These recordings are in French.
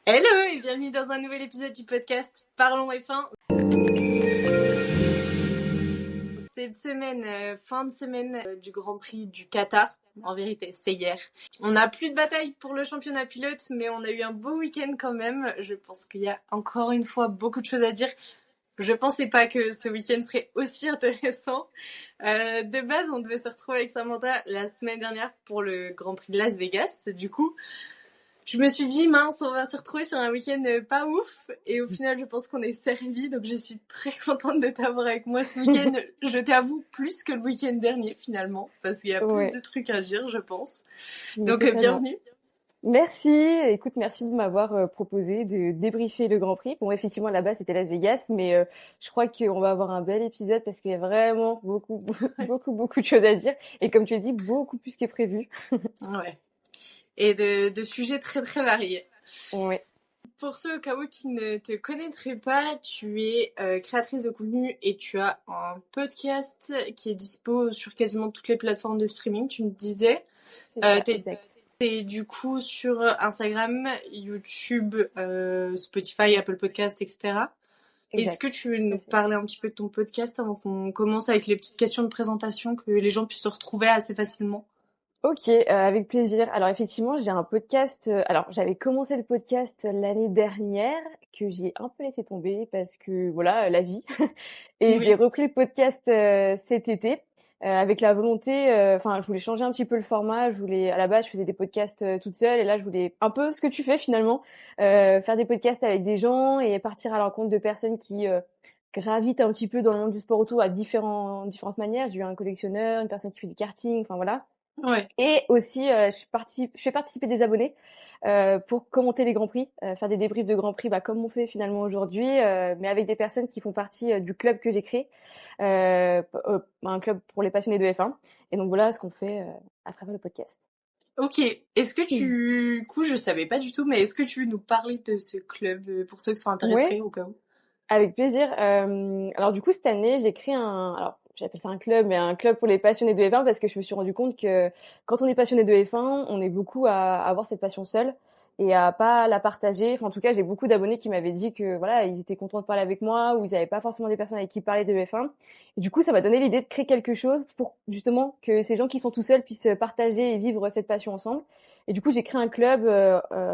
Hello et bienvenue dans un nouvel épisode du podcast Parlons F1. Cette semaine, fin de semaine du Grand Prix du Qatar. En vérité, c'était hier. On n'a plus de bataille pour le championnat pilote, mais on a eu un beau week-end quand même. Je pense qu'il y a encore une fois beaucoup de choses à dire. Je pensais pas que ce week-end serait aussi intéressant. De base, on devait se retrouver avec Samantha la semaine dernière pour le Grand Prix de Las Vegas. Du coup, je me suis dit, mince, on va se retrouver sur un week-end pas ouf. Et au final, je pense qu'on est servi. Donc, je suis très contente de t'avoir avec moi ce week-end. Je t'avoue, plus que le week-end dernier, finalement. Parce qu'il y a plus de trucs à dire, je pense. Donc, bienvenue. Merci. Écoute, merci de m'avoir proposé de débriefer le Grand Prix. Bon, effectivement, là-bas, c'était Las Vegas, mais je crois qu'on va avoir un bel épisode parce qu'il y a vraiment beaucoup de choses à dire. Et comme tu as dit, beaucoup plus que prévu. Ouais. Et de sujets très, très variés. Ouais. Pour ceux au cas où qui ne te connaîtraient pas, tu es créatrice de contenu et tu as un podcast qui est dispo sur quasiment toutes les plateformes de streaming, tu me disais. C'est ça, exact. Et du coup sur Instagram, YouTube, Spotify, Apple Podcast, etc. Exact. Est-ce que tu veux nous parler un petit peu de ton podcast avant qu'on commence avec les petites questions de présentation, que les gens puissent te retrouver assez facilement? Ok, avec plaisir. Alors effectivement, j'ai un podcast. Alors j'avais commencé le podcast l'année dernière, que j'ai un peu laissé tomber parce que voilà, la vie. Et oui. J'ai repris le podcast cet été avec la volonté. Enfin, je voulais changer un petit peu le format. À la base, je faisais des podcasts toute seule, et là, je voulais un peu ce que tu fais finalement, faire des podcasts avec des gens et partir à la rencontre de personnes qui gravitent un petit peu dans le monde du sport auto à différentes manières. J'ai eu un collectionneur, une personne qui fait du karting, enfin voilà. Ouais. Et aussi, je fais participer des abonnés pour commenter les Grands Prix, faire des débriefs de Grands Prix, comme on fait finalement aujourd'hui, mais avec des personnes qui font partie du club que j'ai créé, un club pour les passionnés de F1. Et donc voilà ce qu'on fait à travers le podcast. Ok. Est-ce que du coup, je savais pas du tout, mais est-ce que tu veux nous parler de ce club pour ceux que ça intéresserait au cas où? Avec plaisir. Alors du coup, cette année, j'ai créé alors j'appelle ça un club, mais un club pour les passionnés de F1 parce que je me suis rendu compte que quand on est passionné de F1, on est beaucoup à avoir cette passion seule et à pas la partager. Enfin, en tout cas, j'ai beaucoup d'abonnés qui m'avaient dit que voilà, ils étaient contents de parler avec moi ou ils n'avaient pas forcément des personnes avec qui parler de F1. Et du coup, ça m'a donné l'idée de créer quelque chose pour justement que ces gens qui sont tout seuls puissent partager et vivre cette passion ensemble. Et du coup, j'ai créé un club.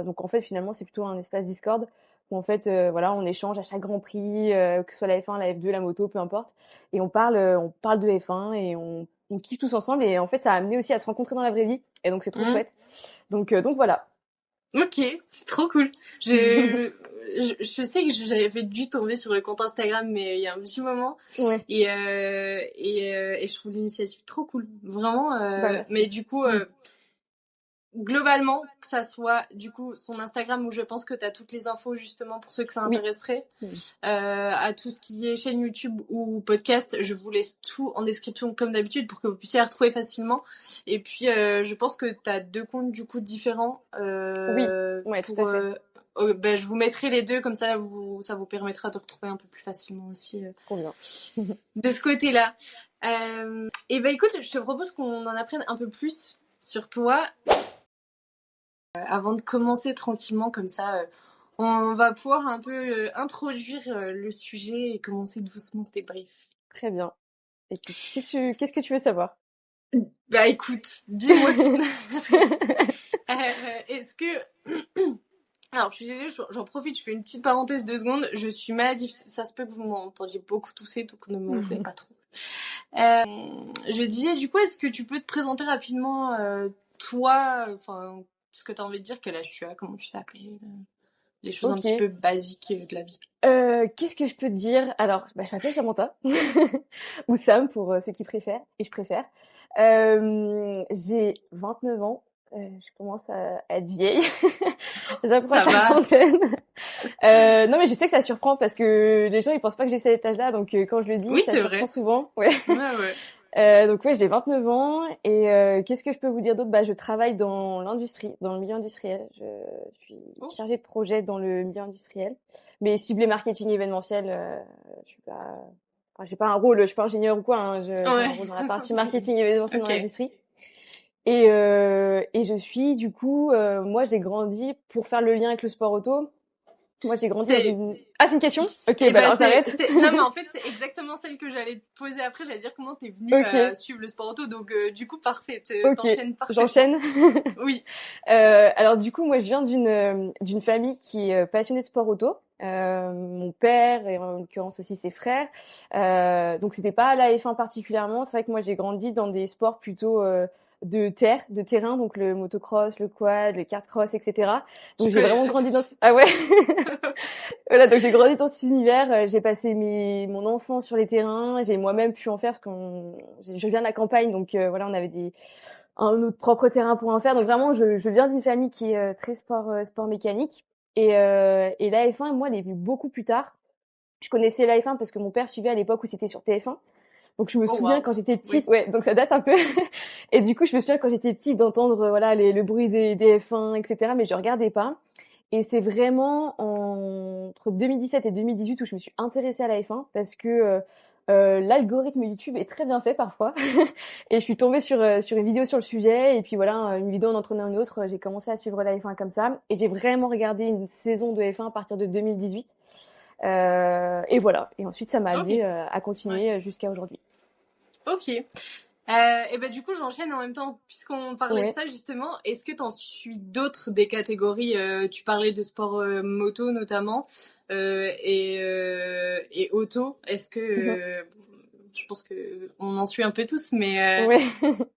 Donc en fait, finalement, c'est plutôt un espace Discord où en fait, voilà, on échange à chaque Grand Prix, que ce soit la F1, la F2, la moto, peu importe, et on parle de F1 et on kiffe tous ensemble. Et en fait, ça a amené aussi à se rencontrer dans la vraie vie, et donc c'est trop chouette. Donc voilà. Ok, c'est trop cool. Je sais que j'avais dû tomber sur le compte Instagram, mais il y a un petit moment. Ouais. Et je trouve l'initiative trop cool. Vraiment. Mais du coup, globalement, que ça soit du coup son Instagram où je pense que tu as toutes les infos justement pour ceux que ça intéresserait, à tout ce qui est chaîne YouTube ou podcast, je vous laisse tout en description comme d'habitude pour que vous puissiez la retrouver facilement. Et puis je pense que tu as 2 comptes du coup différents. Oui, ouais, tout à fait. Je vous mettrai les deux, comme ça vous permettra de retrouver un peu plus facilement aussi Trop bien. de ce côté-là. Et écoute, je te propose qu'on en apprenne un peu plus sur toi. Avant de commencer tranquillement comme ça, on va pouvoir un peu introduire le sujet et commencer doucement ce débrief. Très bien. Écoute, qu'est-ce que tu veux savoir? Bah écoute, dis-moi tout. Est-ce que... Alors, je suis désolée, j'en profite, je fais une petite parenthèse 2 secondes. Je suis malade, ça se peut que vous m'entendiez beaucoup tousser, donc ne m'en voulez pas trop. Je disais, du coup, est-ce que tu peux te présenter rapidement toi, enfin, ce que tu as envie de dire, quel âge tu as, comment tu t'appelles, les choses un petit peu basiques de la vie. Qu'est-ce que je peux te dire? Alors, je m'appelle Samantha, ou Sam pour ceux qui préfèrent, et je préfère. J'ai 29 ans, je commence à être vieille. J'approche la trentaine. Non, mais je sais que ça surprend parce que les gens ils pensent pas que j'ai cet âge-là, donc quand je le dis, ça surprend souvent. Ouais. Donc ouais, j'ai 29 ans et qu'est-ce que je peux vous dire d'autre? Je travaille dans l'industrie, dans le milieu industriel. Je suis chargée de projet dans le milieu industriel, mais ciblé marketing événementiel. Je suis pas, enfin, j'ai pas un rôle, je suis pas ingénieur ou quoi. Hein, j'ai un rôle dans la partie marketing événementiel dans l'industrie. Et je suis du coup, moi j'ai grandi pour faire le lien avec le sport auto. Moi, j'ai grandi dans C'est une... Ah, c'est une question? Ok, Eh bah ben alors j'arrête. non mais en fait c'est exactement celle que j'allais te poser après. J'allais dire comment t'es venue Ok, suivre le sport auto. Donc du coup parfait, ok, t'enchaînes parfaitement. j'enchaîne. Oui. Alors du coup, moi, je viens d'une famille qui est passionnée de sport auto. Mon père et en l'occurrence aussi ses frères. Donc c'était pas la F1 particulièrement. C'est vrai que moi, j'ai grandi dans des sports plutôt de terre, de terrain, donc le motocross, le quad, le kartcross, etc. Je Donc j'ai connais vraiment pas grandi du dans... tout. Ah ouais. Voilà, donc j'ai grandi dans cet univers. J'ai passé mon enfance sur les terrains. J'ai moi-même pu en faire parce je viens de la campagne, donc voilà, on avait notre propre terrain pour en faire. Donc vraiment, je viens d'une famille qui est très sport mécanique. Et la F1, moi, je l'ai vu beaucoup plus tard. Je connaissais la F1 parce que mon père suivait à l'époque où c'était sur TF1. Donc je me Oh souviens waouh. quand j'étais petite, Oui. ouais, donc ça date un peu. Et du coup, je me souviens quand j'étais petite d'entendre voilà le bruit des F1, etc. Mais je regardais pas. Et c'est vraiment entre 2017 et 2018 où je me suis intéressée à la F1 parce que l'algorithme YouTube est très bien fait parfois. Et je suis tombée sur une vidéo sur le sujet. Et puis voilà, une vidéo en entraînant une autre. J'ai commencé à suivre la F1 comme ça. Et j'ai vraiment regardé une saison de F1 à partir de 2018. Et voilà. Et ensuite, ça m'a Ok. amené à Ouais. continuer jusqu'à aujourd'hui. Ok. Et ben du coup j'enchaîne en même temps puisqu'on parlait de Ouais. ça justement. Est-ce que t'en suis d'autres des catégories tu parlais de sport moto notamment et auto. Est-ce que Mhm. je pense que on en suit un peu tous, Ouais.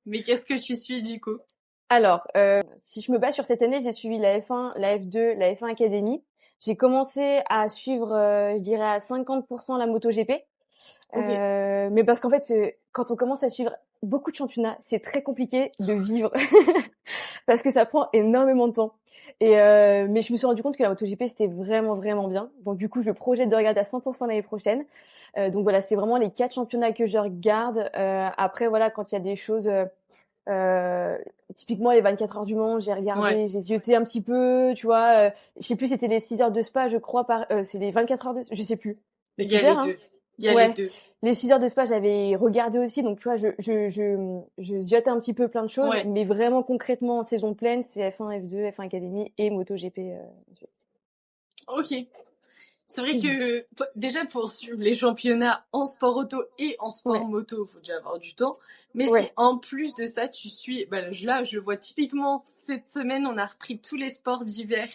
mais qu'est-ce que tu suis du coup? Alors, si je me base sur cette année, j'ai suivi la F1, la F2, la F1 Academy. J'ai commencé à suivre, je dirais à 50% la MotoGP. Ok. Mais parce qu'en fait, quand on commence à suivre beaucoup de championnats, c'est très compliqué de vivre parce que ça prend énormément de temps. Mais je me suis rendu compte que la MotoGP c'était vraiment vraiment bien. Donc du coup, je projette de regarder à 100% l'année prochaine. Donc voilà, c'est vraiment les 4 championnats que je regarde. Après voilà, quand il y a des choses euh, typiquement les 24 heures du Mans, j'ai Ouais. regardé, j'ai zioté un petit peu, tu vois. Je sais plus, c'était les 6 heures de Spa, je crois, c'est les 24 heures je sais plus. Les Il y a 6 les heures, hein. deux. Il y a les Ouais. deux. Les 6 heures de Spa, j'avais regardé aussi, donc tu vois, je ziote un petit peu plein de choses, Ouais. mais vraiment concrètement, en saison pleine, c'est F1, F2, F1 Academy et MotoGP. Ensuite. Ok. C'est vrai que déjà pour suivre les championnats en sport auto et en sport Ouais, moto, faut déjà avoir du temps. Mais si ouais. en plus de ça tu suis, bah là je vois typiquement cette semaine on a repris tous les sports d'hiver,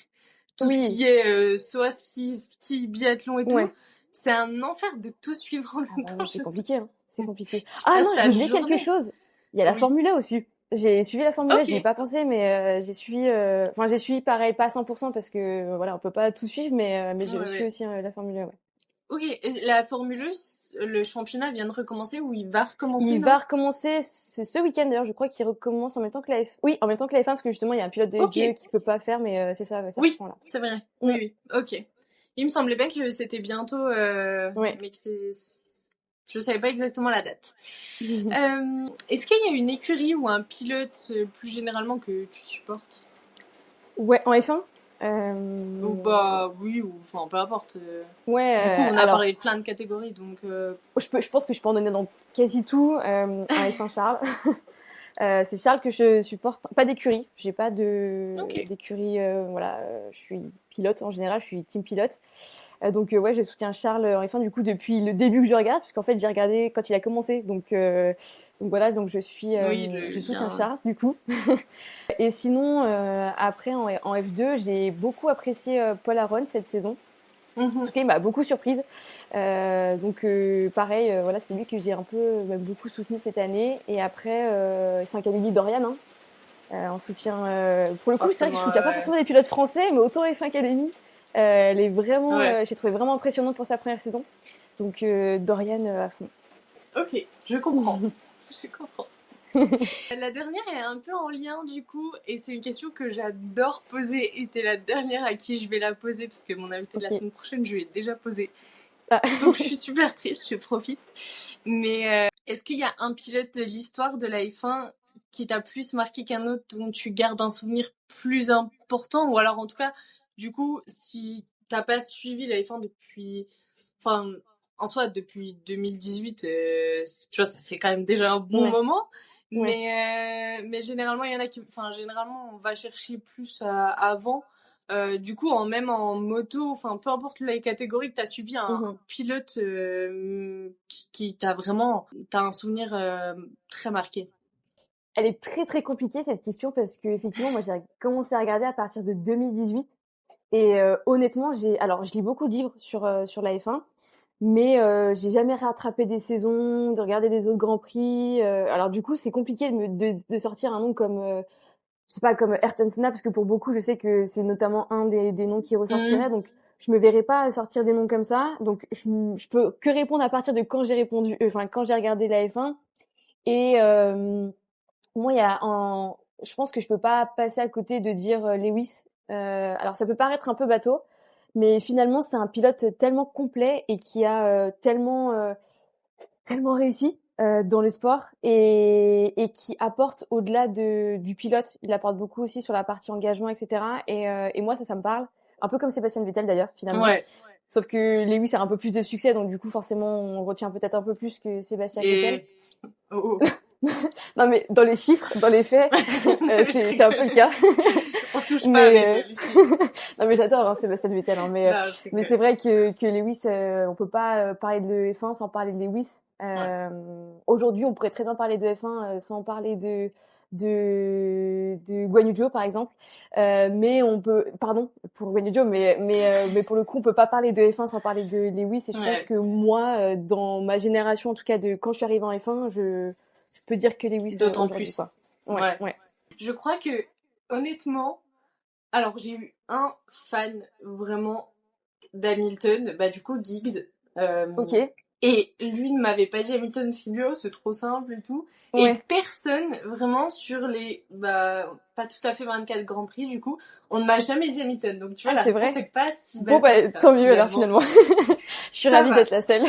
tout ce Oui, qui est soit ski, biathlon et tout. ouais. C'est un enfer de tout suivre en Ah même bah temps. oui, c'est compliqué, hein. C'est compliqué. Tu Ah non, passes j'ai ta oublié quelque journée. chose. Il y a la Oui. Formule 1 aussi. J'ai suivi la Formule 1, Ok. j'y ai pas pensé, mais enfin j'ai suivi pareil, pas à 100% parce que voilà, on peut pas tout suivre, mais Ouais, je suis ouais. aussi la Formule 1, ouais. Ok. Et la Formule 1, le championnat vient de recommencer ou il va recommencer, Il va non? recommencer ce week-end d'ailleurs, je crois qu'il recommence en même temps que la F. Oui, en même temps que la F1 parce que justement il y a un pilote de Ok. F2 qui peut pas faire, mais c'est ça, ouais, ça Oui, reprend là. c'est vrai. Mm, Oui, oui. Ok. Il me semblait bien que c'était bientôt, ouais. mais que c'est. Je savais pas exactement la date. Est-ce qu'il y a une écurie ou un pilote plus généralement que tu supportes? Ouais, en F1. Ou bah oui, ou enfin peu importe. Ouais, Du coup, on a alors parlé de plein de catégories, donc. je pense que je peux en donner dans quasi tout. En F1 Charles. C'est Charles que je supporte. Pas d'écurie. J'ai pas Ok. d'écurie. Voilà, je suis pilote en général. Je suis team pilote. Donc ouais, je soutiens Charles en F1 du coup depuis le début que je regarde, parce qu'en fait j'ai regardé quand il a commencé. Donc voilà, donc Oui, je il y a soutiens Charles du coup. Et sinon après en F2, j'ai beaucoup apprécié Paul Aron cette saison. En tout Mhm. cas, il m'a beaucoup surprise. Pareil, voilà, c'est lui que j'ai un peu, même beaucoup soutenu cette année. Et après, enfin, Camille Dorian, hein, en soutien. Pour le coup, c'est vrai que je Forcément, soutiens pas forcément des pilotes français, mais autant F1 Academy, elle est vraiment, ouais. j'ai trouvé vraiment impressionnante pour sa première saison. Donc Dorian à fond. Ok, je comprends. Je comprends. La dernière est un peu en lien du coup, et c'est une question que j'adore poser, et t'es la dernière à qui je vais la poser, parce que mon invité de la Ok. semaine prochaine, je lui ai déjà posé. Ah. Donc je suis super triste, je profite. Mais est-ce qu'il y a un pilote de l'histoire de la F1 qui t'a plus marqué qu'un autre, dont tu gardes un souvenir plus important? Ou alors en tout cas, du coup, si t'as pas suivi la F1 depuis... Enfin, en soi, depuis 2018, tu vois, ça fait quand même déjà un bon Ouais, moment. ouais. Mais généralement, il y en a qui... Enfin, généralement, on va chercher plus avant. Du coup, même en moto, enfin, peu importe les catégories que tu as suivi, un pilote qui t'a vraiment... T'as un souvenir très marqué. Elle est très très compliquée cette question parce que effectivement moi j'ai commencé à regarder à partir de 2018 et honnêtement je lis beaucoup de livres sur la F1 mais j'ai jamais rattrapé des saisons, de regarder des autres grands prix. Alors du coup c'est compliqué de sortir un nom comme je sais pas comme Ayrton Senna parce que pour beaucoup je sais que c'est notamment un des noms qui ressortirait donc je me verrais pas sortir des noms comme ça donc je peux que répondre à partir de quand j'ai répondu enfin quand j'ai regardé la F1 et moi, je pense que je peux pas passer à côté de dire Lewis. Alors, ça peut paraître un peu bateau, mais finalement, c'est un pilote tellement complet et qui a tellement réussi dans le sport et qui apporte au-delà du pilote. Il apporte beaucoup aussi sur la partie engagement, etc. Et moi, ça me parle. Un peu comme Sébastien Vettel d'ailleurs, finalement. Ouais. Sauf que Lewis a un peu plus de succès, donc du coup, forcément, on retient peut-être un peu plus que Sébastien Vettel. Non mais dans les chiffres, dans les faits, c'est un peu le cas. On touche pas à Vettel ici. Non mais j'adore Sébastien Vettel, hein, mais c'est vrai que Lewis, on peut pas parler de F1 sans parler de Lewis. Aujourd'hui, on pourrait très bien parler de F1 sans parler de Guan Yu Zhou par exemple. Mais on peut, pardon pour Guan Yu Zhou, mais pour le coup, on peut pas parler de F1 sans parler de Lewis. Et je pense que moi, dans ma génération, en tout cas de quand je suis arrivée en F1, je peux dire que Lewis d'autant plus quoi. Ouais. Je crois que honnêtement, alors j'ai eu un fan vraiment d'Hamilton, bah du coup Giggs. Ok. Et lui ne m'avait pas dit Hamilton Silvio, c'est trop simple et tout. Ouais. Et personne vraiment sur les pas tout à fait 24 Grands Prix du coup, on ne m'a jamais dit Hamilton. Donc tu vois la réponse c'est pas si bête. Bon tant mieux alors finalement. Je suis ravie d'être la seule.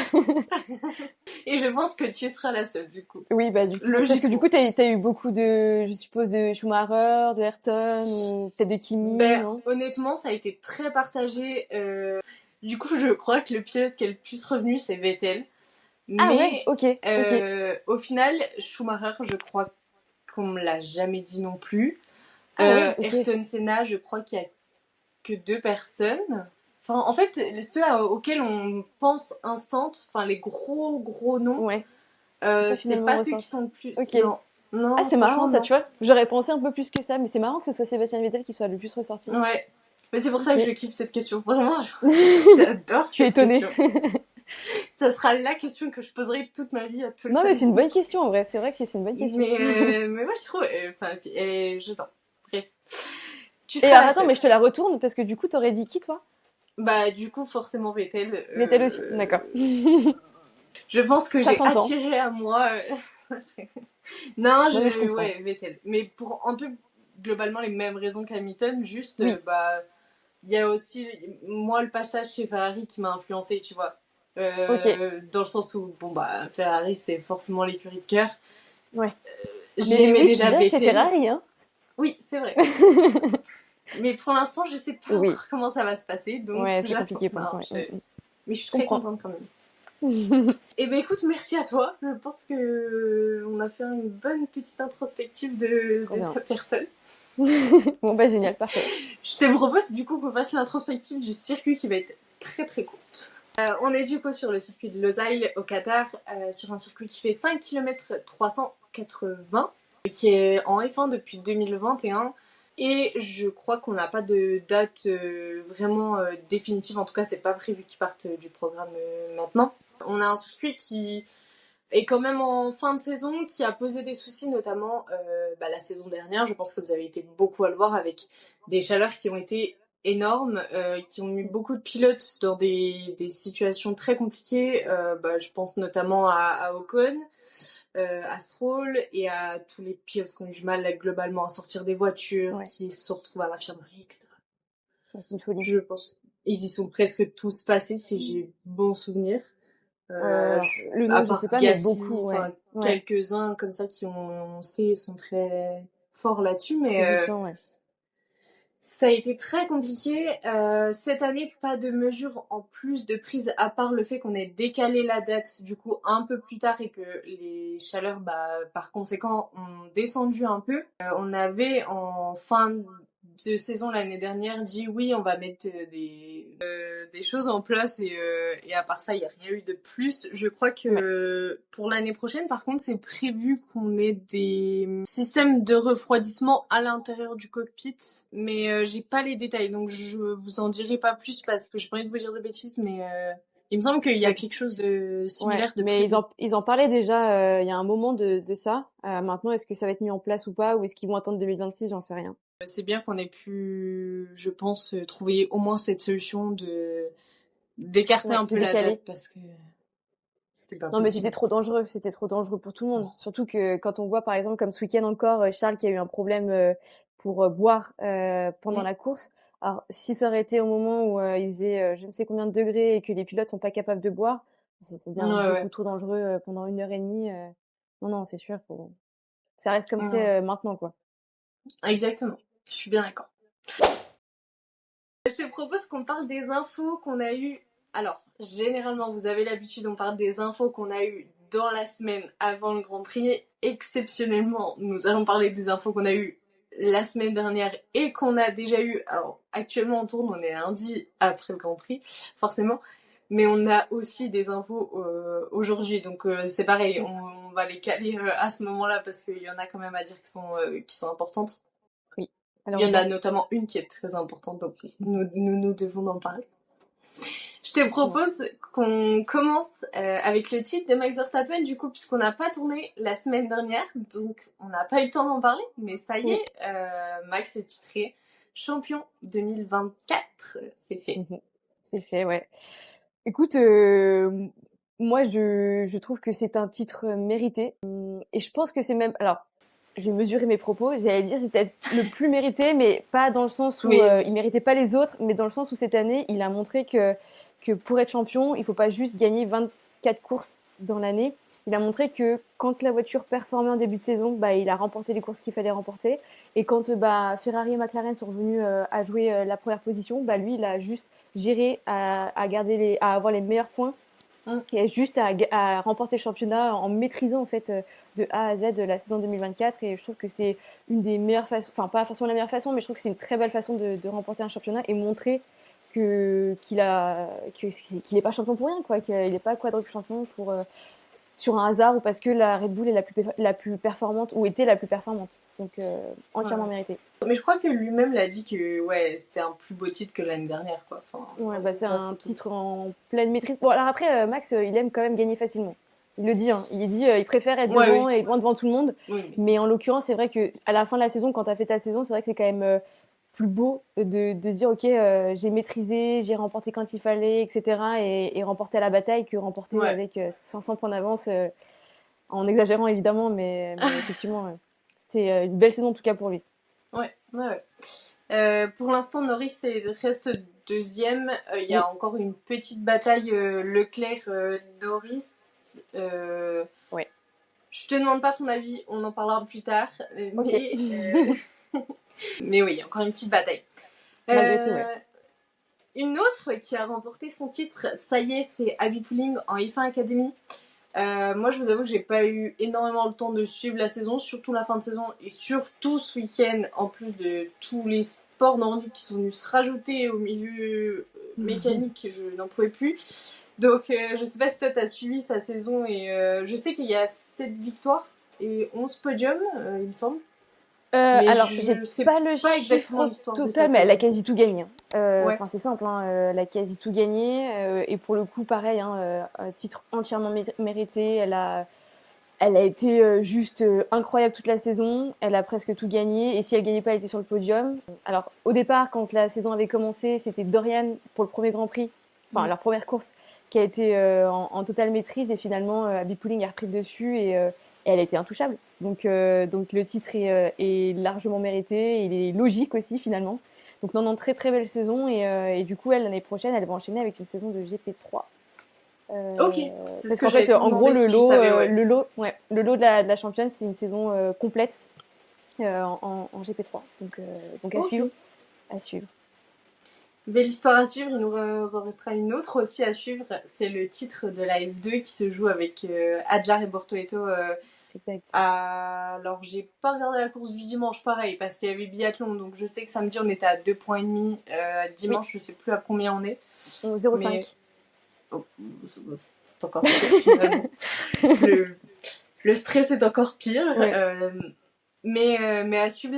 Et je pense que tu seras la seule du coup. Oui bah du coup parce que du coup t'as eu beaucoup de, je suppose, de Schumacher, de Ayrton ou peut-être de Kimi. Non honnêtement ça a été très partagé. Du coup je crois que le pilote qui est le plus revenu c'est Vettel. Mais au final Schumacher je crois qu'on me l'a jamais dit non plus. Ayrton Senna je crois qu'il y a que 2 personnes. Enfin, en fait, ceux auxquels on pense instant, enfin les gros noms, c'est pas ceux qui sont le plus. Non, ah, c'est marrant ça, tu vois. J'aurais pensé un peu plus que ça, mais c'est marrant que ce soit Sébastien Vettel qui soit le plus ressorti. Ouais, mais c'est pour ça que je kiffe cette question. Vraiment, j'adore cette question. Ça sera la question que je poserai toute ma vie à tout le monde. Non, mais c'est une bonne question en vrai. C'est vrai que c'est une bonne question. Mais moi, je trouve. Enfin, j'adore. Bref. Et alors, attends, mais je te la retourne parce que du coup, t'aurais dit qui, toi? Bah, du coup, forcément Vettel. Vettel aussi, d'accord. Je pense que j'ai attiré à moi. Non, ouais, Vettel. Mais pour un peu globalement les mêmes raisons qu'Hamilton, juste, il y a aussi, moi, le passage chez Ferrari qui m'a influencé, tu vois. Dans le sens où, Ferrari, c'est forcément l'écurie de cœur. Ouais. J'aimais déjà Vettel. Chez Ferrari, hein. Oui, c'est vrai. Mais pour l'instant, je sais pas encore comment ça va se passer. Donc c'est compliqué pour l'instant. Mais je suis très contente quand même. Et ben écoute, merci à toi. Je pense que on a fait une bonne petite introspective de ta personne. Bon bah génial, parfait. Je te propose du coup qu'on fasse l'introspective du circuit qui va être très très courte. On est du coup sur le circuit de Losail au Qatar, sur un circuit qui fait 5 km 380, qui est en F1 depuis 2021. Et je crois qu'on n'a pas de date vraiment définitive, en tout cas c'est pas prévu qu'ils partent du programme maintenant. On a un circuit qui est quand même en fin de saison, qui a posé des soucis, notamment la saison dernière. Je pense que vous avez été beaucoup à le voir avec des chaleurs qui ont été énormes, qui ont mis beaucoup de pilotes dans des situations très compliquées. Je pense notamment à Ocon, à Stroll et à tous les pilotes qui ont eu du mal globalement à sortir des voitures, qui se retrouvent à l'infirmerie, etc. C'est une folie. Je pense qu'ils y sont presque tous passés, si j'ai bon souvenir. Le nom, je sais pas, Gasly, mais beaucoup. Quelques-uns comme ça qui sont très forts là-dessus, mais ça a été très compliqué. Cette année, pas de mesures en plus de prise, à part le fait qu'on ait décalé la date du coup un peu plus tard et que les chaleurs, par conséquent, ont descendu un peu. On avait en fin de saison l'année dernière dit oui, on va mettre des choses en place et à part ça, il n'y a rien eu de plus. Je crois que pour l'année prochaine, par contre, c'est prévu qu'on ait des systèmes de refroidissement à l'intérieur du cockpit, mais j'ai pas les détails, donc je vous en dirai pas plus parce que j'ai pas envie de vous dire de bêtises, mais il me semble qu'il y a quelque chose de similaire de mais prévu. ils en parlaient déjà il y a un moment de ça. Maintenant, est-ce que ça va être mis en place ou pas, ou est-ce qu'ils vont attendre 2026? J'en sais rien. C'est bien qu'on ait pu, je pense, trouver au moins cette solution d'écarter un peu la Décalé. date parce que c'était pas Non, mais possible. c'était trop dangereux pour tout le monde. Surtout que quand on voit, par exemple, comme ce week-end encore, Charles qui a eu un problème pour boire pendant Mm. la course. Alors, si ça aurait été au moment où il faisait je ne sais combien de degrés et que les pilotes sont pas capables de boire, c'est bien Ouais, beaucoup ouais. trop dangereux pendant 1 heure et demie. Non, non, c'est sûr, ça reste comme Mm. c'est maintenant, quoi. Exactement. Je suis bien d'accord. Je te propose qu'on parle des infos qu'on a eues. Alors, généralement, vous avez l'habitude, on parle des infos qu'on a eues dans la semaine avant le Grand Prix. Exceptionnellement, nous allons parler des infos qu'on a eues la semaine dernière et qu'on a déjà eues. Alors, actuellement, on tourne, on est lundi après le Grand Prix, forcément. Mais on a aussi des infos aujourd'hui. Donc, c'est pareil, on va les caler à ce moment-là parce qu'il y en a quand même à dire qui sont importantes. Oui. Il y en a Malheureusement. notamment une qui est très importante, donc nous devons en parler. Je te propose qu'on commence avec le titre de Max Verstappen, du coup, puisqu'on n'a pas tourné la semaine dernière, donc on n'a pas eu le temps d'en parler, mais ça y est, Max est titré champion 2024, c'est fait. C'est fait, ouais. Écoute, moi je trouve que c'est un titre mérité. Et je pense que c'est même. Alors, je vais mesurer mes propos. J'allais dire c'est peut-être le plus mérité, mais pas dans le sens où Oui, il méritait pas les autres, mais dans le sens où cette année, il a montré que pour être champion, il faut pas juste gagner 24 courses dans l'année. Il a montré que quand la voiture performait en début de saison, bah, il a remporté les courses qu'il fallait remporter. Et quand bah, Ferrari et McLaren sont revenus à jouer la première position, bah, lui, il a juste géré à garder à avoir les meilleurs points et juste à remporter le championnat en maîtrisant en fait de A à Z de la saison 2024. Et je trouve que c'est une des meilleures façons, enfin pas forcément la meilleure façon, mais je trouve que c'est une très belle façon de remporter un championnat et montrer qu'il n'est pas champion pour rien, quoi, qu'il n'est pas quadruple champion sur un hasard ou parce que la Red Bull est la plus performante ou était la plus performante. Donc entièrement mérité. Mais je crois que lui-même l'a dit que ouais, c'était un plus beau titre que l'année dernière, quoi. Enfin, Ouais, bah c'est un titre en pleine maîtrise. Bon, alors après, Max, il aime quand même gagner facilement. Il le dit, hein. Il dit, il préfère être devant et loin devant tout le monde. Oui. Mais en l'occurrence, c'est vrai que à la fin de la saison, quand tu as fait ta saison, c'est vrai que c'est quand même plus beau de dire, ok, j'ai maîtrisé, j'ai remporté quand il fallait, etc. Et remporter à la bataille que remporter avec 500 points d'avance, en exagérant évidemment, mais effectivement, c'était une belle saison en tout cas pour lui. Ouais. Pour l'instant, Norris reste deuxième. Il y a encore une petite bataille Leclerc-Norris. Ouais. Je te demande pas ton avis, on en parlera plus tard. Okay. Mais oui, il y a encore une petite bataille. Malgré tout, ouais. Une autre qui a remporté son titre, ça y est, c'est Abby Pulling en F1 Academy. Moi, je vous avoue que j'ai pas eu énormément le temps de suivre la saison, surtout la fin de saison et surtout ce week-end, en plus de tous les sports nordiques qui sont venus se rajouter au milieu mécanique, je n'en pouvais plus. Donc, je sais pas si toi t'as suivi sa saison et je sais qu'il y a 7 victoires et 11 podiums, il me semble. Alors, j'ai pas le chiffre total, mais elle a quasi tout gagné. Enfin, c'est simple, hein, elle a quasi tout gagné. Et pour le coup, pareil, hein, titre entièrement mérité. Elle a été juste incroyable toute la saison. Elle a presque tout gagné. Et si elle gagnait pas, elle était sur le podium. Alors, au départ, quand la saison avait commencé, c'était Dorian pour le premier Grand Prix, enfin leur première course, qui a été en totale maîtrise. Et finalement, Abby Pulling a repris le dessus et elle a été intouchable. Donc le titre est largement mérité. Il est logique aussi finalement. Donc non, très très belle saison. Et du coup, l'année prochaine, elle va enchaîner avec une saison de GP3. Ok. Parce qu'en fait, en gros, le lot de la championne, c'est une saison complète en GP3. Donc à suivre. À suivre. Belle histoire à suivre. Il nous en restera une autre aussi à suivre. C'est le titre de la F2 qui se joue avec Adjar et Bortoleto exact. Alors, j'ai pas regardé la course du dimanche, pareil, parce qu'il y avait biathlon, donc je sais que samedi on était à 2,5 points. Dimanche, je sais plus à combien on est. 0,5. Mais oh, c'est encore pire finalement. Le stress est encore pire. Ouais. Mais à suivre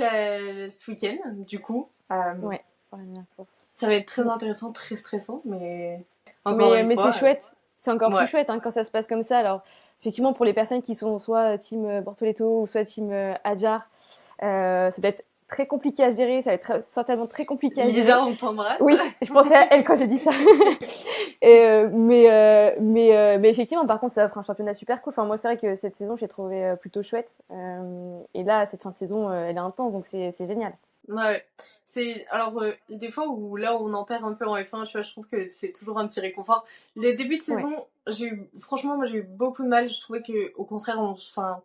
ce week-end, du coup. Ouais, pour la dernière course. Ça va être très intéressant, très stressant, mais encore une Mais fois. c'est chouette. C'est encore ouais. plus chouette hein, quand ça se passe comme ça. Alors, effectivement, pour les personnes qui sont soit team Bortoleto ou soit team Adjar, ça doit être très compliqué à gérer. Ça va être certainement très compliqué à gérer. Lisa, on t'embrasse. Oui, je pensais à elle quand j'ai dit ça. Mais effectivement, par contre, ça offre un championnat super cool. Enfin, moi, c'est vrai que cette saison, j'ai trouvé plutôt chouette. Et là, cette fin de saison, elle est intense, donc c'est génial. Ouais, alors des fois où là où on en perd un peu en F1, tu vois, je trouve que c'est toujours un petit réconfort. Le début de saison, franchement, moi j'ai eu beaucoup de mal. Je trouvais que au contraire, enfin,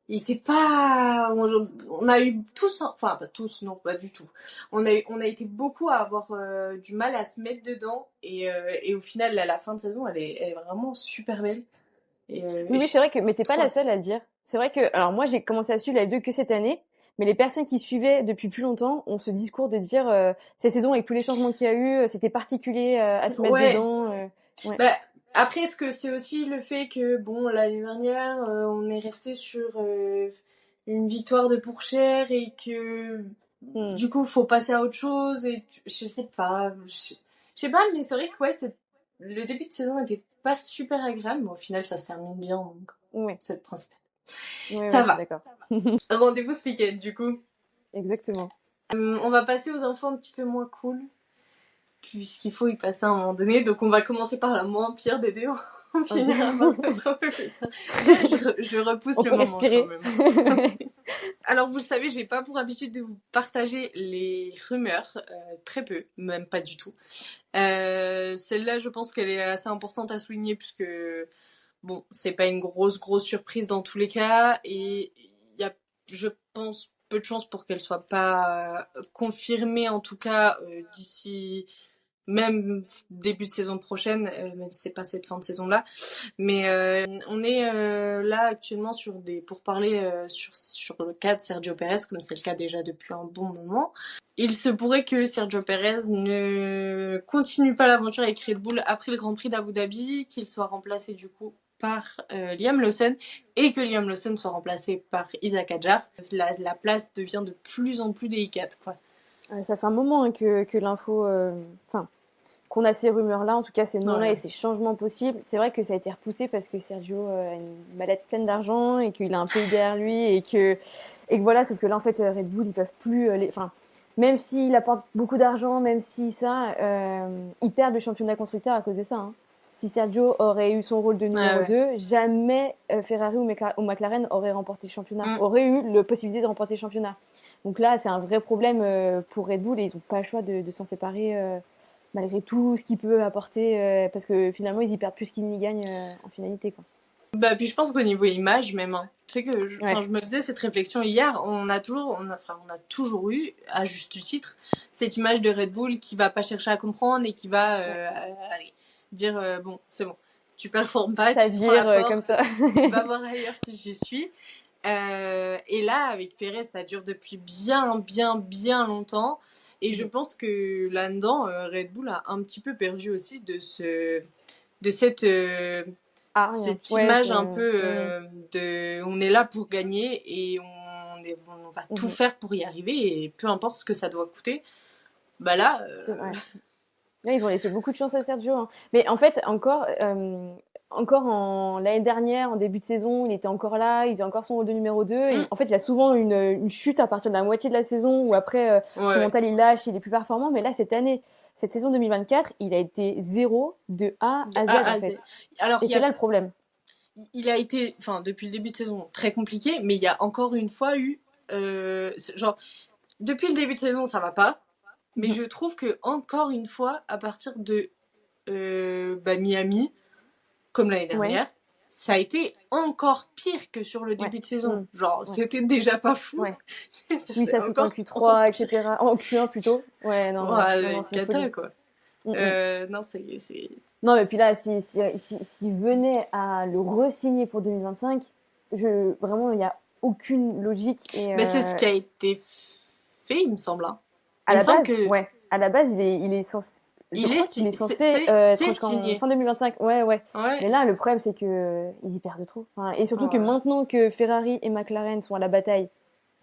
il était pas, on a eu tous, enfin pas tous, non pas du tout. On a été beaucoup à avoir du mal à se mettre dedans et au final, à la fin de saison, elle est vraiment super belle. Oui, c'est vrai que, mais t'es pas la seule à le dire. C'est vrai que, alors moi, j'ai commencé à suivre la F2 que cette année, mais les personnes qui suivaient depuis plus longtemps ont ce discours de dire, cette saison avec tous les changements qu'il y a eu, c'était particulier à se mettre dedans. Ouais. Bah, après, est-ce que c'est aussi le fait que, bon, l'année dernière, on est resté sur une victoire de Pourchère et que, du coup, faut passer à autre chose et je sais pas. Je sais pas, mais c'est vrai que, le début de saison n'était pas super agréable, mais au final, ça se termine bien, donc c'est le principal. Ça va. D'accord. Rendez-vous ce week-end, du coup. Exactement. On va passer aux infos un petit peu moins cool, puisqu'il faut y passer à un moment donné. Donc on va commencer par la moins pire des deux. On finira par je repousse le moment respirer. Quand même. Alors vous le savez, j'ai pas pour habitude de vous partager les rumeurs, très peu, même pas du tout. Celle-là, je pense qu'elle est assez importante à souligner puisque bon, c'est pas une grosse surprise dans tous les cas et il y a, je pense, peu de chances pour qu'elle soit pas confirmée en tout cas d'ici même début de saison prochaine, même si c'est pas cette fin de saison là, mais on est là actuellement pour parler sur le cas de Sergio Pérez, comme c'est le cas déjà depuis un bon moment. Il se pourrait que Sergio Pérez ne continue pas l'aventure avec Red Bull après le Grand Prix d'Abu Dhabi, qu'il soit remplacé du coup par Liam Lawson et que Liam Lawson soit remplacé par Isaac Hadjar. La place devient de plus en plus délicate, quoi. Ça fait un moment hein, que l'info, qu'on a ces rumeurs-là, en tout cas ces noms-là et ces changements possibles. C'est vrai que ça a été repoussé parce que Sergio a une mallette pleine d'argent et qu'il a un pays derrière lui et que voilà, sauf que là en fait Red Bull ils peuvent plus, même s'il apporte beaucoup d'argent, même si ça, ils perdent le championnat constructeur à cause de ça. Hein. Si Sergio aurait eu son rôle de numéro 2, jamais Ferrari ou McLaren auraient remporté le championnat, auraient eu la possibilité de remporter le championnat. Donc là, c'est un vrai problème pour Red Bull et ils n'ont pas le choix de s'en séparer malgré tout ce qu'il peut apporter parce que finalement, ils y perdent plus qu'ils n'y gagnent en finalité, quoi. Bah, puis je pense qu'au niveau image, même, hein. Tu sais que je me faisais cette réflexion hier, on a toujours eu, à juste titre, cette image de Red Bull qui va pas chercher à comprendre et qui va aller dire bon, c'est bon, tu performes pas, ça tu vire prends la porte, comme ça. Va voir ailleurs si j'y suis. Et là, avec Pérez, ça dure depuis bien longtemps. Et je pense que là-dedans, Red Bull a un petit peu perdu aussi de cette image un peu de on est là pour gagner et on va tout faire pour y arriver et peu importe ce que ça doit coûter. Bah là, c'est vrai. Là, ils ont laissé beaucoup de chance à Sergio. Hein. Mais en fait, encore l'année dernière, en début de saison, il était encore là, il faisait encore son rôle de numéro 2. Et en fait, il a souvent une chute à partir de la moitié de la saison où après, son mental, il lâche, il est plus performant. Mais là, cette saison 2024, il a été 0 de A à Z, en fait. Alors, et c'est là le problème. Il a été, depuis le début de saison, très compliqué, mais il y a encore une fois eu, depuis le début de saison, ça va pas. Mais je trouve que encore une fois, à partir de Miami, comme l'année dernière, ça a été encore pire que sur le début de saison. C'était déjà pas fou. Ça saute en Q3, etc. En Q1 plutôt. Ouais, non. Cata, quoi. Non, c'est... Non, mais puis là, s'il venait à le re-signer pour 2025, vraiment, il n'y a aucune logique. Et Mais c'est ce qui a été fait, il me semble. Hein. à Il me la semble base, que ouais, à la base, il est censé, je il est, crois qu'il est censé être c'est jusqu'en signé. fin 2025. Ouais, ouais. Ouais, Mais là, le problème, c'est que ils y perdent trop. Enfin, et surtout que ouais. maintenant que Ferrari et McLaren sont à la bataille,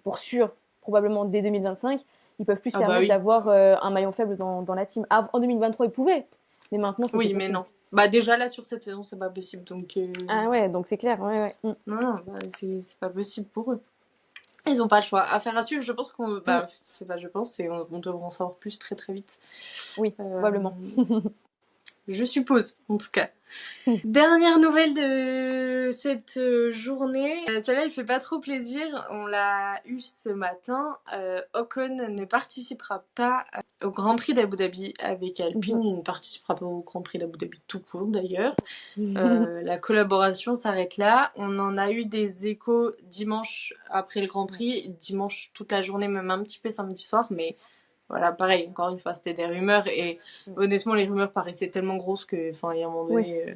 pour sûr, probablement dès 2025, ils peuvent plus se Ah bah permettre oui. d'avoir un maillon faible dans la team. En 2023, ils pouvaient, mais maintenant, c'est plus Oui, mais possible. non. Bah déjà là sur cette saison, c'est pas possible. Donc Ah ouais, donc c'est clair. Ouais, ouais. non, non, bah, c'est pas possible pour eux. Ils ont pas le choix. Affaire à suivre, je pense qu'on. Mm. Bah, c'est pas, je pense, c'est on devrait en savoir plus très très vite. Oui, Euh, probablement. je suppose, en tout cas. Dernière nouvelle de cette journée. Celle-là, elle fait pas trop plaisir. On l'a eu ce matin. Ocon ne participera pas au Grand Prix d'Abu Dhabi avec Alpine. Il ne participera pas au Grand Prix d'Abu Dhabi tout court d'ailleurs. La collaboration s'arrête là. On en a eu des échos dimanche après le Grand Prix, dimanche toute la journée, même un petit peu samedi soir, mais voilà, pareil, encore une fois, c'était des rumeurs et honnêtement, les rumeurs paraissaient tellement grosses que, enfin, il y a un moment Oui. donné,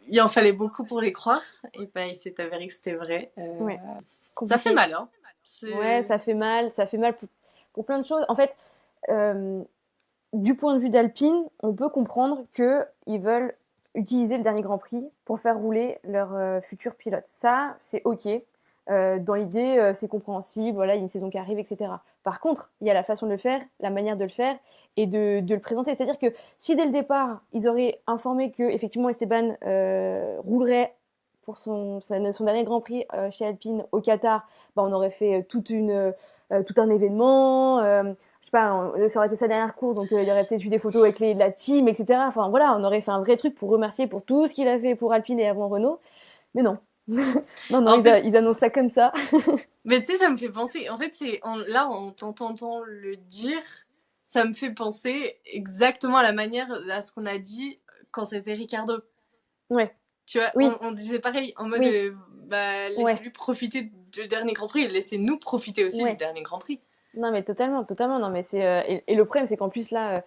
il en fallait beaucoup pour les croire et ben, il s'est avéré que c'était vrai. Ouais. Ça fait Compliqué. mal, hein. Ouais, ça fait mal pour plein de choses. En fait, euh, du point de vue d'Alpine, on peut comprendre qu'ils veulent utiliser le dernier Grand Prix pour faire rouler leur futur pilote. Ça, c'est OK. Dans l'idée, c'est compréhensible. Voilà, il y a une saison qui arrive, etc. Par contre, il y a la façon de le faire, la manière de le faire et de le présenter. C'est-à-dire que si dès le départ, ils auraient informé que effectivement Esteban roulerait pour son dernier Grand Prix chez Alpine au Qatar, bah, on aurait fait tout un événement. Je sais pas, ça aurait été sa dernière course, donc il y aurait peut-être eu des photos avec la team, etc. Enfin voilà, on aurait fait un vrai truc pour remercier pour tout ce qu'il a fait pour Alpine et avant Renault. Mais non. Non, non, En fait, ils annoncent ça comme ça. mais tu sais, ça me fait penser, en fait, là, en t'entendant le dire, ça me fait penser exactement à la manière, à ce qu'on a dit quand c'était Ricardo. Ouais. Tu vois, Oui. on disait pareil, en mode, Oui. bah, Ouais. laissez-lui profiter du dernier Grand Prix, laissez-nous profiter aussi du Ouais. dernier Grand Prix. Non, mais totalement, totalement. Non, mais c'est et le problème, c'est qu'en plus là,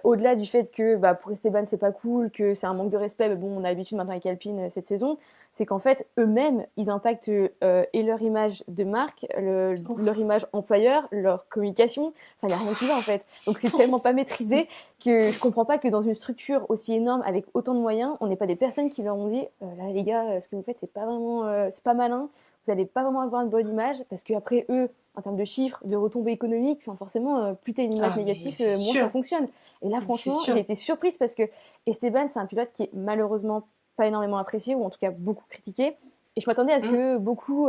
au-delà du fait que bah, pour Esteban c'est pas cool, que c'est un manque de respect, mais bon, on a l'habitude maintenant avec Alpine cette saison, c'est qu'en fait eux-mêmes ils impactent et leur image de marque, leur image employeur, leur communication. Enfin, il y a rien qui va en fait. Donc c'est tellement pas maîtrisé que je comprends pas que dans une structure aussi énorme avec autant de moyens, on n'ait pas des personnes qui leur ont dit là les gars, ce que vous faites c'est pas vraiment, c'est pas malin. Vous allez pas vraiment avoir une bonne image parce qu'après eux en termes de chiffres, de retombées économiques, enfin forcément, plus tu as une image Ah, mais négative, c'est moins sûr. ça fonctionne. Et là, Mais c'est franchement, j'ai sûr. été surprise parce que Esteban, c'est un pilote qui est malheureusement pas énormément apprécié, ou en tout cas beaucoup critiqué. Et je m'attendais à ce Mm. que beaucoup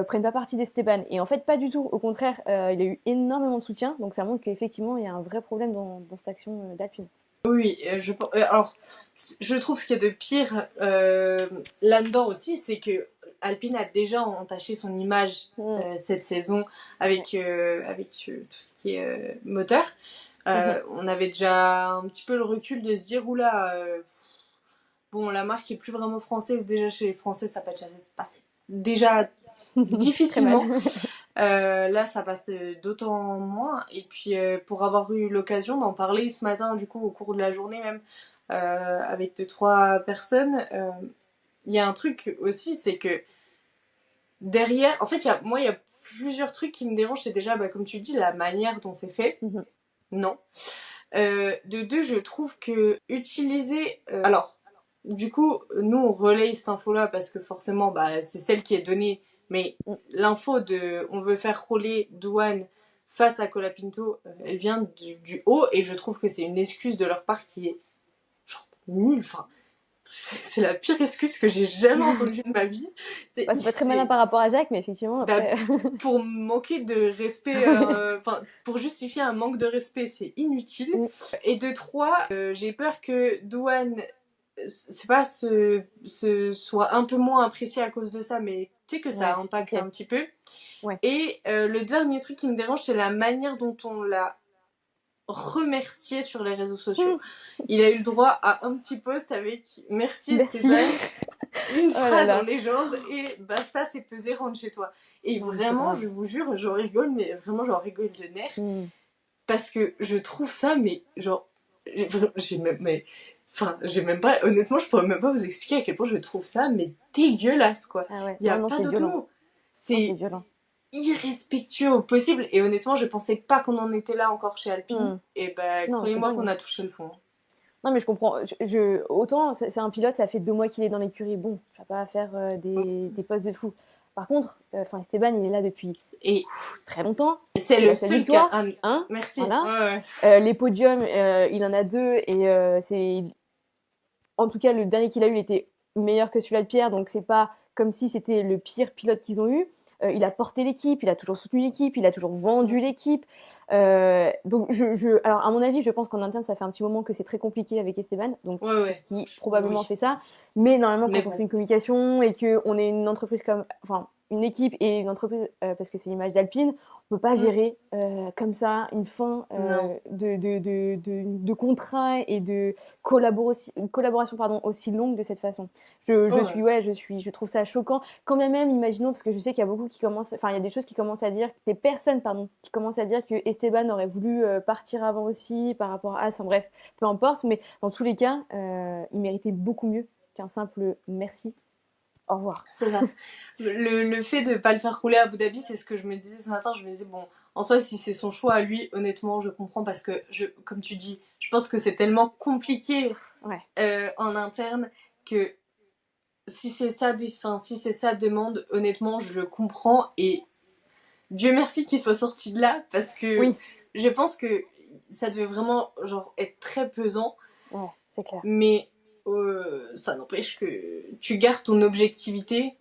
prennent pas parti d'Esteban. Et en fait, pas du tout. Au contraire, il a eu énormément de soutien. Donc ça montre qu'effectivement, il y a un vrai problème dans cette action d'Alpine. Oui, alors, je trouve ce qu'il y a de pire là-dedans aussi, c'est que Alpine a déjà entaché son image Mm. cette saison avec tout ce qui est moteur. On avait déjà un petit peu le recul de se dire, oula, bon, la marque est plus vraiment française, déjà chez les Français, ça passe déjà Très difficilement. mal. Là, ça passe d'autant moins. Et puis, pour avoir eu l'occasion d'en parler ce matin, du coup, au cours de la journée même, avec 2-3 personnes, il y a un truc aussi, c'est que derrière, en fait, il y a plusieurs trucs qui me dérangent. C'est déjà, bah, comme tu dis, la manière dont c'est fait. Mhm. Non. De deux, je trouve que utiliser. Alors, du coup, nous, on relaye cette info-là parce que forcément, bah, c'est celle qui est donnée. Mais Mm. l'info de on veut faire rouler Douane face à Colapinto, elle vient du haut et je trouve que c'est une excuse de leur part qui est genre nulle. Enfin, c'est la pire excuse que j'ai jamais entendue de ma vie. Bah, c'est pas très malin par rapport à Jacques, mais effectivement, Bah, après. pour manquer de respect, Ouais. enfin, pour justifier un manque de respect, c'est inutile. Mm. Et de trois, j'ai peur que Douane, c'est pas soit un peu moins apprécié à cause de ça, mais tu sais que ça Ouais, impacte ok. un petit peu. Ouais. Et le dernier truc qui me dérange, c'est la manière dont on l'a remercié sur les réseaux sociaux. Il a eu le droit à un petit post avec merci Merci. Stéphane, une Oh là phrase en là. légende et basta, c'est pesé, rentre chez toi. Et Non, mais c'est vraiment, grave. je vous jure, j'en rigole, mais vraiment, j'en rigole de nerfs Mm. parce que je trouve ça, mais genre, j'ai même, mais Enfin, j'ai même pas... Honnêtement, je pourrais même pas vous expliquer à quel point je trouve ça, mais dégueulasse, quoi. Ah ouais. Il y a Non, pas c'est d'autre violent. mot. Non, c'est C'est violent. irrespectueux au possible. Et honnêtement, je pensais pas qu'on en était là encore chez Alpine. Et bah, Non, c'est croyez-moi dingue. qu'on a touché le fond. Non, mais je comprends. Autant, c'est un pilote, ça fait 2 mois qu'il est dans l'écurie. Bon, tu vas pas faire des postes de fou. Par contre, Esteban, il est là depuis Et très longtemps. c'est C'est le la seule seul cas. victoire. Ah, Hein, merci. voilà. Ouais. Les podiums, il en a 2. Et en tout cas, le dernier qu'il a eu, il était meilleur que celui-là de Pierre. Donc, c'est pas comme si c'était le pire pilote qu'ils ont eu. Il a porté l'équipe, il a toujours soutenu l'équipe, il a toujours vendu l'équipe. Donc, alors, à mon avis, je pense qu'en interne, ça fait un petit moment que c'est très compliqué avec Esteban. Donc, c'est ce qui probablement fait ça. Mais normalement, quand on fait une communication et qu'on est une entreprise enfin, une équipe et une entreprise, parce que c'est l'image d'Alpine, on peut pas gérer comme ça une fin de contrat et de collaboration aussi longue de cette façon. Je trouve ça choquant. Quand même, imaginons, parce que je sais qu'il y a beaucoup qui commencent, enfin, il y a des choses qui commencent à dire, des personnes, pardon, qui commencent à dire que Esteban aurait voulu partir avant aussi par rapport à, enfin bref, peu importe, mais dans tous les cas, il méritait beaucoup mieux qu'un simple merci. Au revoir. C'est ça. Le fait de pas le faire rouler à Abu Dhabi, c'est ce que je me disais ce matin. Je me disais, bon, en soi, si c'est son choix à lui, honnêtement, je comprends parce que, comme tu dis, je pense que c'est tellement compliqué en interne que si c'est ça, si c'est sa demande, honnêtement, je le comprends et Dieu merci qu'il soit sorti de là parce que je pense que ça devait vraiment genre être très pesant. Ouais, c'est clair. Mais ça n'empêche que tu gardes ton objectivité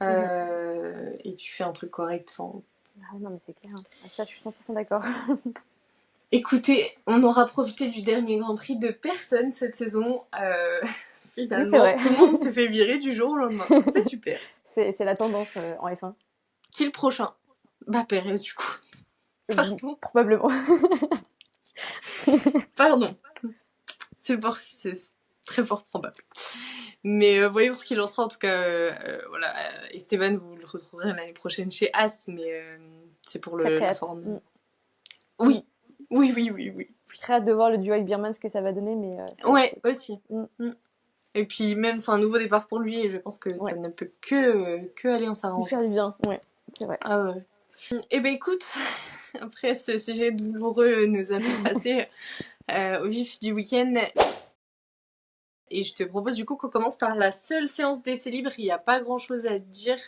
et tu fais un truc correct. Ah non, mais c'est clair. Ça, je suis 100% d'accord. Écoutez, on aura profité du dernier Grand Prix de personne cette saison. Finalement, c'est vrai. Tout le monde se fait virer du jour au lendemain. C'est super. C'est la tendance en F1. Qui le prochain? Bah, Pérez, du coup. Pardon. Probablement. Pardon. C'est très fort probable. Mais voyons ce qu'il en sera. En tout cas, voilà, Esteban, vous le retrouverez l'année prochaine chez As, mais c'est pour la forme. Oui. Très hâte de voir le duo avec Birman, ce que ça va donner, mais ouais, aussi. Et puis même, c'est un nouveau départ pour lui, et je pense que ça ne peut que aller en s'arrangeant. Lui faire du bien, ouais, c'est vrai. Ah ouais. Eh ben écoute, après ce sujet douloureux, nous allons passer au vif du week-end. Et je te propose du coup qu'on commence par la seule séance d'essai libre. Il n'y a pas grand chose à dire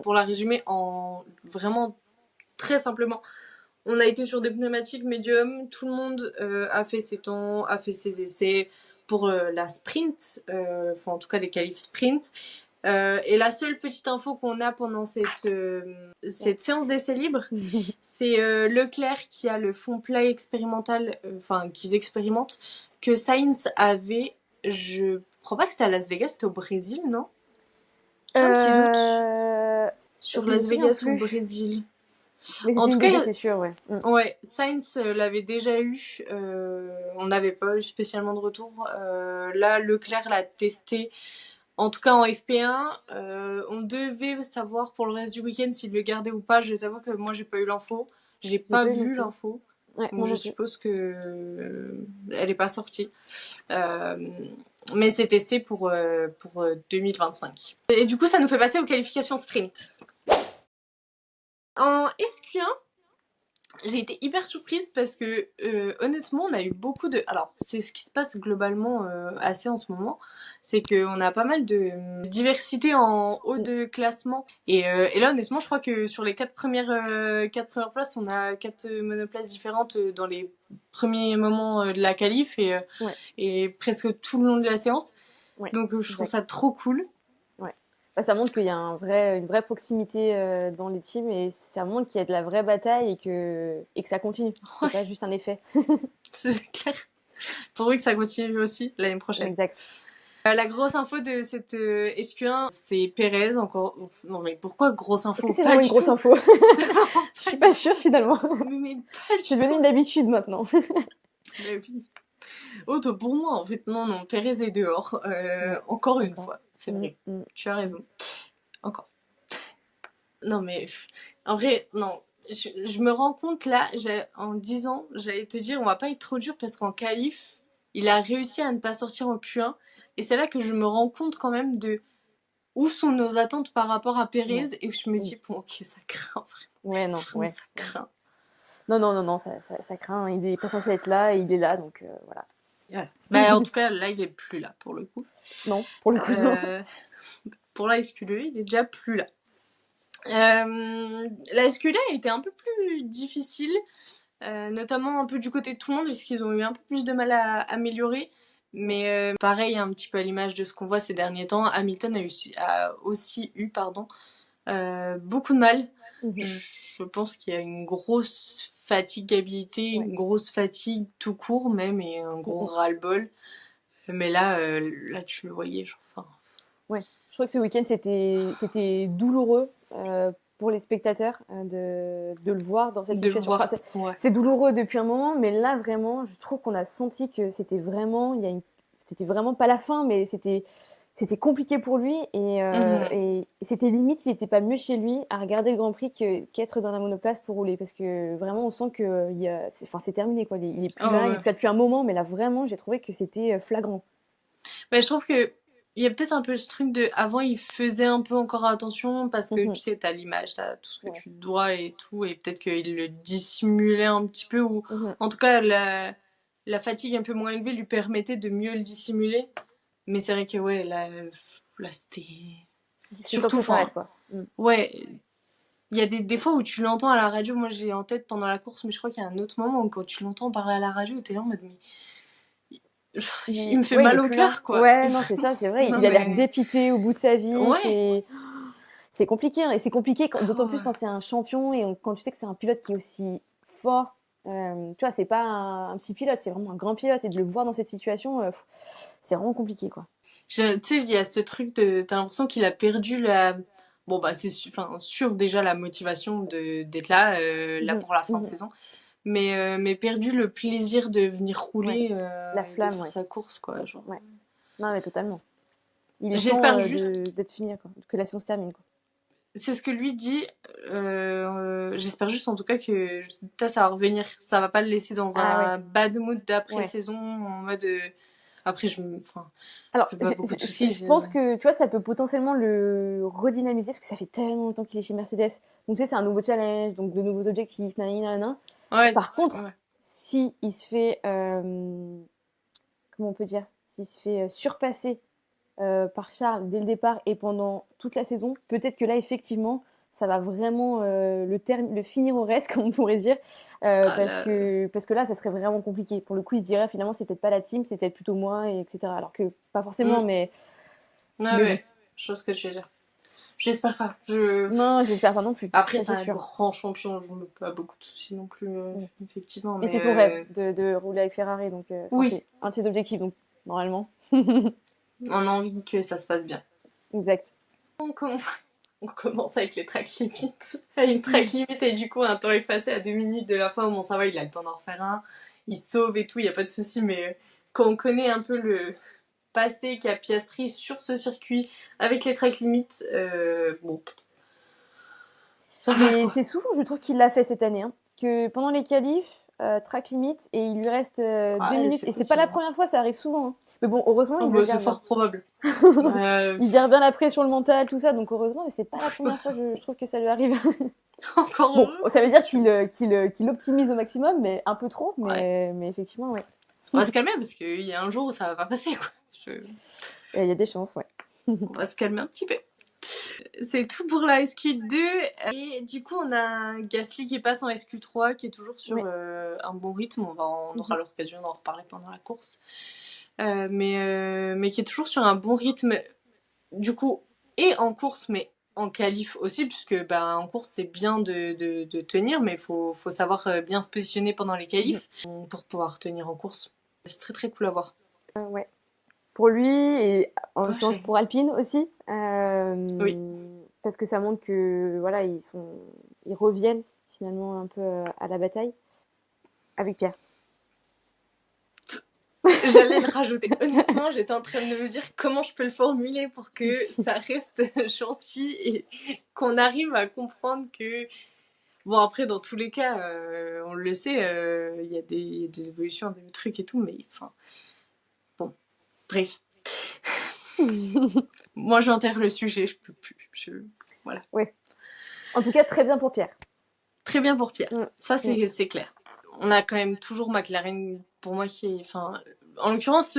pour la résumer en vraiment très simplement. On a été sur des pneumatiques médium. Tout le monde a fait ses temps, a fait ses essais pour la sprint, enfin en tout cas les qualifs sprint. Et la seule petite info qu'on a pendant cette séance d'essai libre, c'est Leclerc qui a le fond plat expérimental, qu'ils expérimentent, que Sainz avait. Je crois pas que c'était à Las Vegas, c'était au Brésil, non? J'ai un petit doute sur Las Vegas ou au Brésil. Mais en tout cas, c'est sûr, ouais. Ouais, Sainz l'avait déjà eu. On n'avait pas eu spécialement de retour. Là, Leclerc l'a testé. En tout cas, en FP1, on devait savoir pour le reste du week-end s'il le gardait ou pas. Je t'avoue que moi, j'ai pas eu l'info. J'ai pas vu l'info. Ouais, donc je suppose que elle est pas sortie. Mais c'est testé pour 2025. Et du coup, ça nous fait passer aux qualifications sprint. En SQ1, j'ai été hyper surprise parce que honnêtement, on a eu beaucoup de... Alors, c'est ce qui se passe globalement assez en ce moment. C'est qu'on a pas mal de diversité en haut de classement. Et là, honnêtement, je crois que sur les 4 premières places, on a 4 monoplaces différentes dans les premiers moments de la qualif et presque tout le long de la séance. Ouais, donc, je trouve ça trop cool. Ça montre qu'il y a une vraie proximité dans les teams et ça montre qu'il y a de la vraie bataille et que ça continue. C'est pas juste un effet. C'est clair. Pour eux que ça continue aussi l'année prochaine. Exact. La grosse info de cette SQ1, c'est Pérez encore. Non mais pourquoi grosse info? Est-ce que c'est vraiment une grosse info? Je suis pas sûre finalement. Mais pas du tout. Je suis devenue une habitude maintenant. Mais oui. Pour moi, en fait, non, Pérez est dehors. Encore une fois, c'est vrai. Tu as raison. Encore. Non, mais en vrai, non. Je me rends compte là, en 10 ans, j'allais te dire, on va pas être trop dur parce qu'en qualif, il a réussi à ne pas sortir en Q1. Et c'est là que je me rends compte quand même de où sont nos attentes par rapport à Pérez. Ouais. Et que je me dis, bon, ok, ça craint Ouais, non, vraiment, ouais. ça craint. Non, ça craint. Il est pas censé être là et il est là, donc voilà. Voilà. Bah, en tout cas, là, il est plus là pour le coup. Non, pour le coup, non. Pour la SQ2, il est déjà plus là. La SQ2 a été un peu plus difficile, notamment un peu du côté de tout le monde, puisqu'ils ont eu un peu plus de mal à améliorer. Mais pareil, un petit peu à l'image de ce qu'on voit ces derniers temps, Hamilton a aussi eu beaucoup de mal. Je pense qu'il y a une grosse fatigabilité, une grosse fatigue tout court même, et un gros ras-le-bol. Mais là, tu le voyais, genre, enfin... Ouais, je crois que ce week-end, c'était douloureux pour les spectateurs de le voir dans cette de le situation. voir. Enfin, c'est douloureux depuis un moment, mais là, vraiment, je trouve qu'on a senti que c'était vraiment, c'était vraiment pas la fin, mais c'était compliqué pour lui et c'était limite s'il n'était pas mieux chez lui à regarder le Grand Prix qu'être dans la monoplace pour rouler, parce que vraiment on sent que c'est terminé quoi. Il est plus là, il est plus là depuis un moment, mais là vraiment j'ai trouvé que c'était flagrant. Bah, je trouve que il y a peut-être un peu ce truc de avant il faisait un peu encore attention parce que tu sais t'as l'image, t'as tout ce que tu dois et tout, et peut-être qu'il le dissimulait un petit peu, ou en tout cas la fatigue un peu moins élevée lui permettait de mieux le dissimuler. Mais c'est vrai que ouais, là c'était surtout quoi. Ouais, il y a des fois où tu l'entends à la radio. Moi j'ai en tête pendant la course, mais je crois qu'il y a un autre moment où quand tu l'entends parler à la radio, t'es là en mode mais il me fait mal au cœur, quoi. Ouais, non, c'est ça, c'est vrai. Il a l'air dépité au bout de sa vie. Ouais. C'est compliqué, hein. Et c'est compliqué d'autant plus quand c'est un champion et quand tu sais que c'est un pilote qui est aussi fort. Tu vois, c'est pas un petit pilote, c'est vraiment un grand pilote. Et de le voir dans cette situation, c'est vraiment compliqué, quoi. Tu sais, il y a ce truc de... T'as l'impression qu'il a perdu la... Bon, bah, c'est sûr déjà la motivation d'être là, là pour la fin de saison. Mais perdu le plaisir de venir rouler, la flamme, de faire sa course, quoi. Genre. Ouais. Non, mais totalement. Il est J'espère temps juste... d'être fini, quoi. Que la saison se termine, quoi. C'est ce que lui dit. J'espère juste en tout cas que ça va revenir. Ça va pas le laisser dans un bad mood d'après-saison, en mode... Après, alors, je pense que tu vois, ça peut potentiellement le redynamiser parce que ça fait tellement longtemps qu'il est chez Mercedes. Donc, tu sais, c'est un nouveau challenge, donc de nouveaux objectifs, nanana. Ouais, par contre, si il se fait, comment on peut dire, s'il se fait surpasser par Charles dès le départ et pendant toute la saison, peut-être que là, effectivement, ça va vraiment le finir au reste, comme on pourrait dire. Parce que là, ça serait vraiment compliqué. Pour le coup, il se dirait finalement, c'est peut-être pas la team, c'est peut-être plutôt moi, etc. Alors que pas forcément, mais. Ouais, chose que je veux dire. J'espère pas. Non, j'espère pas non plus. Après, c'est un grand champion, je n'ai pas beaucoup de soucis non plus, effectivement. Mais c'est son rêve de rouler avec Ferrari, donc c'est un de ses objectifs, donc normalement. On a envie que ça se passe bien. Exact. On commence avec les track limits. Une track limit et du coup un temps effacé à 2 minutes de la fin. Bon, ça va, il a le temps d'en refaire un. Il sauve et tout, il n'y a pas de souci. Mais quand on connaît un peu le passé qu'a Piastri sur ce circuit avec les track limits, bon. Mais c'est souvent, je trouve, qu'il l'a fait cette année. Hein. Que pendant les qualifs, track limit, et il lui reste 2 minutes. Et c'est pas la première fois, ça arrive souvent. Hein. Mais bon, heureusement, il le gère. C'est fort probable. Il gère bien la pression, le mental, tout ça, donc heureusement, mais c'est pas la première fois, je trouve que ça lui arrive. Encore bon, ça veut dire qu'il optimise au maximum, mais un peu trop, mais effectivement, ouais. On va se calmer parce qu'il y a un jour où ça va pas passer, quoi. Il y a des chances, ouais. On va se calmer un petit peu. C'est tout pour la SQ2. Et du coup, on a Gasly qui passe en SQ3, qui est toujours sur un bon rythme. On aura l'occasion d'en reparler pendant la course. Mais qui est toujours sur un bon rythme, du coup, et en course, mais en qualif aussi, puisque en course, c'est bien de tenir, mais il faut savoir bien se positionner pendant les qualifs pour pouvoir tenir en course. C'est très très cool à voir. Ouais. Pour lui et en l'occurrence pour Alpine aussi. Oui. Parce que ça montre que voilà, ils reviennent finalement un peu à la bataille avec Pierre. J'allais le rajouter. Honnêtement, j'étais en train de me dire comment je peux le formuler pour que ça reste gentil et qu'on arrive à comprendre que... Bon, après, dans tous les cas, on le sait, il y a des évolutions, des trucs et tout, mais enfin... Bref. Moi, j'enterre le sujet, je peux plus. Voilà. Oui. En tout cas, très bien pour Pierre. Très bien pour Pierre. Ça, c'est clair. On a quand même toujours McLaren, pour moi, qui est... Enfin, en l'occurrence,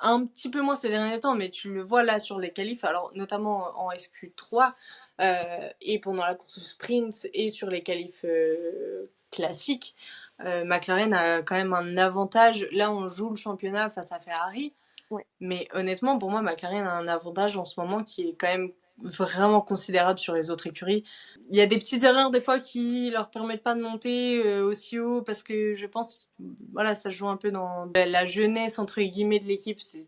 un petit peu moins ces derniers temps, mais tu le vois là sur les qualifs, alors notamment en SQ3 et pendant la course sprint et sur les qualifs classiques, McLaren a quand même un avantage. Là, on joue le championnat face à Ferrari, mais honnêtement, pour moi, McLaren a un avantage en ce moment qui est quand même vraiment considérable sur les autres écuries. Il y a des petites erreurs des fois qui leur permettent pas de monter aussi haut parce que je pense, voilà, ça joue un peu dans la jeunesse entre guillemets de l'équipe. C'est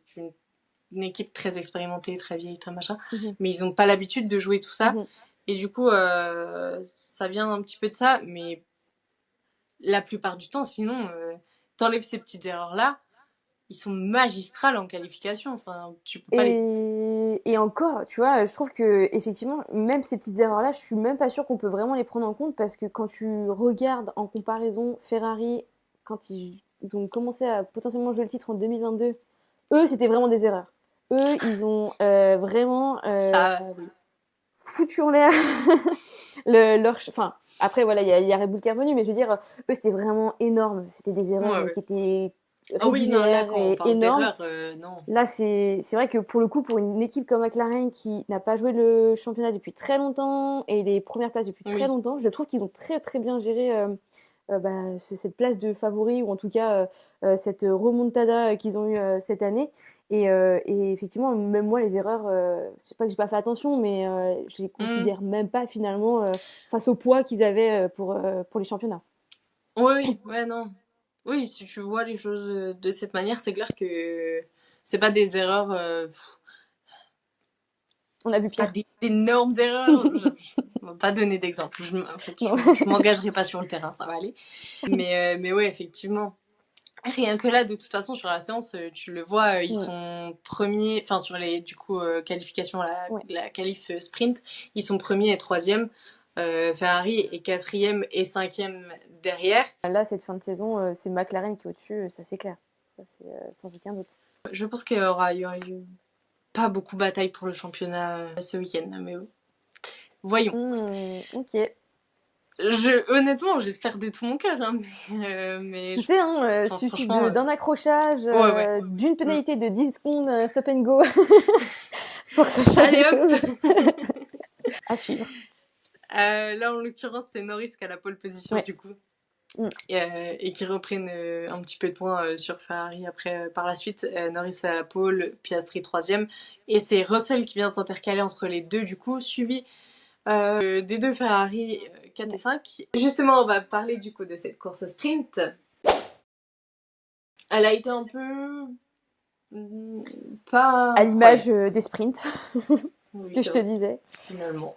une équipe très expérimentée, très vieille, très machin, mais ils ont pas l'habitude de jouer tout ça. Et du coup, ça vient un petit peu de ça, mais la plupart du temps, sinon, t'enlèves ces petites erreurs-là, ils sont magistrales en qualification. Enfin, tu peux pas et encore, tu vois, je trouve que effectivement, même ces petites erreurs-là, je suis même pas sûre qu'on peut vraiment les prendre en compte parce que quand tu regardes en comparaison Ferrari, quand ils ont commencé à potentiellement jouer le titre en 2022, eux, c'était vraiment des erreurs. Eux, ils ont vraiment foutu en l'air leur... Enfin, après, voilà, il y a Red Bull qui est revenu, mais je veux dire, eux, c'était vraiment énorme. C'était des erreurs qui étaient régulières et énormes. Non. Là, c'est vrai que pour le coup, pour une équipe comme McLaren qui n'a pas joué le championnat depuis très longtemps et les premières places depuis très longtemps, je trouve qu'ils ont très très bien géré cette place de favori ou en tout cas cette remontada qu'ils ont eue cette année. Et effectivement, même moi, les erreurs, je sais pas que j'ai pas fait attention, mais je les considère même pas finalement face au poids qu'ils avaient pour les championnats. Oui, non. Oui, si tu vois les choses de cette manière, c'est clair que c'est pas des erreurs. On a vu pire. Pas des énormes erreurs. Je vais pas donner d'exemple. Je m'engagerai pas sur le terrain, ça va aller. Mais ouais, effectivement. Rien que là, de toute façon, sur la séance, tu le vois, ils sont premiers, enfin sur les qualifications, la qualif sprint, ils sont premiers et troisième. Ferrari est quatrième et cinquième derrière. Là, cette fin de saison, c'est McLaren qui est au-dessus, ça c'est clair. Ça c'est sans aucun doute. Je pense qu'il y aura eu pas beaucoup de bataille pour le championnat ce week-end, mais voyons. Ok. Honnêtement, j'espère de tout mon cœur, hein, mais tu sais, suffit d'un accrochage, d'une pénalité de 10 secondes, stop and go, pour que ça change les choses. À suivre. Là, en l'occurrence, c'est Norris qui a la pole position, du coup. Et qui reprennent un petit peu de points sur Ferrari après par la suite. Norris à la pole, Piastri troisième. Et c'est Russell qui vient s'intercaler entre les deux, du coup, suivi des deux Ferrari 4 et 5. Justement, on va parler du coup de cette course sprint. Elle a été un peu... pas... à l'image des sprints, ce que je te disais. Finalement.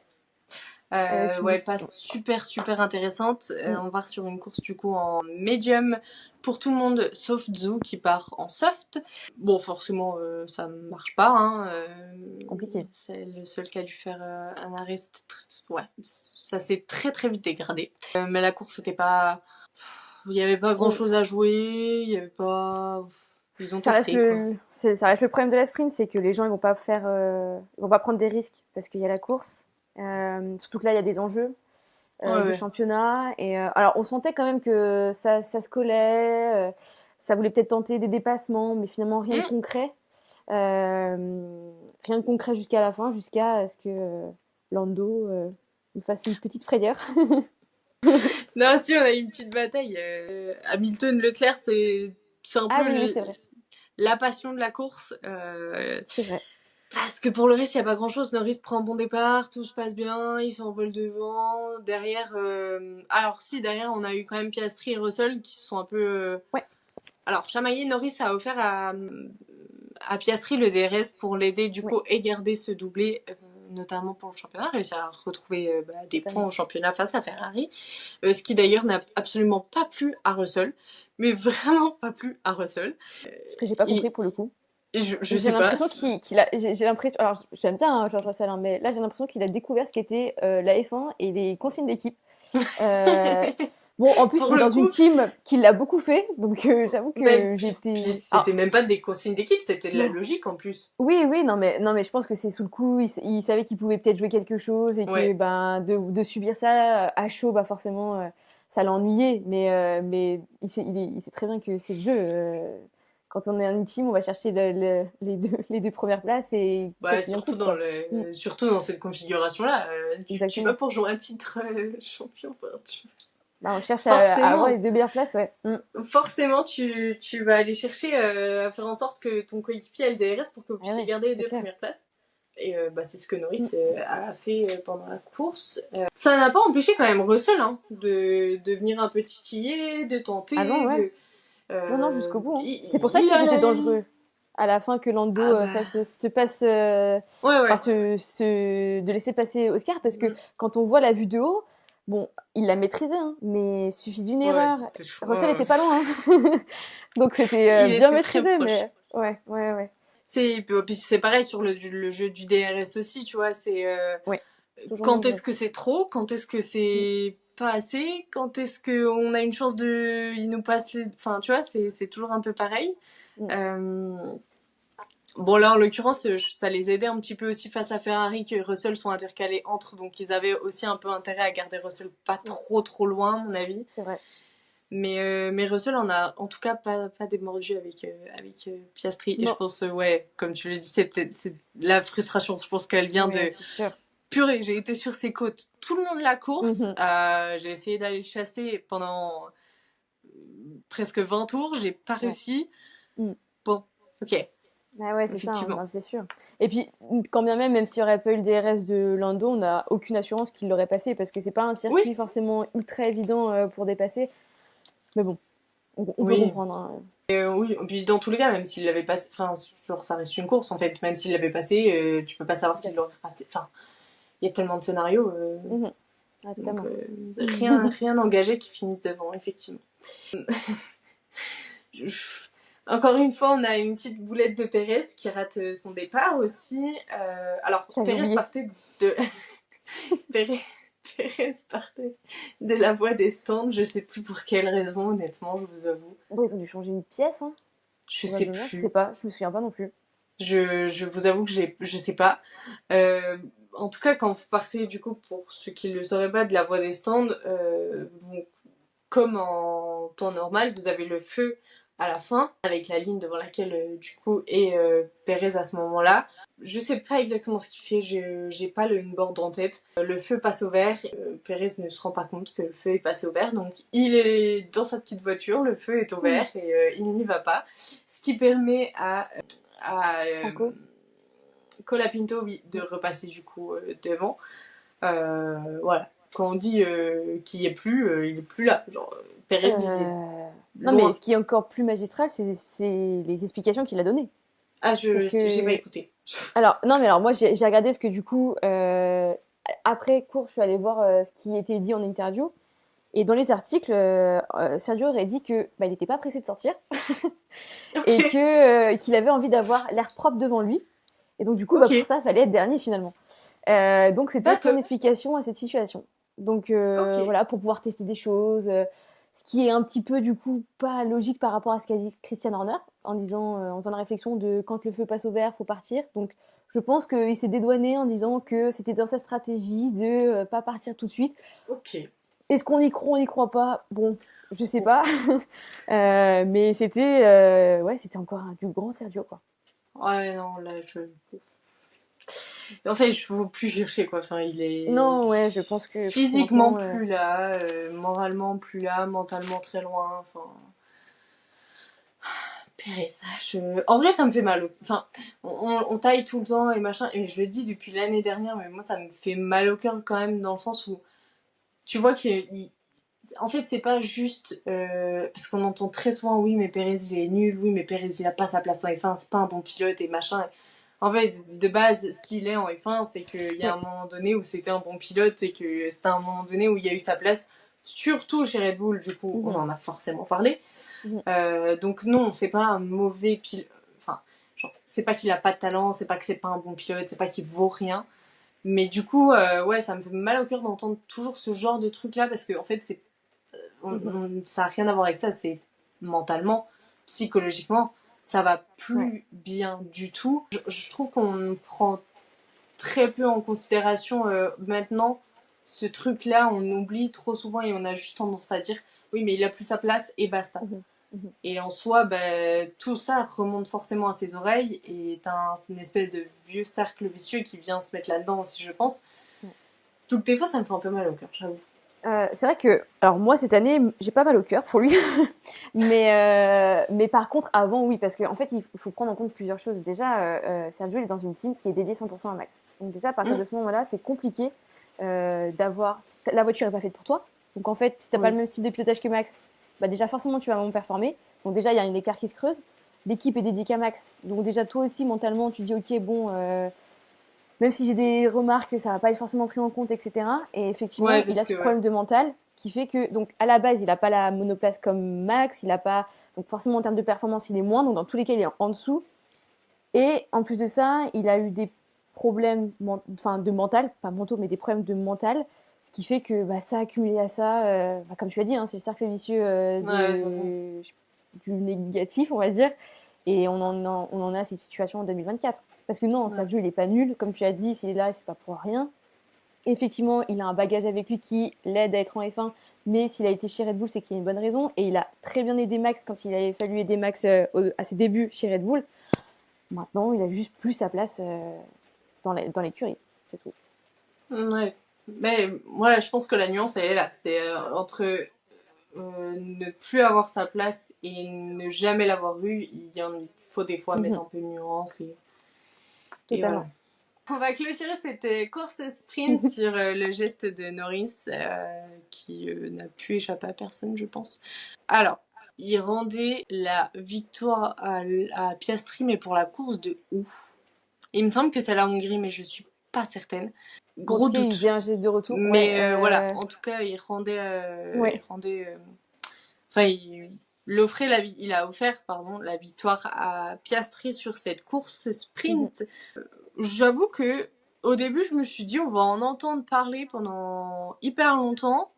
Pas super intéressante. On part sur une course du coup en médium pour tout le monde sauf Zhou qui part en soft. Bon, forcément ça marche pas, hein. Compliqué. C'est le seul qui a dû faire un arrêt. Ça s'est très vite dégradé. Mais la course c'était pas... Il y avait pas grand chose à jouer, il y avait pas... Ils ont testé, ça reste le problème de la sprint, c'est que les gens ils vont pas prendre des risques parce qu'il y a la course. Surtout que là il y a des enjeux de championnat et alors on sentait quand même que ça se collait, ça voulait peut-être tenter des dépassements mais finalement rien de concret, jusqu'à la fin, jusqu'à ce que Lando nous fasse une petite frayeur. Non, si on a eu une petite bataille. Hamilton Leclerc, c'est un peu la passion de la course. C'est vrai. Parce que pour le reste, il n'y a pas grand-chose. Norris prend un bon départ, tout se passe bien, il s'envole devant. Derrière, derrière, on a eu quand même Piastri et Russell qui se sont un peu... Alors, chamaillé, Norris a offert à Piastri le DRS pour l'aider, du coup, et garder ce doublé, notamment pour le championnat, réussir à retrouver des points au championnat face à Ferrari. Ce qui d'ailleurs n'a absolument pas plu à Russell, mais vraiment pas plu à Russell. Ce que j'ai pas compris pour le coup. J'ai l'impression j'ai l'impression, alors j'aime bien George Russell, mais là j'ai l'impression qu'il a découvert ce qu'était la F1 et les consignes d'équipe. Bon, en plus, Pour il est le dans une coup, team qui l'a beaucoup fait, donc j'avoue ben, que puis j'étais... c'était même pas des consignes d'équipe, c'était de la Non. logique en plus. Oui, oui, non, mais je pense que c'est sous le coup. Il savait qu'il pouvait peut-être jouer quelque chose et que Ouais. ben de subir ça à chaud, bah forcément, ça l'ennuyait. Mais il sait très bien que c'est le jeu. Quand on est un team, on va chercher les deux premières places et quoi Bah, qu'il en coûte, quoi. Mm, surtout dans cette configuration-là, tu vas exactement. pour jouer un titre champion. Enfin, Bah, on cherche à avoir les forcément, deux meilleures places, ouais. forcément, tu vas aller chercher à faire en sorte que ton coéquipier ait le DRS pour que vous Ah puissiez ouais, garder les c'est deux clair. premières places. Et bah, c'est ce que Mm. Norris a fait pendant la course. Ça n'a pas empêché quand même Russell de venir un peu titiller, de Ah non, tenter, ouais. de... Non, non, jusqu'au bout, hein. C'est pour ça Il que c'était a... dangereux. À la fin, que Lando Ah bah... te passe, Ouais, enfin, ouais. de laisser passer Oscar, parce que Mm. quand on voit la vue de haut, bon, il l'a maîtrisé, hein, mais il suffit d'une Ouais, erreur. c'était... Russell ouais. était pas loin, hein. Donc c'était Il bien était très maîtrisé, proche. mais ouais. Puis c'est pareil sur le jeu du DRS aussi, tu vois, c'est Ouais, c'est toujours quand dangereux. est-ce que c'est trop, quand est-ce que Mm, c'est pas assez, quand est-ce qu'on a une chance de... Il nous passe les... Enfin, tu vois, c'est toujours un peu pareil. mm. Euh, Bon, là, en l'occurrence, ça les aidait un petit peu aussi face à Ferrari, que Russell soit intercalés entre, donc ils avaient aussi un peu intérêt à garder Russell pas Mm, trop loin, à mon avis. c'est vrai. Mais Russell en a en tout cas pas démordu avec Piastri. Et je Non, pense, ouais, comme tu le dis, c'est la frustration. Je pense qu'elle vient ouais, de c'est sûr. purée. J'ai été sur ses côtes tout le long de la course. Mhm, J'ai essayé d'aller le chasser pendant presque 20 tours. J'ai pas ouais. réussi. Mm. Bon, ok, Ah ouais, c'est ça, hein, effectivement. non, c'est sûr. Et puis, quand bien même s'il n'y aurait pas eu le DRS de Lando, on n'a aucune assurance qu'il l'aurait passé parce que c'est pas un Oui, circuit forcément ultra évident pour dépasser. Mais bon, on peut oui. comprendre, hein. Oui, et puis dans tous les cas, même s'il l'avait passé, enfin, ça reste une course en fait, même s'il l'avait passé, tu peux pas savoir s'il Exact. l'aurait passé. Enfin, il y a tellement de scénarios, Mhm. Ah, donc totalement. rien engagé qui finisse devant, effectivement. Encore une fois, on a une petite boulette de Pérez qui rate son départ aussi. Alors, J'avais oublié. de Pérez, Pérez partait de la voie des stands. Je sais plus pour quelle raison, honnêtement, je vous avoue. Bon, ils ont dû changer une pièce, hein, Je sais probablement. Je sais plus. pas, je me souviens pas non plus. Je vous avoue que je sais pas. En tout cas, quand vous partez, du coup, pour ceux qui ne le sauraient pas, de la voie des stands, comme en temps normal, vous avez le feu à la fin, avec la ligne devant laquelle, du coup, est Pérez à ce moment-là. Je sais pas exactement ce qu'il fait, j'ai pas une borne en tête. Le feu passe au vert, Pérez ne se rend pas compte que le feu est passé au vert, donc il est dans sa petite voiture, le feu est au vert et il n'y va pas. Ce qui permet à Franco. Colapinto, oui, de repasser du coup devant. Voilà. Quand on dit qu'il n'y est plus, il est plus là. Genre, Pérez, il est Non, mais loin. ce qui est encore plus magistral, c'est les explications qu'il a données. Ah, C'est j'ai pas que... écouté. Alors, non, mais alors moi, j'ai regardé ce que du coup, après cours, je suis allée voir ce qui était dit en interview. Et dans les articles, Sergio aurait dit que bah, il n'était pas pressé de sortir et Ok, que qu'il avait envie d'avoir l'air propre devant lui. Et donc du coup, bah, ok, pour ça, il fallait être dernier finalement. Donc c'était son d'accord. explication à cette situation. Donc Ok. voilà, pour pouvoir tester des choses, ce qui est un petit peu du coup pas logique par rapport à ce qu'a dit Christian Horner en disant, en faisant la réflexion de quand le feu passe au vert, faut partir. Donc je pense qu'il s'est dédouané en disant que c'était dans sa stratégie de pas partir tout de suite. Ok. Est-ce qu'on y croit, on n'y croit pas? Bon, je sais Bon. pas. Mais c'était ouais, c'était encore du grand Sergio, quoi. Ouais, non, là, en fait, je ne veux plus chercher, quoi. Enfin, il est Non, ouais, je pense que physiquement maintenant, plus là, moralement plus là, mentalement très loin. Enfin, Pérez, ça, en vrai, ça me fait mal. Enfin, on taille tout le temps et machin, et je le dis depuis l'année dernière, mais moi, ça me fait mal au cœur quand même, dans le sens où tu vois qu'il. En fait, c'est pas juste. Parce qu'on entend très souvent, oui, mais Pérez, il est nul, oui, mais Pérez, il a pas sa place en F1, c'est pas un bon pilote et machin. En fait, de base, s'il est en F1, c'est qu'il y a un moment donné où c'était un bon pilote et que c'était un moment donné où il y a eu sa place. Surtout chez Red Bull, du coup, on mhm, en a forcément parlé. mhm. Donc non, c'est pas un mauvais pilote. Enfin, genre, c'est pas qu'il a pas de talent, c'est pas que c'est pas un bon pilote, c'est pas qu'il vaut rien. Mais du coup, ouais, ça me fait mal au cœur d'entendre toujours ce genre de truc-là parce que en fait, c'est ça n'a rien à voir avec ça, c'est mentalement, psychologiquement, ça va plus bien du tout. Je trouve qu'on prend très peu en considération maintenant ce truc-là, on oublie trop souvent et on a juste tendance à dire oui, mais il a plus sa place et basta. Et en soi, tout ça remonte forcément à ses oreilles et t'as une espèce de vieux cercle vicieux qui vient se mettre là-dedans aussi, je pense. Donc des fois, ça me fait un peu mal au cœur, j'avoue. C'est vrai que, alors moi cette année, j'ai pas mal au cœur pour lui, mais par contre avant oui, parce qu'en fait il faut prendre en compte plusieurs choses. Déjà, Sergio il est dans une team qui est dédiée 100% à Max. Donc déjà à partir de ce moment-là, c'est compliqué d'avoir, la voiture est pas faite pour toi. Donc en fait, si t'as pas le même style de pilotage que Max, déjà forcément tu vas vraiment performer. Donc déjà il y a un écart qui se creuse. L'équipe est dédiée qu'à Max, donc déjà toi aussi mentalement tu dis ok bon. Même si j'ai des remarques, ça va pas être forcément pris en compte, etc. Et effectivement, il a ce problème de mental qui fait que, donc, à la base, il a pas la monoplace comme Max, il a pas, donc forcément en termes de performance, il est moins, donc dans tous les cas, il est en dessous. Et en plus de ça, il a eu des problèmes, de mental, pas mentaux, mais des problèmes de mental, ce qui fait que ça accumulé à ça, comme tu l'as dit, c'est le cercle vicieux du négatif, on va dire. Et on en a cette situation en 2024. Parce que non, Sergio, il est pas nul. Comme tu as dit, s'il est là, c'est pas pour rien. Effectivement, il a un bagage avec lui qui l'aide à être en F1. Mais s'il a été chez Red Bull, c'est qu'il y a une bonne raison. Et il a très bien aidé Max quand il avait fallu aider Max à ses débuts chez Red Bull. Maintenant, il a juste plus sa place dans l'écurie. C'est tout. Ouais. Mais moi, je pense que la nuance, elle est là. C'est entre ne plus avoir sa place et ne jamais l'avoir eu. Il faut des fois mettre un peu de nuance. Et voilà. On va clôturer cette course sprint sur le geste de Norris qui n'a pu échapper à personne, je pense. Alors, il rendait la victoire à Piastri, mais pour la course de où? Il me semble que c'est la Hongrie, mais je suis pas certaine. Gros doute. Il faisait un geste de retour. Mais voilà, en tout cas, il rendait. Enfin, il a offert la victoire à Piastri sur cette course sprint. J'avoue que au début, je me suis dit on va en entendre parler pendant hyper longtemps.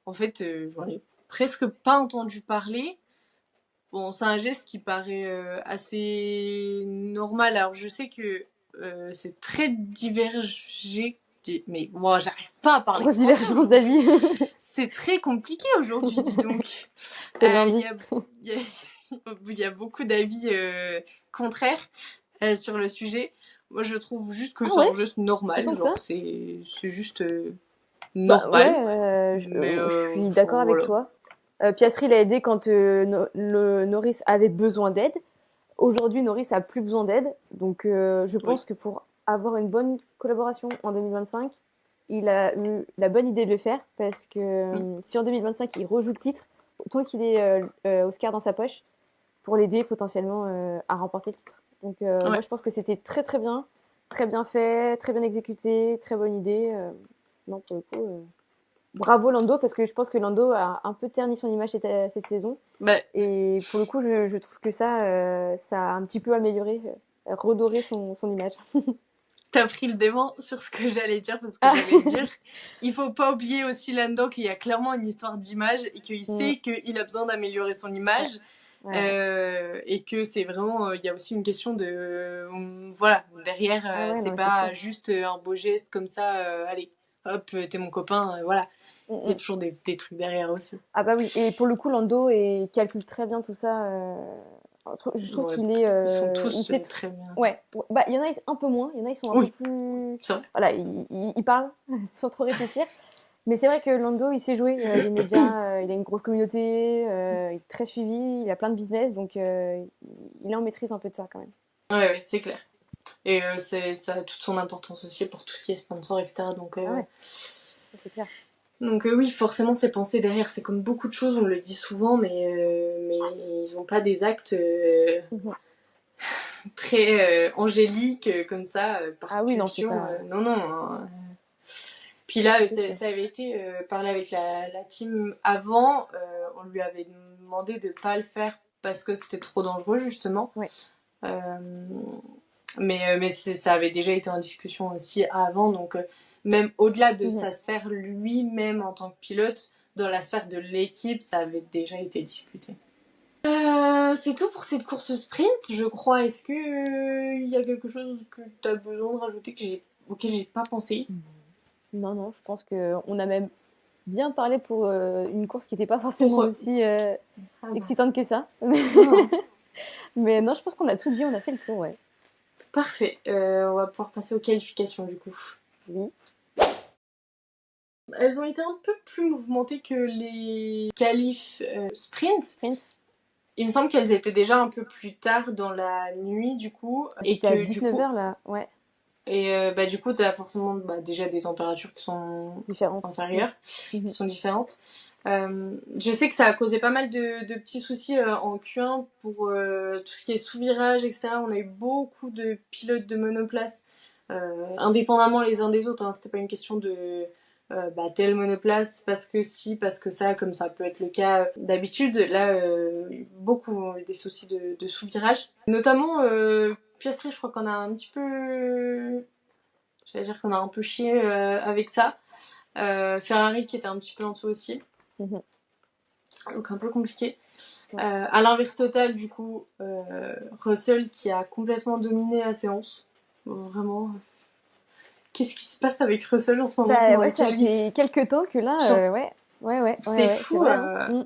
En fait, j'en ai presque pas entendu parler. Bon, c'est un geste qui paraît assez normal. Alors, je sais que c'est très divergé. Mais moi, j'arrive pas à parler. Grosse divergence d'avis. C'est très compliqué aujourd'hui, dis donc. Il y a beaucoup d'avis contraires sur le sujet. Moi, je trouve juste que c'est un geste normal. Genre, c'est juste normal. Je suis d'accord avec toi. Piastri l'a aidé quand Norris avait besoin d'aide. Aujourd'hui, Norris a plus besoin d'aide. Donc, je pense que pour avoir une bonne collaboration en 2025, il a eu la bonne idée de le faire. Parce que si en 2025, il rejoue le titre, autant qu'il ait Oscar dans sa poche pour l'aider potentiellement à remporter le titre. Donc, moi, je pense que c'était très, très bien fait, très bien exécuté, très bonne idée. Non, pour le coup... Bravo Lando, parce que je pense que Lando a un peu terni son image cette saison. Et pour le coup, je trouve que ça a un petit peu amélioré, redoré son image. T'as pris le dément sur ce que j'allais dire, parce que j'allais dire, il faut pas oublier aussi Lando qu'il y a clairement une histoire d'image et qu'il sait qu'il a besoin d'améliorer son image. Et que c'est vraiment, il y a aussi une question de, voilà, derrière, c'est pas juste un beau geste comme ça, allez, hop, t'es mon copain, voilà. Il y a toujours des trucs derrière aussi. Ah bah oui, et pour le coup, Lando calcule très bien tout ça. Je trouve qu'il est... ils sont tous très bien. Ouais, il y en a un peu moins, il y en a ils sont un peu plus... Voilà, ils parlent sans trop réfléchir. Mais c'est vrai que Lando, il sait jouer les médias, il a une grosse communauté, il est très suivi, il a plein de business, donc il est en maîtrise un peu de ça quand même. Ouais, c'est clair. Et ça a toute son importance aussi pour tout ce qui est sponsor, etc. Donc, c'est clair. Donc oui, forcément, c'est pensé derrière. C'est comme beaucoup de choses, on le dit souvent, mais ils n'ont pas des actes très angéliques comme ça, par pulsion. Non. Puis là, ça avait été parlé avec la team avant. On lui avait demandé de pas le faire parce que c'était trop dangereux, justement. Mais ça avait déjà été en discussion aussi avant, donc même au-delà de sa sphère lui-même en tant que pilote, dans la sphère de l'équipe, ça avait déjà été discuté. C'est tout pour cette course sprint, je crois. Est-ce que il y a quelque chose que tu as besoin de rajouter auquel j'ai pas pensé? Non, je pense qu'on a même bien parlé pour une course qui n'était pas forcément aussi excitante que ça. Mais non, je pense qu'on a tout dit, on a fait le tour, ouais. Parfait. On va pouvoir passer aux qualifications du coup. Oui. Elles ont été un peu plus mouvementées que les qualifs sprint. Il me semble qu'elles étaient déjà un peu plus tard dans la nuit du coup. C'était à 19h là, ouais. Et du coup, t'as forcément déjà des températures qui sont différentes, inférieures, qui sont différentes. Je sais que ça a causé pas mal de petits soucis en Q1 pour tout ce qui est sous-virage, etc. On a eu beaucoup de pilotes de monoplace, indépendamment les uns des autres. Hein. C'était pas une question de telle monoplace parce que si, parce que ça, comme ça peut être le cas d'habitude. Là, beaucoup des soucis de sous-virage. Notamment, Piastri, je crois qu'on a un petit peu... J'allais dire qu'on a un peu chié avec ça. Ferrari qui était un petit peu en dessous aussi. Donc un peu compliqué. À l'inverse total, du coup, Russell qui a complètement dominé la séance. Vraiment. Qu'est-ce qui se passe avec Russell en ce moment ça fait quelques temps que là, ouais. C'est fou. C'est vrai, hein.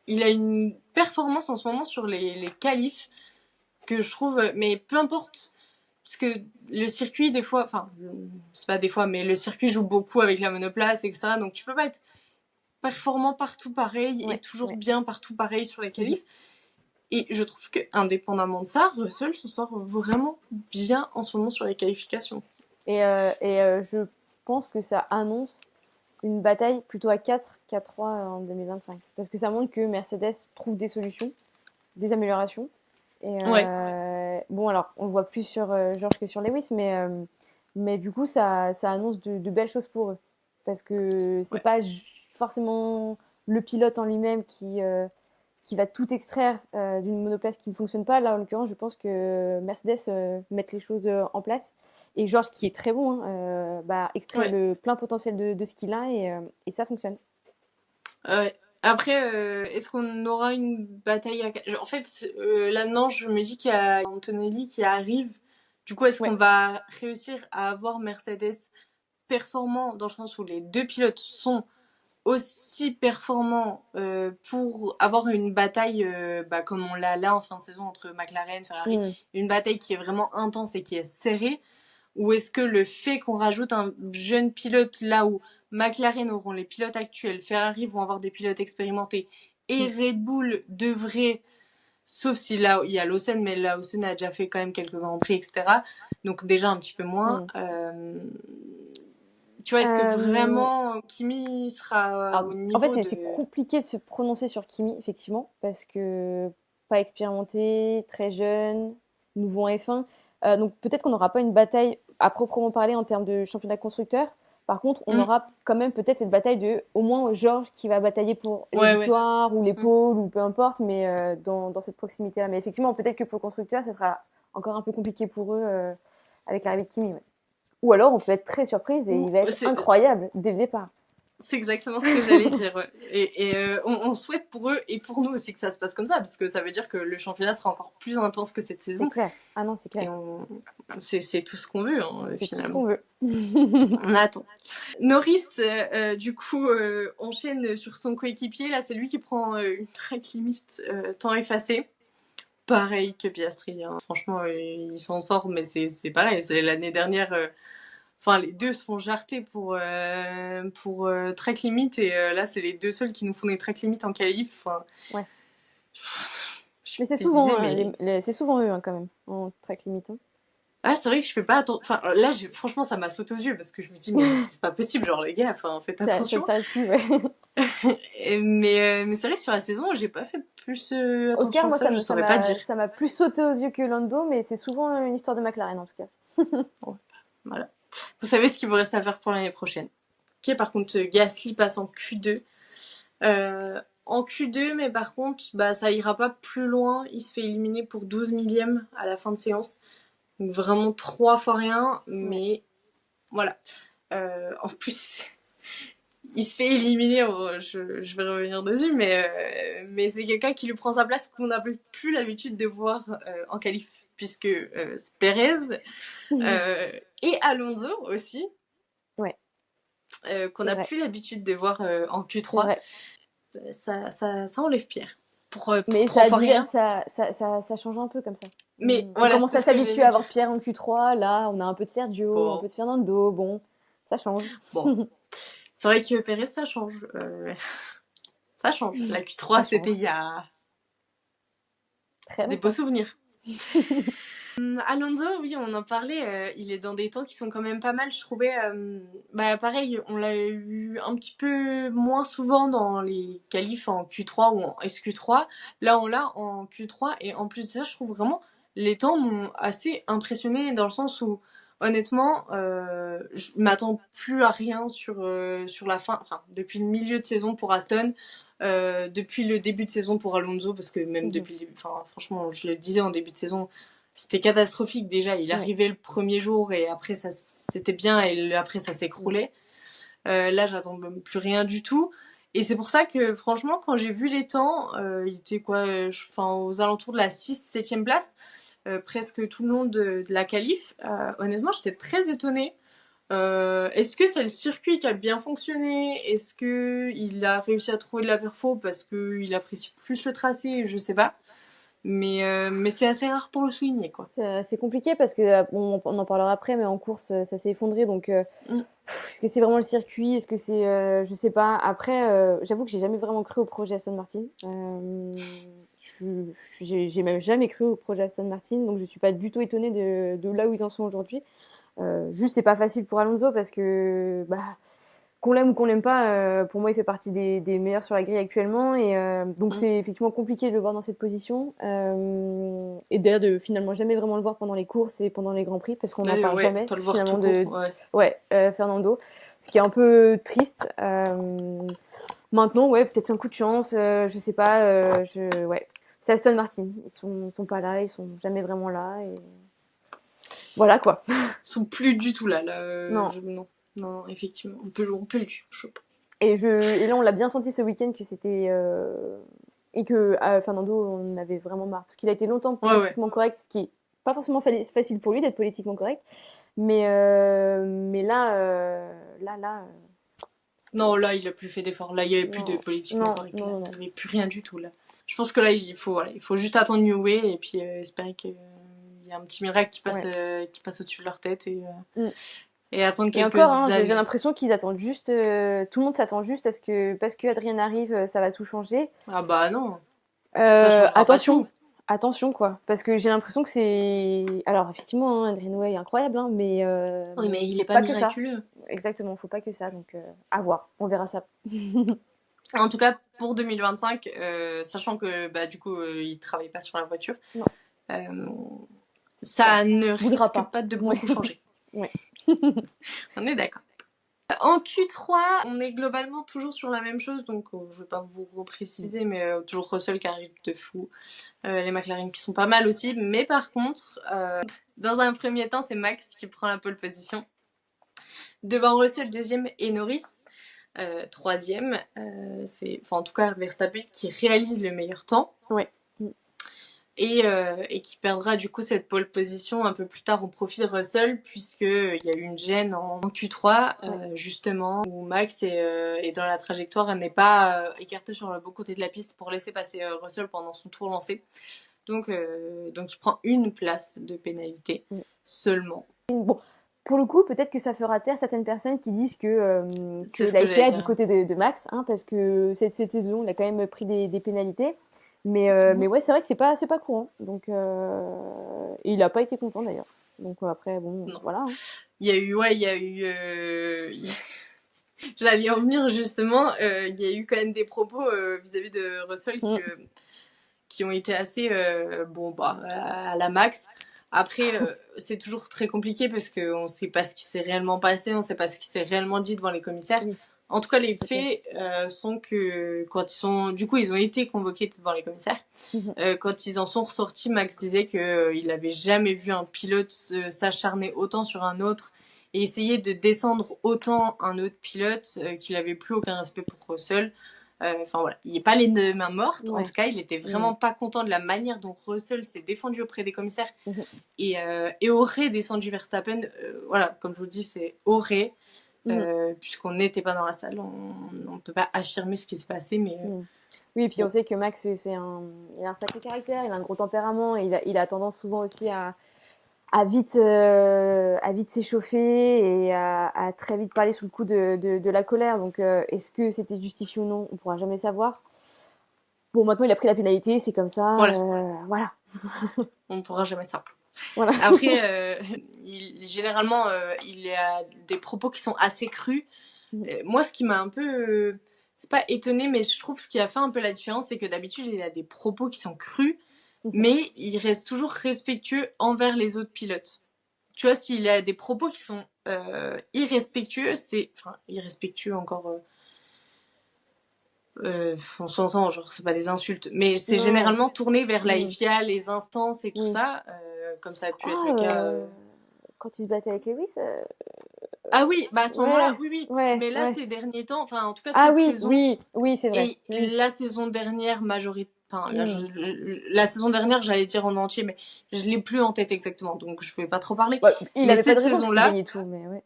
Il a une performance en ce moment sur les qualifs que je trouve... Mais peu importe... Parce que le circuit, des fois... Enfin, c'est pas des fois, mais le circuit joue beaucoup avec la monoplace, etc. Donc tu peux pas être performant partout pareil et toujours bien partout pareil sur les qualifs. Et je trouve que indépendamment de ça, Russell s'en sort vraiment bien en ce moment sur les qualifications. Et je pense que ça annonce une bataille plutôt à 4 qu'à 3 en 2025. Parce que ça montre que Mercedes trouve des solutions, des améliorations. Et bon, alors, on le voit plus sur George que sur Lewis, mais du coup, ça annonce de belles choses pour eux. Parce que c'est pas forcément le pilote en lui-même qui va tout extraire d'une monoplace qui ne fonctionne pas. Là, en l'occurrence, je pense que Mercedes met les choses en place. Et George, qui est très bon, extrait le plein potentiel de ce qu'il a et ça fonctionne. Après, est-ce qu'on aura une bataille à... En fait, là-dedans, je me dis qu'il y a Antonelli qui arrive. Du coup, est-ce qu'on va réussir à avoir Mercedes performant dans le sens où les deux pilotes sont aussi performants pour avoir une bataille comme on l'a là en fin de saison entre McLaren, Ferrari, une bataille qui est vraiment intense et qui est serrée, ou est-ce que le fait qu'on rajoute un jeune pilote là où McLaren auront les pilotes actuels, Ferrari vont avoir des pilotes expérimentés et Red Bull devrait, sauf si là il y a Lawson, mais Lawson a déjà fait quand même quelques grands prix, etc. Donc déjà un petit peu moins. Tu vois, est-ce que vraiment Kimi sera au niveau en fait, c'est compliqué de se prononcer sur Kimi, effectivement, parce que pas expérimenté, très jeune, nouveau en F1. Donc peut-être qu'on n'aura pas une bataille à proprement parler en termes de championnat constructeur. Par contre, on aura quand même peut-être cette bataille de au moins George qui va batailler pour les victoires ou les pôles ou peu importe, mais dans cette proximité-là. Mais effectivement, peut-être que pour le constructeur, ça sera encore un peu compliqué pour eux avec l'arrivée de Kimi. Ou alors, on peut être très surprise et il va être incroyable dès le départ. C'est exactement ce que j'allais dire. Ouais. Et on souhaite pour eux et pour nous aussi que ça se passe comme ça, parce que ça veut dire que le championnat sera encore plus intense que cette saison. C'est clair. Ah non, c'est clair. C'est tout ce qu'on veut, c'est finalement. tout ce qu'on veut. On attend. Norris, du coup, enchaîne sur son coéquipier. Là, c'est lui qui prend une track limite temps effacé. Pareil que Piastri. Hein. Franchement, il s'en sort, mais c'est pareil. C'est l'année dernière... Enfin, les deux se font jarter pour track limit et là, c'est les deux seuls qui nous font des track limit en qualif. Enfin, ouais. Mais c'est souvent, c'est souvent eux quand même en track limit. Hein. Ah, c'est vrai que je fais pas attention. Enfin, là, franchement, ça m'a sauté aux yeux parce que je me dis, mais c'est pas possible, genre les gars, enfin, faites attention. Ça plus, ouais. mais c'est vrai que sur la saison, j'ai pas fait plus attention. Oscar, moi, je saurais pas dire. Ça m'a plus sauté aux yeux que Lando, mais c'est souvent une histoire de McLaren en tout cas. Voilà. Vous savez ce qu'il vous reste à faire pour l'année prochaine. Ok, par contre, Gasly passe en Q2. En Q2, mais par contre, ça ira pas plus loin. Il se fait éliminer pour 12 millièmes à la fin de séance. Donc vraiment 3 fois rien, mais voilà. En plus, il se fait éliminer, je vais revenir dessus, mais c'est quelqu'un qui lui prend sa place qu'on n'a plus l'habitude de voir en qualif, puisque c'est Pérez et Alonso aussi, Ouais, qu'on c'est n'a vrai. plus l'habitude de voir en C'est Q3. vrai. Ça enlève Pierre. Pour Mais trois fois rien. ça change un peu comme ça. Mais On voilà, commence c'est à ce que s'habituer j'allais à dire. avoir Pierre en Q3. Là, on a un peu de Sergio, un peu de Fernando. Bon, ça change. Bon, c'est vrai que Pérez, ça change. Ça change. La Q3, Ça c'était change. il y a... Très C'est des beaux longtemps. souvenirs. Alonso, oui, on en parlait. Il est dans des temps qui sont quand même pas mal, je trouvais. Pareil, on l'a eu un petit peu moins souvent dans les qualifs en Q3 ou en SQ3. Là, on l'a en Q3. Et en plus de ça, je trouve vraiment les temps m'ont assez impressionné dans le sens où, honnêtement, je m'attends plus à rien sur la fin. Enfin, depuis le milieu de saison pour Aston. Depuis le début de saison pour Alonso, parce que même depuis le début, enfin, franchement, je le disais en début de saison, c'était catastrophique déjà. Il arrivait le premier jour et après ça c'était bien et après ça s'écroulait. Là, j'attends même plus rien du tout. Et c'est pour ça que franchement, quand j'ai vu les temps, il était quoi, aux alentours de la 6-7e place, presque tout le long de la qualif. Honnêtement, j'étais très étonnée. Est-ce que c'est le circuit qui a bien fonctionné? Est-ce que il a réussi à trouver de la perfo parce qu'il apprécie plus le tracé? Je sais pas. Mais c'est assez rare pour le souligner, quoi. C'est compliqué parce que on en parlera après, mais en course, ça s'est effondré. Donc, est-ce que c'est vraiment le circuit? Est-ce que c'est, je sais pas. Après, j'avoue que j'ai jamais vraiment cru au projet Aston Martin. J'ai même jamais cru au projet Aston Martin, donc je suis pas du tout étonnée de là où ils en sont aujourd'hui. Juste, c'est pas facile pour Alonso parce que, qu'on l'aime ou qu'on l'aime pas, pour moi, il fait partie des meilleurs sur la grille actuellement. Et donc, c'est effectivement compliqué de le voir dans cette position. Et d'ailleurs, de finalement jamais vraiment le voir pendant les courses et pendant les Grands Prix, parce qu'on n'en parle jamais pas le voir finalement tout court, Fernando. Ce qui est un peu triste. Maintenant, ouais, peut-être un coup de chance, je sais pas. Ouais. C'est Aston Martin. Ils sont pas là, ils sont jamais vraiment là. Et voilà quoi. Ils sont plus du tout là. Non. Non, effectivement, on peut le dire, je sais pas. Et là, on l'a bien senti ce week-end que c'était et que Fernando, on avait vraiment marre parce qu'il a été longtemps politiquement correct, ce qui est pas forcément facile pour lui d'être politiquement correct, mais là. Non, là, il a plus fait d'efforts. Là, il y avait plus de politiquement correct. Il n'y avait plus rien du tout là. Je pense que là, il faut juste attendre New Way et puis espérer qu'il y a un petit miracle qui passe au-dessus de leur tête et attendre quelques années. J'ai l'impression qu'ils attendent juste, tout le monde s'attend juste à ce que, parce que Adrien arrive, ça va tout changer. Ah bah non. Attention. Attention quoi, parce que j'ai l'impression que c'est. Alors effectivement, hein, Adrien Way est incroyable, hein, mais. Oui, mais il est pas miraculeux. Exactement, faut pas que ça, donc à voir, on verra ça. En tout cas, pour 2025, sachant que du coup, il travaille pas sur la voiture, ça ne risque pas de beaucoup changer. Ouais. On est d'accord. En Q3, on est globalement toujours sur la même chose, donc je vais pas vous repréciser, mais toujours Russell qui arrive de fou, les McLaren qui sont pas mal aussi, mais par contre, dans un premier temps, c'est Max qui prend la pole position. Devant Russell, deuxième, et Norris, troisième. En tout cas Verstappen qui réalise le meilleur temps. Ouais. Et qui perdra du coup cette pole position un peu plus tard au profit de Russell, puisqu'il y a eu une gêne en Q3 justement où Max est dans la trajectoire, elle n'est pas écarté sur le beau côté de la piste pour laisser passer Russell pendant son tour lancé, donc il prend une place de pénalité seulement. Bon, pour le coup, peut-être que ça fera taire certaines personnes qui disent que la FIA du côté de Max, hein, parce que cette saison, il a quand même pris des pénalités. Mais ouais, c'est vrai que c'est pas courant. Donc, et il n'a pas été content d'ailleurs. Donc après, bon, voilà. Hein. Il y a eu. J'allais en venir justement. Il y a eu quand même des propos vis-à-vis de Russell qui ont été assez à la Max. Après, c'est toujours très compliqué parce qu'on ne sait pas ce qui s'est réellement passé, on ne sait pas ce qui s'est réellement dit devant les commissaires. Oui. En tout cas, les faits sont que quand ils ont été convoqués devant les commissaires. Quand ils en sont ressortis, Max disait qu'il n'avait jamais vu un pilote s'acharner autant sur un autre et essayer de descendre autant un autre pilote qu'il avait plus aucun respect pour Russell. Enfin voilà, il n'est pas les mains mortes. En tout cas, il était vraiment pas content de la manière dont Russell s'est défendu auprès des commissaires et aurait descendu Verstappen. Voilà, comme je vous le dis, c'est aurait, puisqu'on n'était pas dans la salle, on ne peut pas affirmer ce qui s'est passé, mais. Oui, et puis on sait que Max, il a un sacré caractère, il a un gros tempérament, et il a tendance souvent aussi à vite s'échauffer et à très vite parler sous le coup de la colère. Donc, est-ce que c'était justifié ou non? On pourra jamais savoir. Bon, maintenant, il a pris la pénalité, c'est comme ça. Voilà. On ne pourra jamais savoir. Voilà. Après, généralement, il a des propos qui sont assez crus. Moi, ce qui m'a un peu... c'est pas étonné, mais je trouve ce qui a fait un peu la différence, c'est que d'habitude, il a des propos qui sont crus, mais il reste toujours respectueux envers les autres pilotes. Tu vois, s'il a des propos qui sont irrespectueux, c'est... Enfin, irrespectueux encore... on s'entend, genre, c'est pas des insultes, mais c'est généralement tourné vers la FIA, les instances et tout ça, comme ça a pu être le cas... Quand il se battait avec Lewis Ah oui, bah à ce moment-là, oui. Mais là, ces derniers temps, enfin, en tout cas, cette saison... Oui, c'est vrai. Et la saison dernière, Enfin, la saison dernière, j'allais dire en entier, mais je l'ai plus en tête exactement, donc je vais pas trop parler. Il mais avait cette pas de raison saison-là... tout, mais ouais.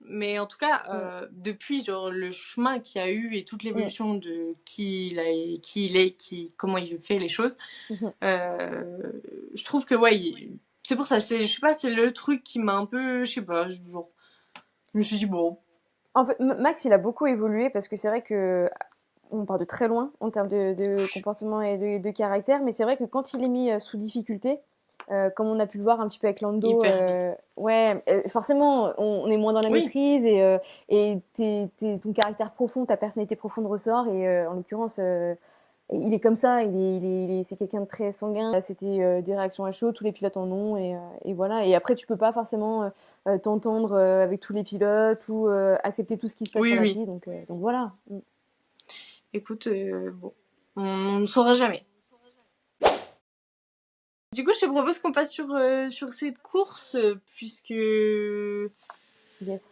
Mais en tout cas, depuis genre le chemin qu'il y a eu et toute l'évolution de qui il est, comment il fait les choses, je trouve que c'est pour ça. Je sais pas, c'est le truc qui m'a un peu, je sais pas, genre, je me suis dit bon. En fait, Max, il a beaucoup évolué parce que c'est vrai que on part de très loin en termes de comportement et de caractère, mais c'est vrai que quand il est mis sous difficulté, comme on a pu le voir un petit peu avec Lando, forcément, on est moins dans la maîtrise et ton caractère profond, ta personnalité profonde ressort. Et en l'occurrence, il est comme ça, c'est quelqu'un de très sanguin. C'était des réactions à chaud, tous les pilotes en ont, et voilà. Et après, tu peux pas forcément t'entendre avec tous les pilotes ou accepter tout ce qui se passe sur la piste. Donc voilà. Écoute, bon, on ne saura jamais. Du coup, je te propose qu'on passe sur cette course, puisque... Yes.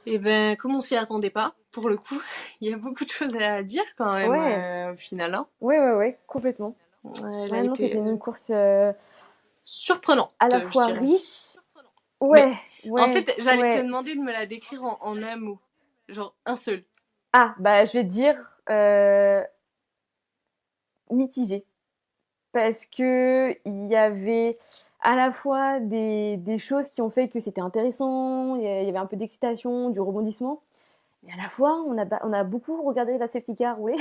Et ben, comme on s'y attendait pas, pour le coup, il y a beaucoup de choses à dire quand même, au final. Hein. Ouais, complètement. Non, c'était une course surprenante. À la fois riche. Ouais. En fait, j'allais te demander de me la décrire en un mot. Genre, un seul. Ah, bah, je vais te dire mitigé. Parce que il y avait à la fois des choses qui ont fait que c'était intéressant, il y avait un peu d'excitation, du rebondissement. Mais à la fois, on a beaucoup regardé la safety car rouler.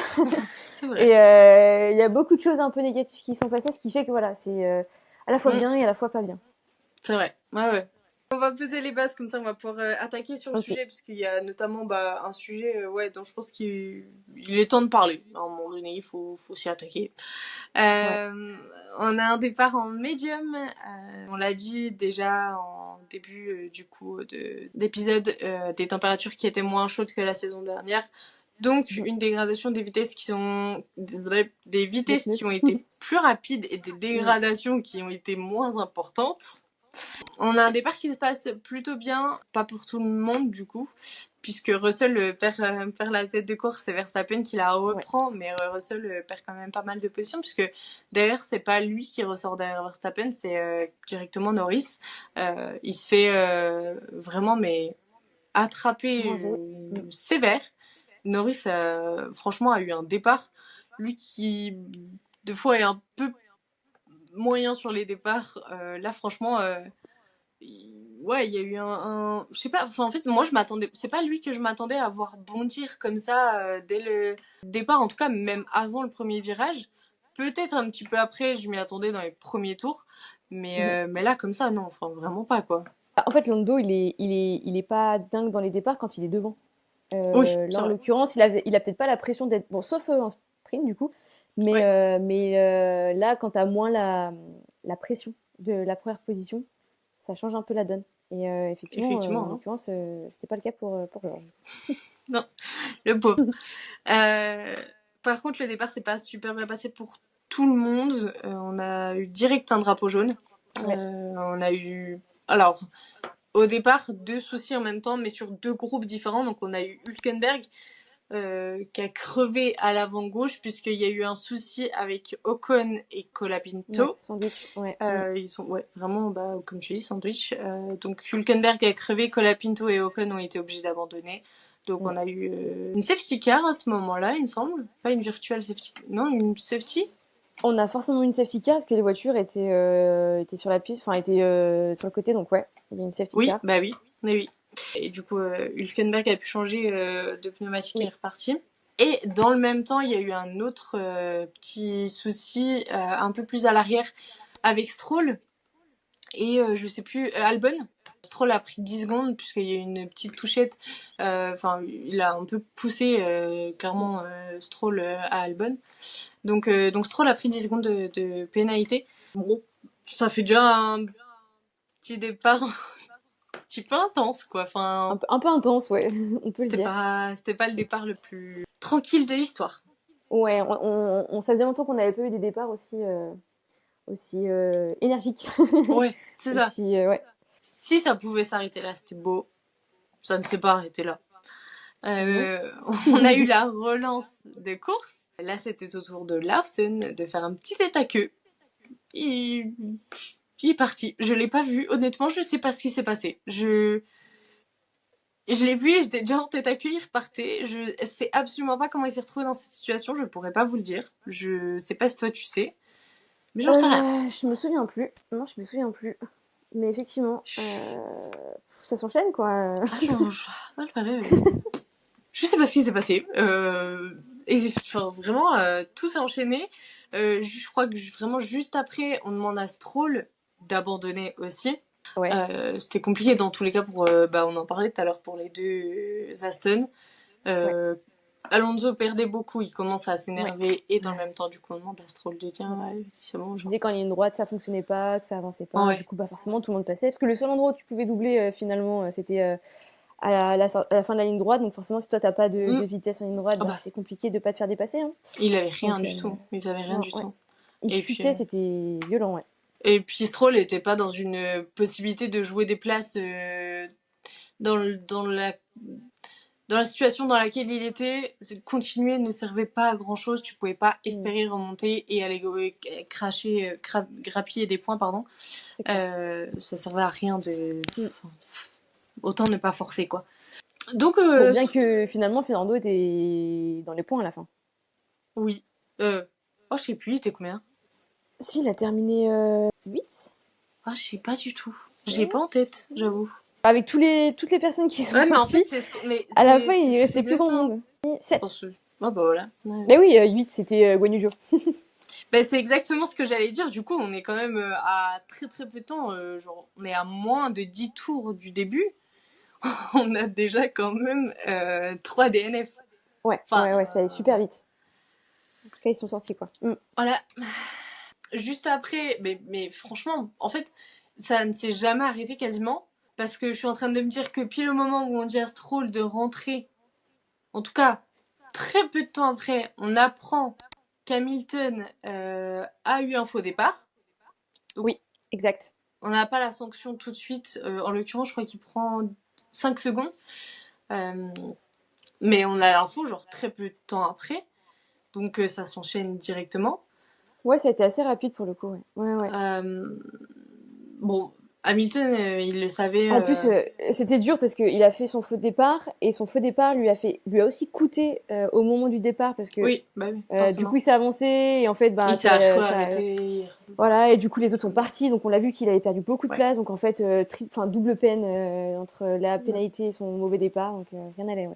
C'est vrai. Et il y a beaucoup de choses un peu négatives qui sont passées, ce qui fait que voilà, c'est à la fois bien et à la fois pas bien. C'est vrai, ouais. On va poser les bases, comme ça on va pouvoir attaquer sur le sujet, puisqu'il y a notamment un sujet dont je pense qu'il est temps de parler. À un moment donné, il faut s'y attaquer. On a un départ en médium. On l'a dit déjà en début d'épisode, des températures qui étaient moins chaudes que la saison dernière. Donc une dégradation des vitesses qui ont été plus rapides et des dégradations qui ont été moins importantes. On a un départ qui se passe plutôt bien, pas pour tout le monde du coup, puisque Russell perd la tête de course, c'est Verstappen qui la reprend, mais Russell perd quand même pas mal de positions, puisque derrière c'est pas lui qui ressort derrière Verstappen, c'est directement Norris. Il se fait vraiment attraper sévère. Norris franchement a eu un départ, lui qui deux fois est un peu moyen sur les départs, là franchement il y a eu je sais pas, en fait moi c'est pas lui que je m'attendais à voir bondir comme ça dès le départ, en tout cas même avant le premier virage, peut-être un petit peu après je m'y attendais dans les premiers tours, mais là comme ça non, enfin vraiment pas quoi. En fait Lando il est pas dingue dans les départs quand il est devant. Là en l'occurrence il a peut-être pas la pression d'être bon, sauf en sprint du coup, mais là quand t'as moins la pression de la première position, ça change un peu la donne. Et effectivement en l'occurrence, c'était pas le cas pour George. Non, le pauvre. Par contre, le départ, c'est pas super bien passé pour tout le monde. On a eu direct un drapeau jaune. On a eu... Alors, au départ 2 soucis en même temps, mais sur 2 groupes différents. Donc on a eu Hülkenberg qui a crevé à l'avant gauche puisqu'il y a eu un souci avec Ocon et Colapinto. Ouais, sandwich, ouais. Ils sont vraiment, comme tu dis, sandwich. Donc Hülkenberg a crevé, Colapinto et Ocon ont été obligés d'abandonner. Donc on a eu une safety car à ce moment-là, il me semble. Pas une virtual safety, non, une safety. On a forcément une safety car parce que les voitures étaient sur la piste, enfin étaient sur le côté, donc ouais, il y a une safety car. Oui, mais oui. Et du coup, Hülkenberg a pu changer de pneumatique et est reparti. Et dans le même temps, il y a eu un autre petit souci un peu plus à l'arrière avec Stroll et je sais plus, Albon. Stroll a pris 10 secondes puisqu'il y a eu une petite touchette. Enfin, il a un peu poussé clairement Stroll à Albon. Donc Stroll a pris 10 secondes de pénalité. Bon, ça fait déjà un petit départ un petit peu intense, quoi. Enfin, un peu intense, ouais, on peut le dire. C'était pas le départ le plus tranquille de l'histoire. Ouais, ça faisait longtemps qu'on n'avait pas eu des départs aussi énergiques. Ouais, c'est ça. Ouais. Si ça pouvait s'arrêter là, c'était beau. Ça ne s'est pas arrêté là. On a eu la relance de course. Là, c'était au tour de Lawson de faire un petit tête à queue. Il est parti. Je l'ai pas vu. Honnêtement, je sais pas ce qui s'est passé. Je l'ai vu, j'étais déjà en tête à queue, il repartait. Je sais absolument pas comment il s'est retrouvé dans cette situation. Je pourrais pas vous le dire. Je sais pas si toi tu sais. Mais j'en sais rien. Je me souviens plus. Non, je me souviens plus. Mais effectivement, ça s'enchaîne, quoi. Je sais pas ce qui s'est passé. Et vraiment, tout s'est enchaîné. Je crois que vraiment juste après, on demande à Stroll d'abandonner aussi. Ouais. C'était compliqué dans tous les cas pour, on en parlait tout à l'heure pour les deux Aston. Alonso perdait beaucoup, il commence à s'énerver et dans le même temps, du coup, on demande à Stroll de dire c'est bon. Je disais quand il y a une droite, ça fonctionnait pas, que ça avançait pas. Du coup, forcément, tout le monde passait. Parce que le seul endroit où tu pouvais doubler, finalement, c'était à la fin de la ligne droite. Donc forcément, si toi, t'as pas de vitesse en ligne droite, c'est compliqué de pas te faire dépasser. Hein. Il avait rien du tout. Ils avaient rien du tout. Il chutait, c'était violent, ouais. Et puis Stroll n'était pas dans une possibilité de jouer des places dans la situation dans laquelle il était. Continuer ne servait pas à grand chose. Tu pouvais pas espérer remonter et aller grappiller des points, pardon. Ça servait à rien de. Autant ne pas forcer, quoi. Donc, bien que finalement Fernando était dans les points à la fin. Oui. Je sais plus, il était combien? Si, il a terminé 8. Ah, je sais pas du tout. J'ai pas en tête, j'avoue. Avec toutes les personnes qui sont sorties, mais en fait, à la fin, il restait plus grand monde. 7. Voilà. Mais oui, 8, c'était Guan Yu Zhou. C'est exactement ce que j'allais dire. Du coup, on est quand même à très très peu de temps. On est à moins de 10 tours du début. On a déjà quand même 3 DNF. Ouais, ça allait super vite. En tout cas, ils sont sortis, quoi. Voilà. Juste après, mais franchement, en fait, ça ne s'est jamais arrêté quasiment. Parce que je suis en train de me dire que pile au moment où on dit à Stroll de rentrer, en tout cas, très peu de temps après, on apprend qu'Hamilton a eu un faux départ. Donc, oui, exact. On n'a pas la sanction tout de suite. En l'occurrence, je crois qu'il prend 5 secondes. Mais on a l'info, genre, très peu de temps après. Donc, ça s'enchaîne directement. Ouais, ça a été assez rapide pour le coup, ouais. Bon, Hamilton, il le savait. En plus, c'était dur parce qu'il a fait son faux départ et son faux départ lui a aussi coûté au moment du départ parce que du coup il s'est avancé et en fait il s'est arrêté. Voilà, et du coup les autres sont partis, donc on l'a vu qu'il avait perdu beaucoup de place, donc en fait double peine entre la pénalité et son mauvais départ, donc rien n'allait.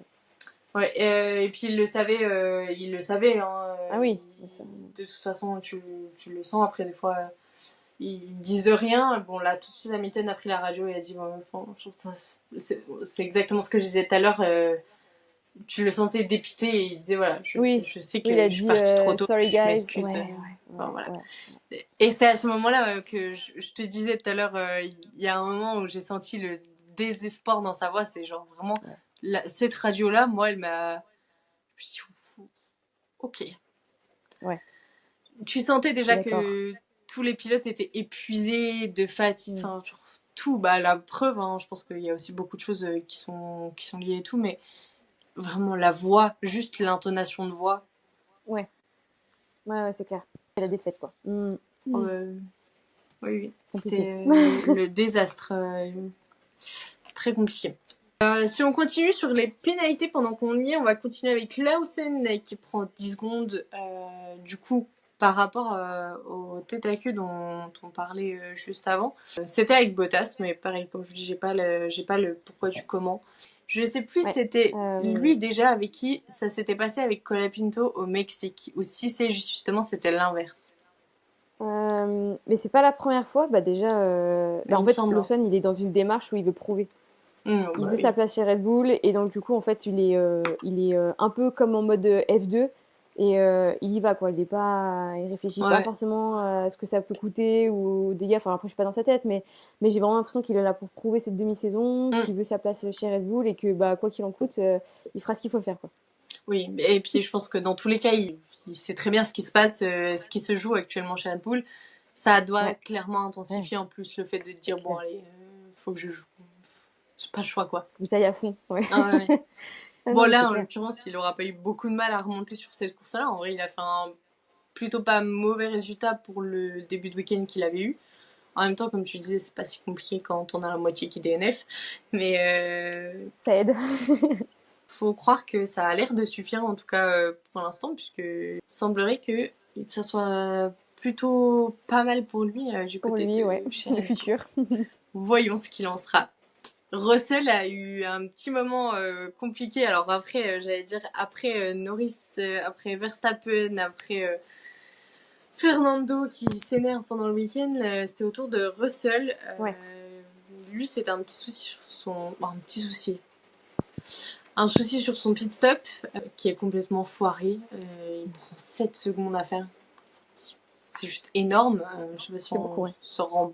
Et puis il le savait. Hein, ah oui. De toute façon, tu le sens après des fois. Ils disent rien. Bon, là, tout de suite, Hamilton a pris la radio et a dit c'est exactement ce que je disais tout à l'heure. Tu le sentais dépité et il disait voilà, je sais que je suis partie trop tôt. Sorry, je guys. m'excuse. Voilà. Et c'est à ce moment-là que je te disais tout à l'heure, il y a un moment où j'ai senti le désespoir dans sa voix. C'est genre vraiment cette radio-là, moi, elle m'a. Je me suis dit, ok. Ouais. Tu sentais déjà que tous les pilotes étaient épuisés de fatigue. tout, bah la preuve, hein, je pense qu'il y a aussi beaucoup de choses qui sont liées et tout, mais vraiment la voix, juste l'intonation de voix. Ouais, ouais, c'est clair. C'est la défaite, quoi. Oui, oui, Compliqué. c'était le désastre. C'est très compliqué. Si on continue sur les pénalités pendant qu'on y est, on va continuer avec Lawson qui prend 10 secondes. Du coup, par rapport au tête à queue dont on parlait juste avant. C'était avec Bottas, mais pareil, comme je vous dis, j'ai pas le pourquoi du comment. Je sais plus si c'était lui déjà avec qui ça s'était passé avec Colapinto au Mexique, ou si c'est justement c'était l'inverse. Mais c'est pas la première fois. Bah déjà, en fait, Lawson, il est dans une démarche où il veut prouver. Il veut sa place chez Red Bull et donc du coup en fait il est un peu comme en mode F2 et il y va quoi. Il réfléchit pas forcément à ce que ça peut coûter ou aux dégâts. Enfin après je suis pas dans sa tête mais j'ai vraiment l'impression qu'il est là pour prouver cette demi-saison, qu'il veut sa place chez Red Bull et que bah quoi qu'il en coûte, il fera ce qu'il faut faire quoi. Oui, et puis je pense que dans tous les cas il sait très bien ce qui se passe, ce qui se joue actuellement chez Red Bull. Ça doit clairement intensifier en plus le fait de dire bon allez, faut que je joue. J'ai pas le choix quoi. Vous taillez à fond, ouais. Ah, ouais. Bon là en l'occurrence il aura pas eu beaucoup de mal à remonter sur cette course-là. En vrai il a fait un plutôt pas mauvais résultat pour le début de week-end qu'il avait eu. En même temps comme tu disais c'est pas si compliqué quand on a la moitié qui DNF. Mais ça aide. Faut croire que ça a l'air de suffire en tout cas pour l'instant puisque il semblerait que ça soit plutôt pas mal pour lui du côté de le futur. Voyons ce qu'il en sera. Russell a eu un petit moment compliqué. Alors après, j'allais dire après Norris, après Verstappen, après Fernando qui s'énerve pendant le week-end, c'était au tour de Russell. Lui, c'était un petit souci sur son, un souci sur son pit stop qui est complètement foiré. Il prend 7 secondes à faire. C'est juste énorme. Je sais pas si on se rend.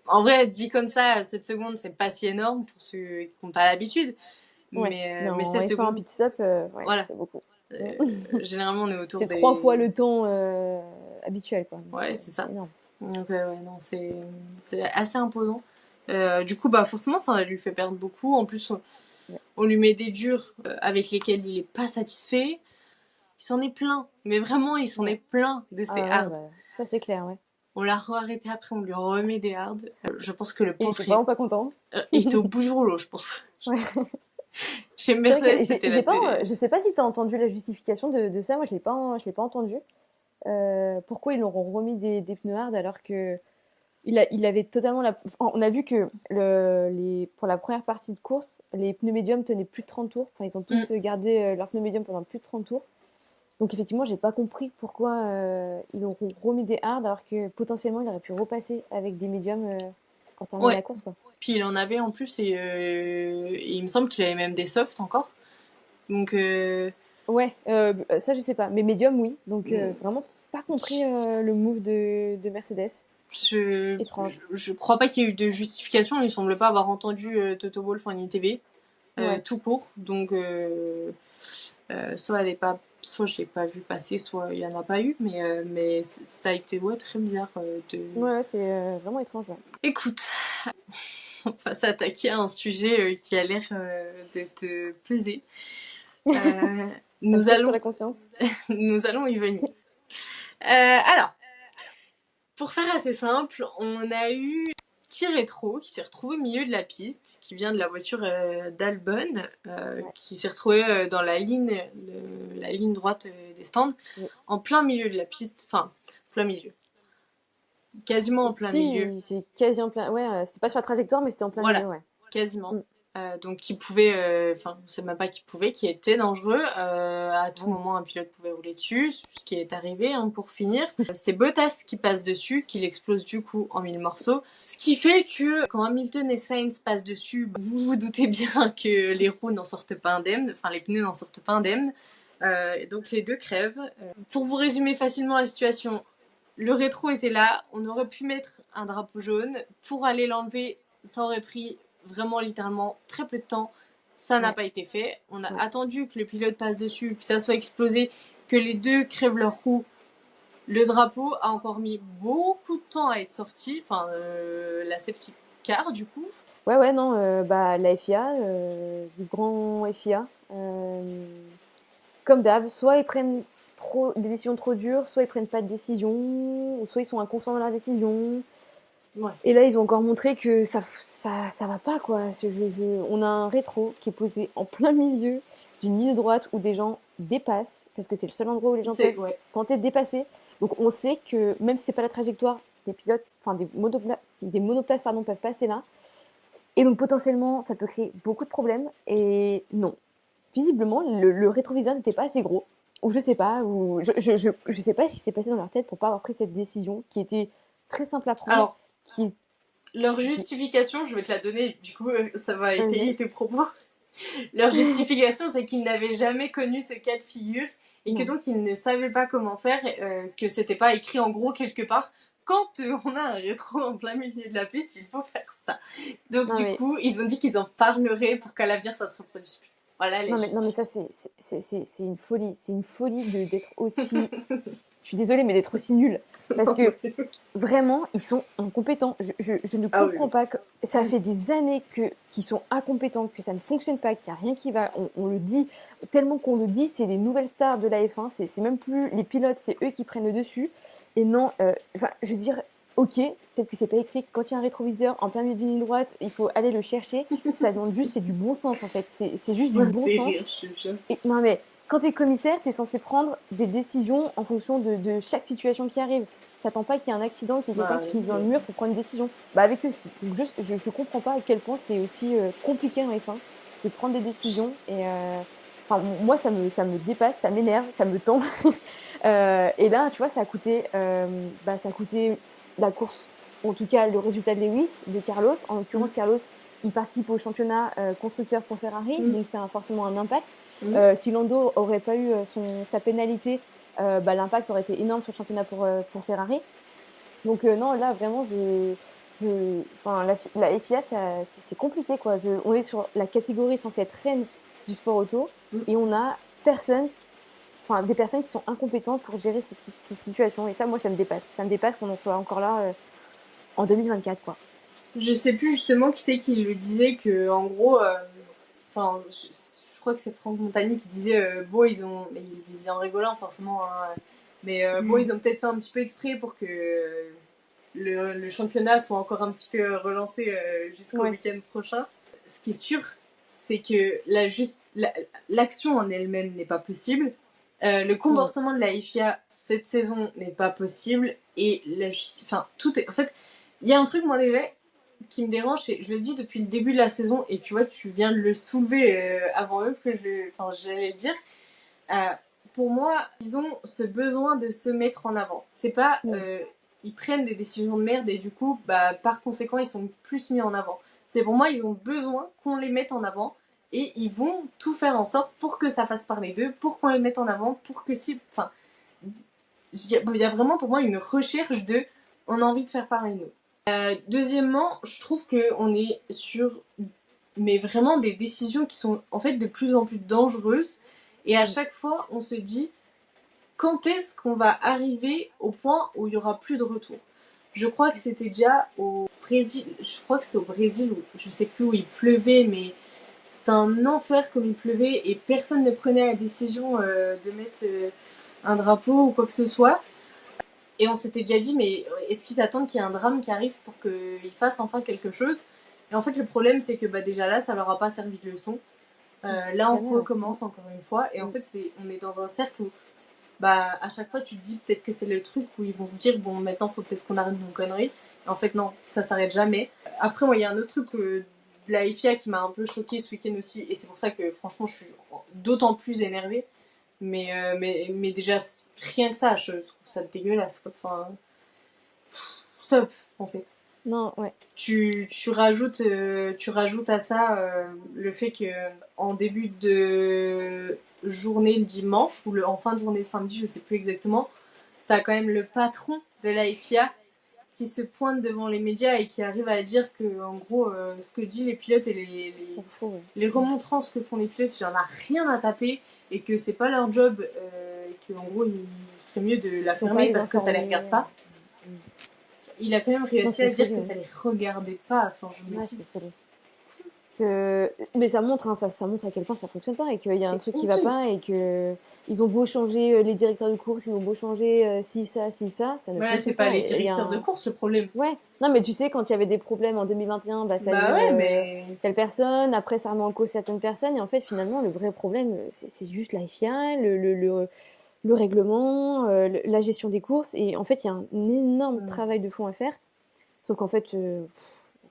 En vrai, dit comme ça, 7 secondes, c'est pas si énorme pour ceux qui n'ont pas l'habitude. Mais 7 secondes. Un pit stop, voilà. C'est beaucoup. Généralement, on est autour des... C'est 3 fois le temps habituel, quoi. Ouais, c'est ça. Énorme. Donc, non, c'est assez imposant. Du coup, bah, forcément, ça lui fait perdre beaucoup. En plus, on lui met des durs avec lesquels il est pas satisfait. Il s'en est plein. Mais vraiment, il s'en est plein de ces hards. Bah, ça, c'est clair, ouais. On l'a arrêté après, on lui remet des hards. Je pense que le pauvre. Il est vraiment pas content. Il était au bout du rouleau, je pense. Ouais. Chez Mercedes, c'était je sais pas si tu as entendu la justification de ça. Moi, je l'ai pas entendu. Pourquoi ils leur ont remis des pneus hard alors que il avait totalement on a vu que pour la première partie de course, les pneus médiums tenaient plus de 30 tours. Enfin, ils ont tous gardé leurs pneus médiums pendant plus de 30 tours. Donc effectivement, j'ai pas compris pourquoi ils ont remis des hards alors que potentiellement il aurait pu repasser avec des médiums pour terminer la course quoi. Puis il en avait en plus et il me semble qu'il avait même des softs encore. Donc ça je sais pas, mais médium oui. Donc vraiment pas compris le move de Mercedes. Étrange. Je crois pas qu'il y ait eu de justification. Il semble pas avoir entendu Toto Wolff en ITV tout court. Donc soit je l'ai pas vu passer, soit il y en a pas eu. Mais ça a été très bizarre. Ouais, c'est vraiment étrange. Ouais. Écoute, on va s'attaquer à un sujet qui a l'air de te peser. Nous allons sur la conscience. Nous allons y venir. Alors, pour faire assez simple, on a eu petit rétro qui s'est retrouvé au milieu de la piste, qui vient de la voiture d'Albon, qui s'est retrouvé dans la ligne droite des stands, en plein milieu de la piste, enfin, plein milieu. Quasiment en plein milieu. C'est quasi en plein. Ouais, c'était pas sur la trajectoire, mais c'était en plein milieu, ouais. Quasiment. Donc qui pouvait, enfin, on sait même pas qui pouvait, qui était dangereux. À tout moment, un pilote pouvait rouler dessus, ce qui est arrivé pour finir. C'est Bottas qui passe dessus, qui l'explose du coup en 1000 morceaux. Ce qui fait que quand Hamilton et Sainz passent dessus, vous vous doutez bien que les roues n'en sortent pas indemnes, enfin les pneus n'en sortent pas indemnes. Donc les deux crèvent. Pour vous résumer facilement la situation, le rétro était là, on aurait pu mettre un drapeau jaune. Pour aller l'enlever, ça aurait pris vraiment littéralement très peu de temps. Ça n'a pas été fait. On a attendu que le pilote passe dessus, que ça soit explosé, que les deux crèvent leur roue. Le drapeau a encore mis beaucoup de temps à être sorti. Enfin, la safety car du coup. Ouais, non, la FIA, du grand FIA, comme d'hab, soit ils prennent des décisions trop dures, soit ils prennent pas de décision, ou soit ils sont inconstants dans leurs décisions. Ouais. Et là, ils ont encore montré que ça va pas, quoi. On a un rétro qui est posé en plein milieu d'une ligne droite où des gens dépassent, parce que c'est le seul endroit où les gens peuvent tenter de dépasser. Donc on sait que même si c'est pas la trajectoire, des pilotes, enfin des monoplaces peuvent passer là. Et donc potentiellement, ça peut créer beaucoup de problèmes. Et non, visiblement, le rétroviseur n'était pas assez gros. Ou je sais pas, ou je sais pas ce qui s'est passé dans leur tête pour pas avoir pris cette décision qui était très simple à prendre. Alors, leur justification, je vais te la donner, du coup, ça va étayer tes propos. Leur justification, c'est qu'ils n'avaient jamais connu ce cas de figure et que donc ils ne savaient pas comment faire, que c'était pas écrit en gros quelque part. Quand on a un rétro en plein milieu de la piste, il faut faire ça. Donc du coup, ils ont dit qu'ils en parleraient pour qu'à l'avenir ça se reproduise plus. Voilà. Non mais ça c'est une folie, d'être aussi. Je suis désolée, mais d'être aussi nul. Parce que vraiment, ils sont incompétents. Je ne comprends pas que ça fait des années qu'ils sont incompétents, que ça ne fonctionne pas, qu'il n'y a rien qui va. On le dit, tellement qu'on le dit, c'est les nouvelles stars de la F1, c'est même plus les pilotes, c'est eux qui prennent le dessus. Et non, je veux dire, ok, peut-être que c'est pas écrit que quand il y a un rétroviseur en plein milieu d'une ligne droite, il faut aller le chercher. Ça demande juste, c'est du bon sens en fait. C'est juste du bon sens. Et, non mais quand tu es commissaire, tu es censé prendre des décisions en fonction de chaque situation qui arrive. T'attends pas qu'il y ait un accident, qu'il y ait quelqu'un qui finisse dans le mur pour prendre une décision. Avec eux, si. Donc je comprends pas à quel point c'est aussi compliqué en F1 de prendre des décisions. Et moi, ça me dépasse, ça m'énerve, ça me tend. Et là, tu vois, ça a coûté la course, en tout cas le résultat de Lewis, de Carlos. En l'occurrence, Carlos, il participe au championnat constructeur pour Ferrari, donc c'est forcément un impact. Si Lando aurait pas eu sa pénalité, l'impact aurait été énorme sur le championnat pour Ferrari. Donc non, là vraiment, la FIA, c'est compliqué quoi. On est sur la catégorie censée être reine du sport auto et on a des personnes qui sont incompétentes pour gérer ces situations. Et ça, moi, ça me dépasse. Ça me dépasse qu'on en soit encore là en 2024 quoi. Je sais plus justement qui c'est qui le disait que en gros, je crois que c'est Franck Montagny qui disait il disait en rigolant forcément, hein, mais ils ont peut-être fait un petit peu exprès pour que le championnat soit encore un petit peu relancé jusqu'au week-end prochain. Ce qui est sûr, c'est que l'action en elle-même n'est pas possible. Le comportement de la FIA cette saison n'est pas possible et tout est. En fait, il y a un truc moi déjà qui me dérange, et je le dis depuis le début de la saison, et tu vois, tu viens de le soulever avant eux que j'allais le dire. Pour moi, ils ont ce besoin de se mettre en avant. C'est pas, ils prennent des décisions de merde et du coup, par conséquent, ils sont plus mis en avant. C'est pour moi, ils ont besoin qu'on les mette en avant et ils vont tout faire en sorte pour que ça fasse parler d'eux, pour qu'on les mette en avant, pour que il y a vraiment pour moi une recherche de, on a envie de faire parler de nous. Deuxièmement, je trouve qu'on est sur vraiment des décisions qui sont en fait de plus en plus dangereuses et à chaque fois on se dit quand est-ce qu'on va arriver au point où il n'y aura plus de retour. Je crois que c'était déjà au Brésil, ou je sais plus où il pleuvait, mais c'était un enfer comme il pleuvait et personne ne prenait la décision de mettre un drapeau ou quoi que ce soit. Et on s'était déjà dit, mais est-ce qu'ils attendent qu'il y ait un drame qui arrive pour qu'ils fassent enfin quelque chose? Et en fait, le problème, c'est que déjà là, ça leur a pas servi de leçon. Là, on recommence encore une fois. Et en fait, on est dans un cercle où, à chaque fois, tu te dis peut-être que c'est le truc où ils vont se dire, bon, maintenant, faut peut-être qu'on arrête nos conneries. Et en fait, non, ça s'arrête jamais. Après, moi, il y a un autre truc de la FIA qui m'a un peu choquée ce week-end aussi. Et c'est pour ça que, franchement, je suis d'autant plus énervée. Mais déjà, rien que ça, je trouve ça dégueulasse. Enfin, stop, en fait. Non, ouais. Tu rajoutes à ça le fait que en début de journée le dimanche, ou en fin de journée le samedi, je sais plus exactement, t'as quand même le patron de la FIA qui se pointe devant les médias et qui arrive à dire que, en gros, ce que disent les pilotes et les remontrances que font les pilotes, il y en a rien à taper. Et que c'est pas leur job, et qu'en gros, il ferait mieux de la fermer parce que ça les regarde pas. il a quand même réussi c'est à dire folie, que ouais. ça les regardait pas. Enfin, je me Ouais, dis, c'est folie. Mais ça montre, hein, ça montre à quel point ça fonctionne pas et qu'il y a un c'est truc qui va honteux. pas et que ils ont beau changer les directeurs de course, ils ont beau changer ci, ça ne Voilà, c'est fonctionne pas pas. les Il y a directeurs de un... course le problème. Ouais, non, mais tu sais, quand il y avait des problèmes en 2021, bah, ça Bah vire ouais, mais telle personne, après ça remet en cause certaines personnes, et en fait, finalement, le vrai problème, c'est juste la FIA, le règlement, la gestion des courses, et en fait, il y a un énorme travail de fond à faire, sauf qu'en fait,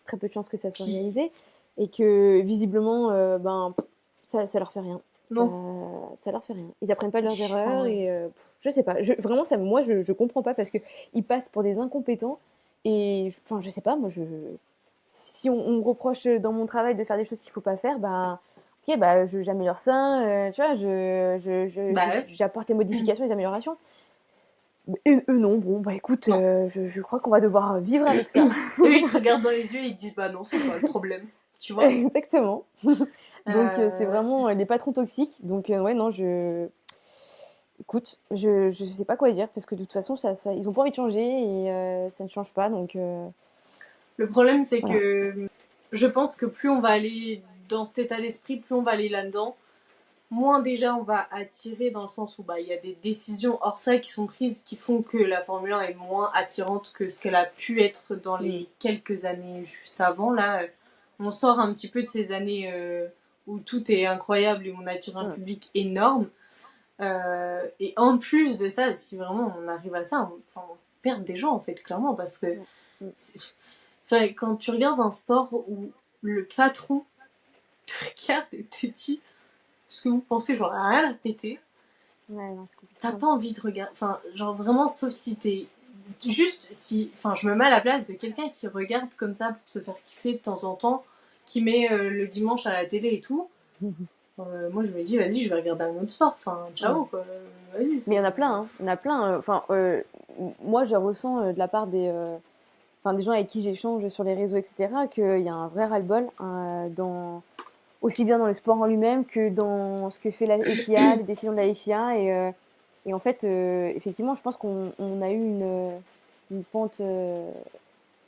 très peu de chances que ça soit puis réalisé, et que visiblement, ben, ça leur fait rien. non. Ça leur fait rien. Ils apprennent pas de leurs erreurs, Ouais. et je sais pas. Vraiment, ça, moi, je comprends pas parce que ils passent pour des incompétents. Et enfin, je sais pas, moi, si on me reproche dans mon travail de faire des choses qu'il faut pas faire, bah, ok, bah, j'améliore ça, tu vois, Bah ouais. j'apporte les modifications, les améliorations. Et eux, non, bon, bah écoute, Non. je crois qu'on va devoir vivre avec ça. Eux, ils te regardent dans les yeux et ils te disent bah non, c'est pas le problème. Tu vois? Exactement. Donc, c'est Euh, vraiment les patrons toxiques. Donc, ouais, non, écoute, je sais pas quoi dire parce que de toute façon, ils ont pas envie de changer et ça ne change pas. Donc, Le problème, c'est voilà. que je pense que plus on va aller dans cet état d'esprit, plus on va aller là-dedans, moins déjà on va attirer dans le sens où bah il y a des décisions hors ça qui sont prises qui font que la Formule 1 est moins attirante que ce qu'elle a pu être dans les quelques années juste avant. Là, on sort un petit peu de ces années où tout est incroyable et on attire un public énorme. Et en plus de ça, si vraiment on arrive à ça, on perd des gens en fait, clairement, parce que enfin, quand tu regardes un sport où le patron te regarde et te dit ce que vous pensez, genre rien à péter, Ouais, non, c'est compliqué. t'as pas envie de regarder, enfin, genre vraiment, sauf si t'es juste si, enfin, je me mets à la place de quelqu'un qui regarde comme ça pour se faire kiffer de temps en temps, qui met le dimanche à la télé et tout. Moi, je me dis, vas-y, je vais regarder un autre sport. Enfin, ciao, quoi. Vas-y, Mais il y en a plein, hein. Il y en a plein. Enfin, moi, je ressens de la part des gens avec qui j'échange sur les réseaux, etc., qu'il y a un vrai ras-le-bol aussi bien dans le sport en lui-même que dans ce que fait la FIA, les décisions de la FIA. Et en fait, effectivement, je pense qu'on a eu une pente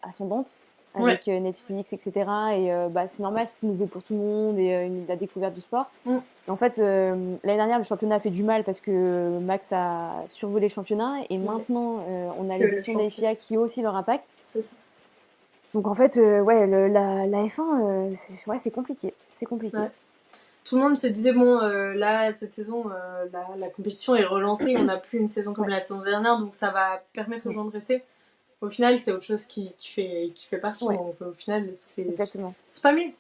ascendante Ouais. avec Netflix, etc. Et bah, c'est normal, c'est nouveau pour tout le monde et la découverte du sport. Et en fait, l'année dernière, le championnat a fait du mal parce que Max a survolé le championnat. Et maintenant, on a les décisions de la FIA qui ont aussi leur impact. C'est ça. Donc en fait, ouais, la F1, c'est compliqué. C'est compliqué. Ouais. Tout le monde se disait, bon, là, cette saison, la compétition est relancée, on n'a plus une saison comme la saison dernière, donc ça va permettre aux gens de rester. Au final, c'est autre chose qui fait partie. Ouais. Donc, au final, c'est Exactement. pas mieux.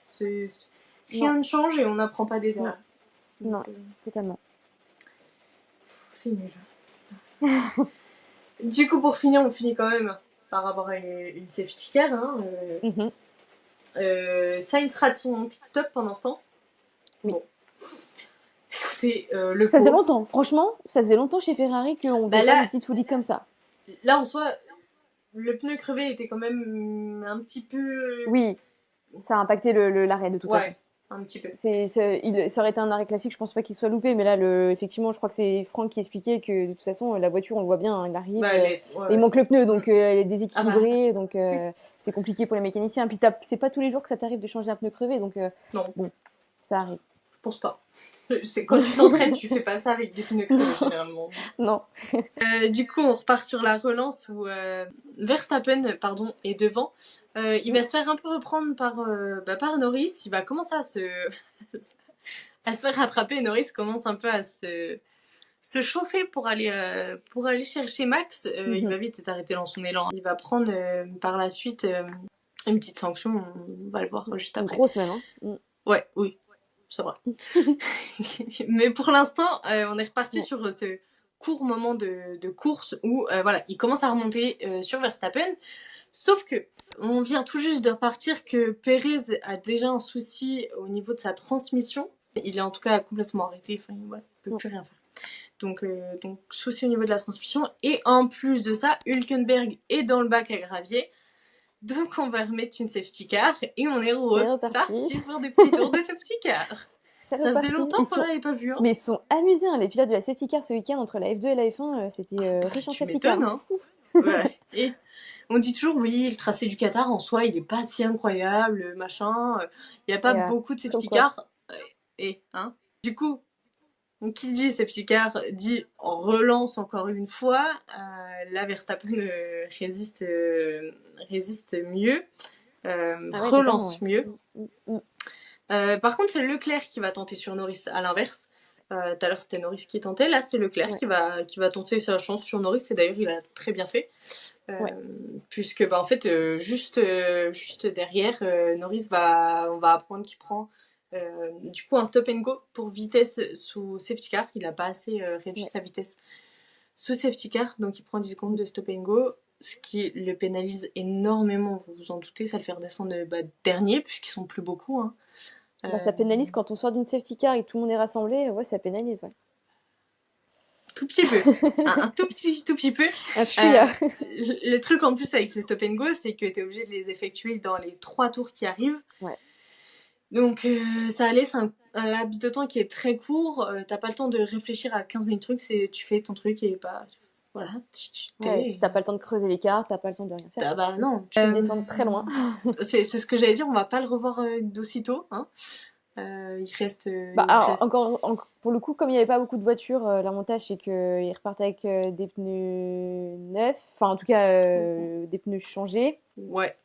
Rien ne change et on n'apprend pas des erreurs. Non, totalement. C'est nul. Du coup, pour finir, on finit quand même par rapport à une safety car. Hein, Sainz rate son pit stop pendant ce temps. Oui. Bon. Écoutez, ça faisait longtemps, franchement, ça faisait longtemps chez Ferrari qu'on faisait pas des petites folies comme ça. Là, en soi, le pneu crevé était quand même un petit peu... Oui, ça a impacté l'arrêt de toute façon. Un petit peu. Ça aurait été un arrêt classique, je pense pas qu'il soit loupé, mais là, effectivement, je crois que c'est Franck qui expliquait que de toute façon, la voiture, on le voit bien, hein, il arrive, il manque le pneu, donc elle est déséquilibrée, donc c'est compliqué pour les mécaniciens. Puis c'est pas tous les jours que ça t'arrive de changer un pneu crevé, donc non. Bon, ça arrive. Je pense pas. C'est quand tu t'entraînes, tu fais pas ça avec des pneus crevés généralement. Non. Du coup, on repart sur la relance où Verstappen, est devant. Il va se faire un peu reprendre par Norris. Il va commencer à se faire rattraper. Norris commence un peu à se chauffer pour aller chercher Max. Il va vite être arrêté dans son élan. Il va prendre par la suite une petite sanction. On va le voir juste après. Une grosse même. Hein. Ouais, oui. C'est vrai. Mais pour l'instant, on est reparti sur ce court moment de course où il commence à remonter sur Verstappen. Sauf que on vient tout juste de repartir que Pérez a déjà un souci au niveau de sa transmission. Il est en tout cas complètement arrêté. Enfin, il peut plus rien faire. Donc souci au niveau de la transmission. Et en plus de ça, Hülkenberg est dans le bac à gravier. Donc on va remettre une safety car et on est reparti pour des petits tours de safety car. Ça faisait longtemps qu'on l'avait pas vu. Hein. Mais ils sont amusés, hein, les pilotes de la safety car ce week-end entre la F2 et la F1, c'était riche en safety car. Hein. Ouais. Et On dit toujours, oui, le tracé du Qatar en soi, il est pas si incroyable, machin. Il n'y a pas Et, beaucoup de comme safety quoi. cars. Hein. Du coup, qui dit safety car dit relance encore une fois. Là, Verstappen résiste mieux, Ah ouais, totalement, relance ouais. mieux. Mm. Par contre, c'est Leclerc qui va tenter sur Norris à l'inverse. Tout à l'heure, c'était Norris qui tentait. Là, c'est Leclerc Ouais. qui va tenter sa chance sur Norris. Et d'ailleurs, il a très bien fait. Ouais. Puisque, en fait, juste derrière, Norris on va apprendre qu'il prend du coup un stop and go pour vitesse sous safety car. Il n'a pas assez réduit sa vitesse sous safety car. Donc, il prend 10 secondes de stop and go. Ce qui le pénalise énormément, vous vous en doutez. Ça le fait redescendre dernier, puisqu'ils sont plus beaucoup. Hein. Ça pénalise quand on sort d'une safety car et que tout le monde est rassemblé. Ouais, ça pénalise, ouais. Tout petit peu. un tout petit peu. Un chouïa. Le truc en plus avec ces stop and go, c'est que tu es obligé de les effectuer dans les 3 tours qui arrivent. Ouais. Donc ça laisse un laps de temps qui est très court. T'as pas le temps de réfléchir à 15 000 trucs. Tu fais ton truc et voilà. Ouais, puis t'as pas le temps de creuser l'écart, t'as pas le temps de rien faire. Bah non. Tu peux descendre très loin. C'est ce que j'allais dire. On va pas le revoir d'aussitôt. Hein. Il reste. Pour le coup, comme il n'y avait pas beaucoup de voitures, l'avantage c'est qu'ils repartent avec des pneus neufs, enfin en tout cas des pneus changés. Ouais.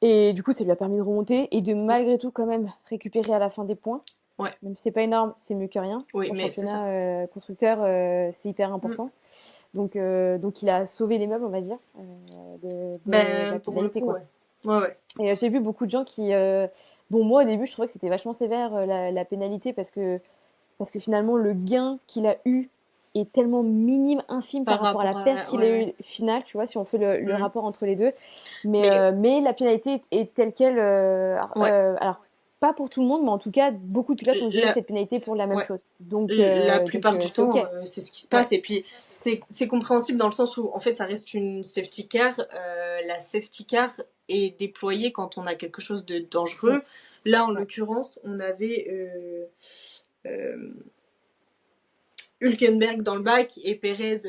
Et du coup, ça lui a permis de remonter et de malgré tout quand même récupérer à la fin des points. Ouais. Même si c'est pas énorme, c'est mieux que rien. Oui, Pour le mais championnat constructeur, c'est hyper important. Donc il a sauvé les meubles, on va dire, de la pénalité, coup, quoi. Ouais. Et j'ai vu beaucoup de gens dont moi au début je trouvais que c'était vachement sévère la pénalité parce que finalement le gain qu'il a eu est tellement minime, infime par rapport à la perte qu'il a eu finale, tu vois, si on fait le rapport entre les deux. Mais la pénalité est telle quelle. Alors, pas pour tout le monde, mais en tout cas, beaucoup de pilotes ont viré cette pénalité pour la même chose. Donc, la plupart du temps, okay. C'est ce qui se passe. Et puis, c'est compréhensible dans le sens où, en fait, ça reste une safety car. La safety car est déployée quand on a quelque chose de dangereux. Là, en l'occurrence, on avait Hülkenberg dans le bac et Pérez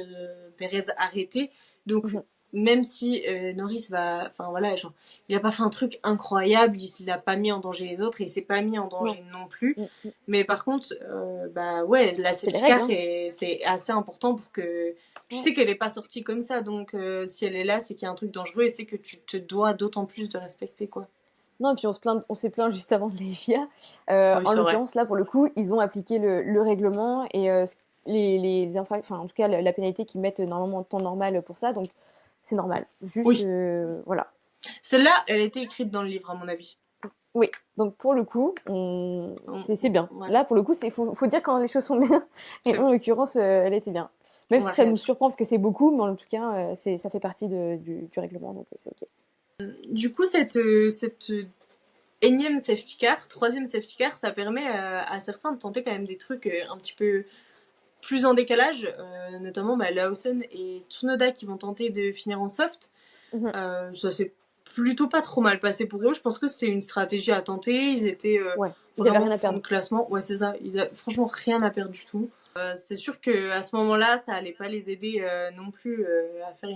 arrêté. Donc, même si Norris il a pas fait un truc incroyable, il a pas mis en danger les autres et il s'est pas mis en danger non plus. Mais par contre, la safety car, c'est assez important pour que tu sais qu'elle est pas sortie comme ça. Donc, si elle est là, c'est qu'il y a un truc dangereux et c'est que tu te dois d'autant plus de respecter, quoi. Non, et puis on s'est plaint juste avant de les FIA. En l'occurrence, là, pour le coup, ils ont appliqué le règlement et en tout cas, la pénalité qu'ils mettent normalement en temps normal pour ça. Donc, c'est normal. Juste, voilà. Celle-là, elle a été écrite dans le livre, à mon avis. Oui, donc pour le coup, c'est bien. Ouais. Là, pour le coup, faut dire quand les choses sont bien. Et en l'occurrence, elle était bien. Même si ça nous surprend parce que c'est beaucoup, mais en tout cas, ça fait partie du règlement, donc c'est OK. Du coup, cette énième safety car, troisième safety car, ça permet à certains de tenter quand même des trucs un petit peu plus en décalage, notamment Lawson et Tsunoda qui vont tenter de finir en soft. Ça s'est plutôt pas trop mal passé pour eux. Je pense que c'était une stratégie à tenter. Ils étaient vraiment rien à perdre. Classement. Ouais, c'est ça. Franchement rien à perdre du tout. C'est sûr qu'à ce moment-là, ça allait pas les aider non plus à faire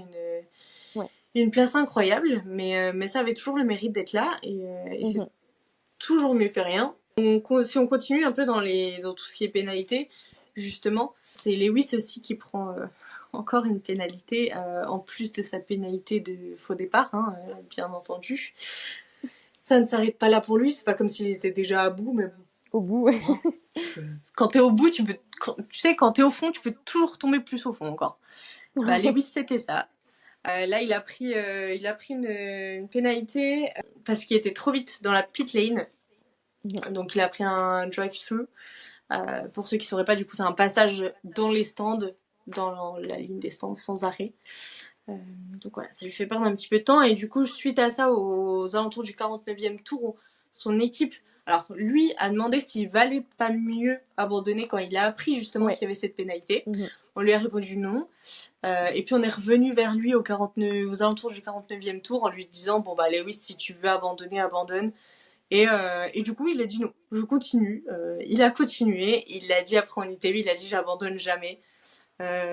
une place incroyable, mais ça avait toujours le mérite d'être là et c'est toujours mieux que rien. Si on continue un peu dans tout ce qui est pénalité, justement, c'est Lewis aussi qui prend encore une pénalité, en plus de sa pénalité de faux départ, bien entendu. Ça ne s'arrête pas là pour lui, c'est pas comme s'il était déjà à bout, mais bon. Au bout, ouais. Quand t'es au bout, quand t'es au fond, tu peux toujours tomber plus au fond encore. Lewis, c'était ça. Là, il a pris une pénalité parce qu'il était trop vite dans la pit lane. Donc, il a pris un drive-through. Pour ceux qui ne sauraient pas, du coup, c'est un passage dans les stands, dans la ligne des stands, sans arrêt. Donc voilà, ça lui fait perdre un petit peu de temps. Et du coup, suite à ça, aux alentours du 49e tour, son équipe... Alors, lui a demandé s'il valait pas mieux abandonner quand il a appris justement qu'il y avait cette pénalité. On lui a répondu non. Et puis, on est revenu vers lui aux alentours du 49e tour en lui disant « Bon, Lewis, si tu veux abandonner, abandonne. » Et du coup, il a dit « Non, je continue. » Il a continué. Il l'a dit après en interview, il a dit « J'abandonne jamais. »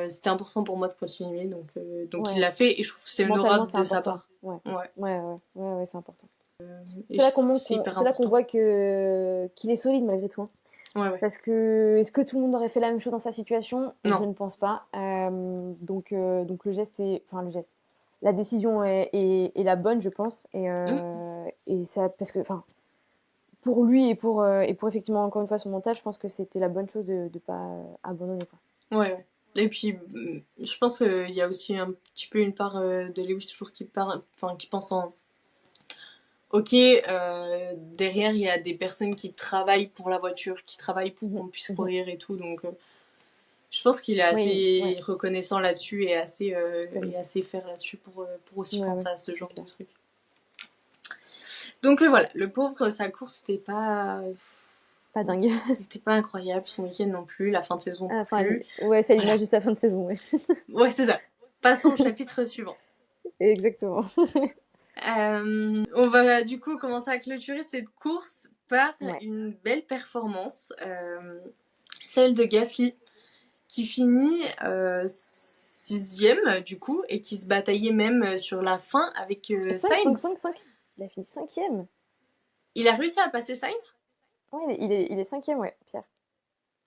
C'était important pour moi de continuer, donc il Ouais. l'a fait et je trouve que c'est Mentalement, honorable c'est de sa important. part. Ouais. Ouais, Ouais, c'est important. et c'est hyper C'est là qu'on important. voit que qu'il est solide malgré tout, hein. Ouais, ouais. Parce que est-ce que tout le monde aurait fait la même chose dans sa situation? Je Non, ne pense pas. Donc le geste est, enfin le geste, la décision est la bonne, je pense. Mm. Et ça, parce que, enfin, pour lui et pour effectivement encore une fois son mental, je pense que c'était la bonne chose de pas abandonner, quoi. Ouais, ouais. Et puis, je pense qu'il y a aussi un petit peu une part de Lewis toujours qui pense en ok, derrière il y a des personnes qui travaillent pour la voiture, qui travaillent pour Mhm, qu'on puisse mhm. courir et tout, donc je pense qu'il est Oui, assez ouais, reconnaissant là-dessus et totalement. assez fair là-dessus pour aussi Ouais, penser ouais, à ce c'est genre de clair. truc. Donc voilà, le pauvre, sa course Pas dingue. n'était pas incroyable, son week-end non plus, la fin de saison non Enfin, plus. ouais, c'est à Voilà, l'image de sa fin de saison, ouais. ouais c'est ça. Passons au chapitre suivant. Exactement. On va du coup commencer à clôturer cette course par Ouais. une belle performance, celle de Gasly, qui finit sixième du coup et qui se bataillait même sur la fin avec 5, 5, Sainz. 5, 5. Il a fini cinquième. Il a réussi à passer Sainz. Ouais, il est cinquième, ouais, Pierre.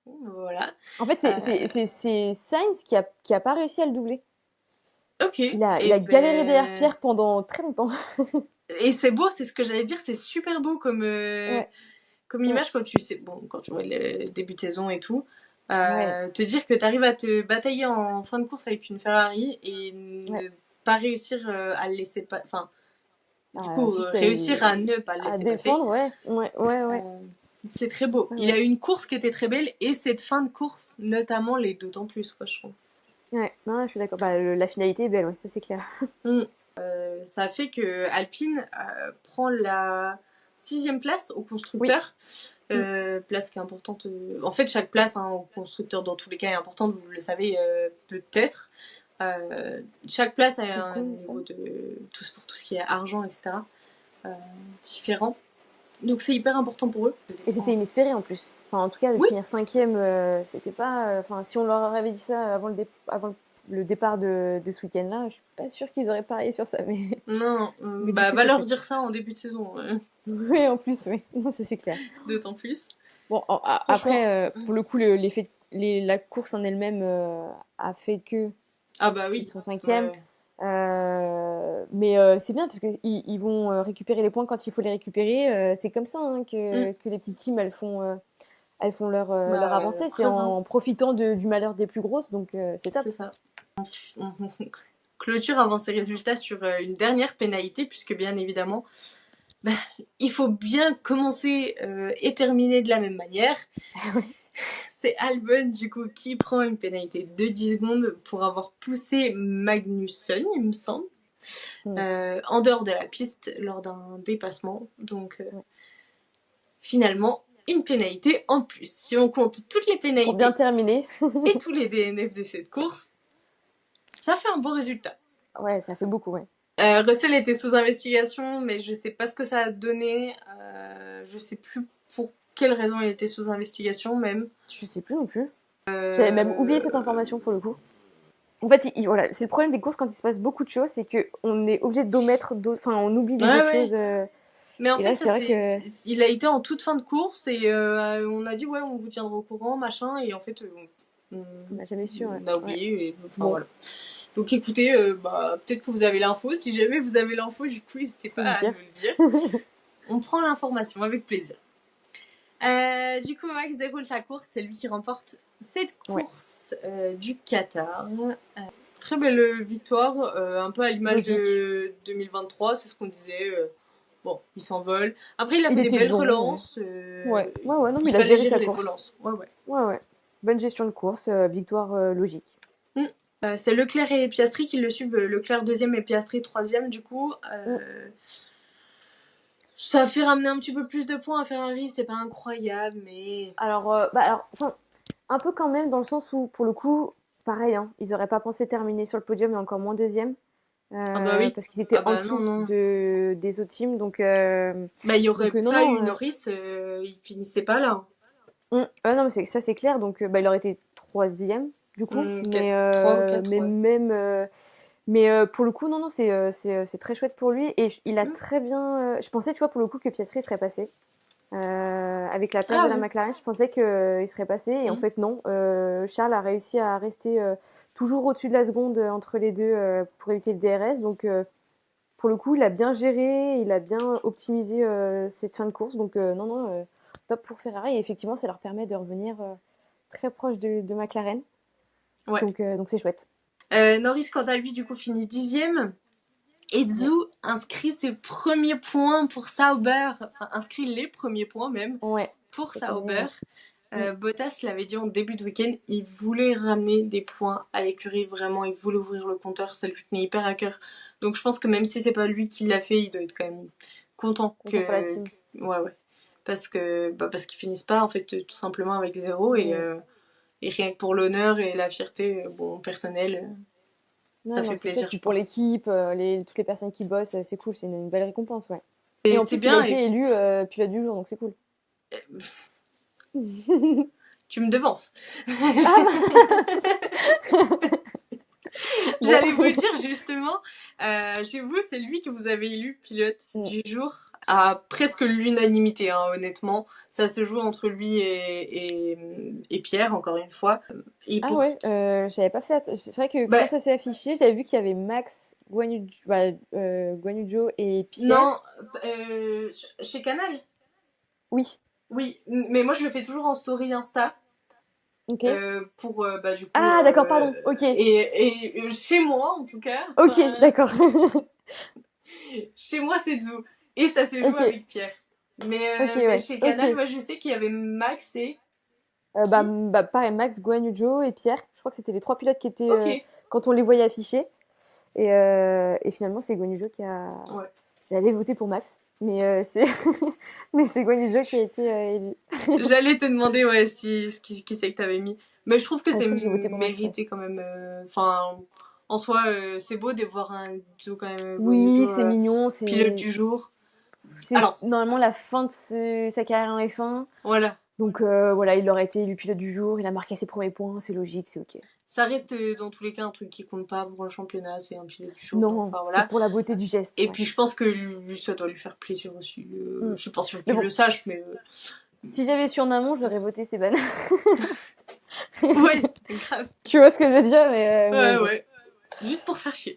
Voilà. En fait, Euh, c'est Sainz qui a pas réussi à le doubler. ok. Il Et a galéré derrière ben Pierre pendant très longtemps. et c'est beau, c'est ce que j'allais dire, c'est super beau Ouais, comme ouais, image quand tu sais bon quand tu vois le début de saison et tout. ouais, Te dire que tu arrives à te batailler en fin de course avec une Ferrari et ouais. ne pas réussir à le laisser pas, enfin du coup Juste réussir à ne pas le à laisser passer. défendre, ouais, ouais, ouais, ouais, Euh, c'est très beau. ouais, Il a ouais. eu une course qui était très belle et cette fin de course notamment les d'autant plus quoi je trouve. Ouais, non, je suis d'accord. Bah, la finalité est belle, ouais, ça c'est clair. Mm. Ça fait que Alpine prend la sixième place au Oui. constructeur. Mm. Place qui est importante. En fait, chaque place au constructeur, dans tous les cas, est importante, vous le savez peut-être. Chaque place a Ils sont un combien de niveau femmes? de. Pour tout ce qui est argent, etc. euh, différent. Donc, c'est hyper important pour eux. Et c'était inespéré en plus. Enfin, en tout cas, de Oui, finir cinquième, c'était pas. Enfin, si on leur avait dit ça avant le départ de ce week-end-là, je suis pas sûre qu'ils auraient parié sur ça. non, Mais du bah, coup, va c'est leur fait. dire ça en début de saison, Oui, en plus, oui. Non, ça c'est clair. d'autant plus. Bon, Franchement, après, pour le coup, la course en elle-même a fait que ah bah ils oui, sont ouais, cinquième. ouais. Mais c'est bien parce qu'ils ils vont récupérer les points quand il faut les récupérer. C'est comme ça hein, Mm. que les petites teams elles font leur Bah, avancée. C'est preuve, hein, en profitant du malheur des plus grosses, donc c'est top. c'est ça. On clôture avant ces résultats sur une dernière pénalité, puisque bien évidemment, bah, il faut bien commencer et terminer de la même manière. C'est Albon du coup qui prend une pénalité de 10 secondes pour avoir poussé Magnussen, il me semble, Mm. en dehors de la piste lors d'un dépassement. Donc Ouais. finalement, une pénalité en plus. Si on compte toutes les Pour bien pénalités terminer, et tous les DNF de cette course, ça fait un bon résultat. ouais, ça fait beaucoup, ouais. Russell était sous investigation, mais je sais pas ce que ça a donné. Je sais plus pour quelle raison il était sous investigation même. Je sais plus non plus. J'avais même oublié cette information pour le coup. En fait, voilà, c'est le problème des courses quand il se passe beaucoup de choses, c'est que on est obligé d'omettre, enfin, on oublie des Ouais, autres ouais. choses. Mais en Et là, fait, c'est vrai que il a été en toute fin de course et on a dit ouais, on vous tiendra au courant, machin. Et en fait, on n'a jamais su. Ouais. on a Ouais. oublié. Et, enfin Bon, voilà. Donc écoutez, bah, peut-être que vous avez l'info. Si jamais vous avez l'info, du coup, n'hésitez faut pas le à dire. nous le dire. On prend l'information avec plaisir. Du coup, Max déroule sa course. C'est lui qui remporte cette Ouais, course du Qatar. Très belle victoire, un peu à l'image logique. de 2023, c'est ce qu'on disait. Bon, il s'envole. Après, il a Il fait des était belles devant. Ouais, relances. ouais, ouais, ouais. Non, mais Il il a fallait géré gérer sa les course. relances. Ouais, ouais. Ouais, ouais. Bonne gestion de course, victoire logique. Mm. C'est Leclerc et Piastri qui le suivent. Leclerc deuxième et Piastri troisième, du coup. Mm. Ça fait ramener un petit peu plus de points à Ferrari. C'est pas incroyable, mais. Alors, enfin, un peu quand même dans le sens où, pour le coup, pareil, hein, ils auraient pas pensé terminer sur le podium et encore moins deuxième. Ah bah oui. Parce qu'ils étaient Ah en bah non, dessous non. des autres teams. Bah, il y aurait Non, pas eu non. Norris, il finissait pas là. Non, mais ça, c'est clair. Donc, il aurait été troisième, du coup. Quatre, 3 ou 4, Mais ouais. même... pour le coup, non, non, c'est très chouette pour lui. Et il a très bien... je pensais, tu vois, pour le coup, que Piastri serait passé. Avec la place Ah de la oui. McLaren, je pensais qu'il serait passé. Et en Mm. fait, non. Charles a réussi à rester toujours au-dessus de la seconde entre les deux pour éviter le DRS. Donc, pour le coup, il a bien géré, il a bien optimisé cette fin de course. Donc, non, non, top pour Ferrari. Et effectivement, ça leur permet de revenir très proche de McLaren. Ouais. Donc c'est chouette. Norris, quant à lui, du coup, finit 10e. Et Zhu Ouais. inscrit ses premiers points pour Sauber. Enfin, inscrit les premiers points même Ouais. pour Cette année, Sauber. Bottas l'avait dit en début de week-end, il voulait ramener des points à l'écurie, vraiment, il voulait ouvrir le compteur, ça lui tenait hyper à cœur. Donc je pense que même si c'est pas lui qui l'a fait, il doit être quand même content pour la team. Ouais. Parce qu'ils finissent pas, en fait, tout simplement avec 0 et rien que pour l'honneur et la fierté, bon, personnelle, ça Non, fait c'est chouette. plaisir, Puis je pour pense. l'équipe, toutes les personnes qui bossent, c'est cool, c'est une belle récompense, ouais. Et Et en c'est plus, il a bien, été et élu pilote du jour, donc c'est cool. tu me devances. Ah bon. J'allais vous dire justement, chez vous, c'est lui que vous avez élu pilote du jour à presque l'unanimité, hein, honnêtement. Ça se joue entre lui et Pierre, encore une fois. Et Ah pour ouais, j'avais pas fait. C'est vrai que bah, quand ça s'est affiché, j'avais vu qu'il y avait Max, Guanyujo et Pierre. non, chez Canal, Oui, oui, mais moi je le fais toujours en story Insta. ok. Pour du coup Ah d'accord, pardon. Ok, chez moi en tout cas ok, d'accord. chez moi c'est Zou et ça s'est joué Ok, avec Pierre ok, mais ouais, chez Canal ok. moi je sais qu'il y avait Max et qui Pareil, Max, Guanyujo et Pierre. Je crois que c'était les trois pilotes qui étaient ok quand on les voyait affichés. Et finalement, c'est Guanyujo qui a. ouais J'allais voter pour Max, mais mais c'est Guanyujo qui a été élu. j'allais te demander ouais si qui c'est que t'avais mis mais je trouve que Je c'est crois que j'ai voté pour Max, ouais. mérité quand même enfin en soi c'est beau de voir un Zou quand même Oui, Guanyuzo c'est mignon, pilote du jour c'est alors normalement la fin de sa carrière en F1. voilà. Donc voilà, il aurait été élu pilote du jour, il a marqué ses premiers points, c'est logique, c'est ok. Ça reste dans tous les cas un truc qui compte pas pour le championnat, c'est un pilote du jour. Non, Enfin c'est voilà. pour la beauté du geste, Et ouais. puis je pense que lui, ça doit lui faire plaisir aussi. Mm. Je suis pas sûre Mais qu'il bon, le sache, mais. si j'avais su en amont, j'aurais voté Esteban. Ouais, grave. Tu vois ce que je veux dire, mais bon. Ouais. Juste pour faire chier.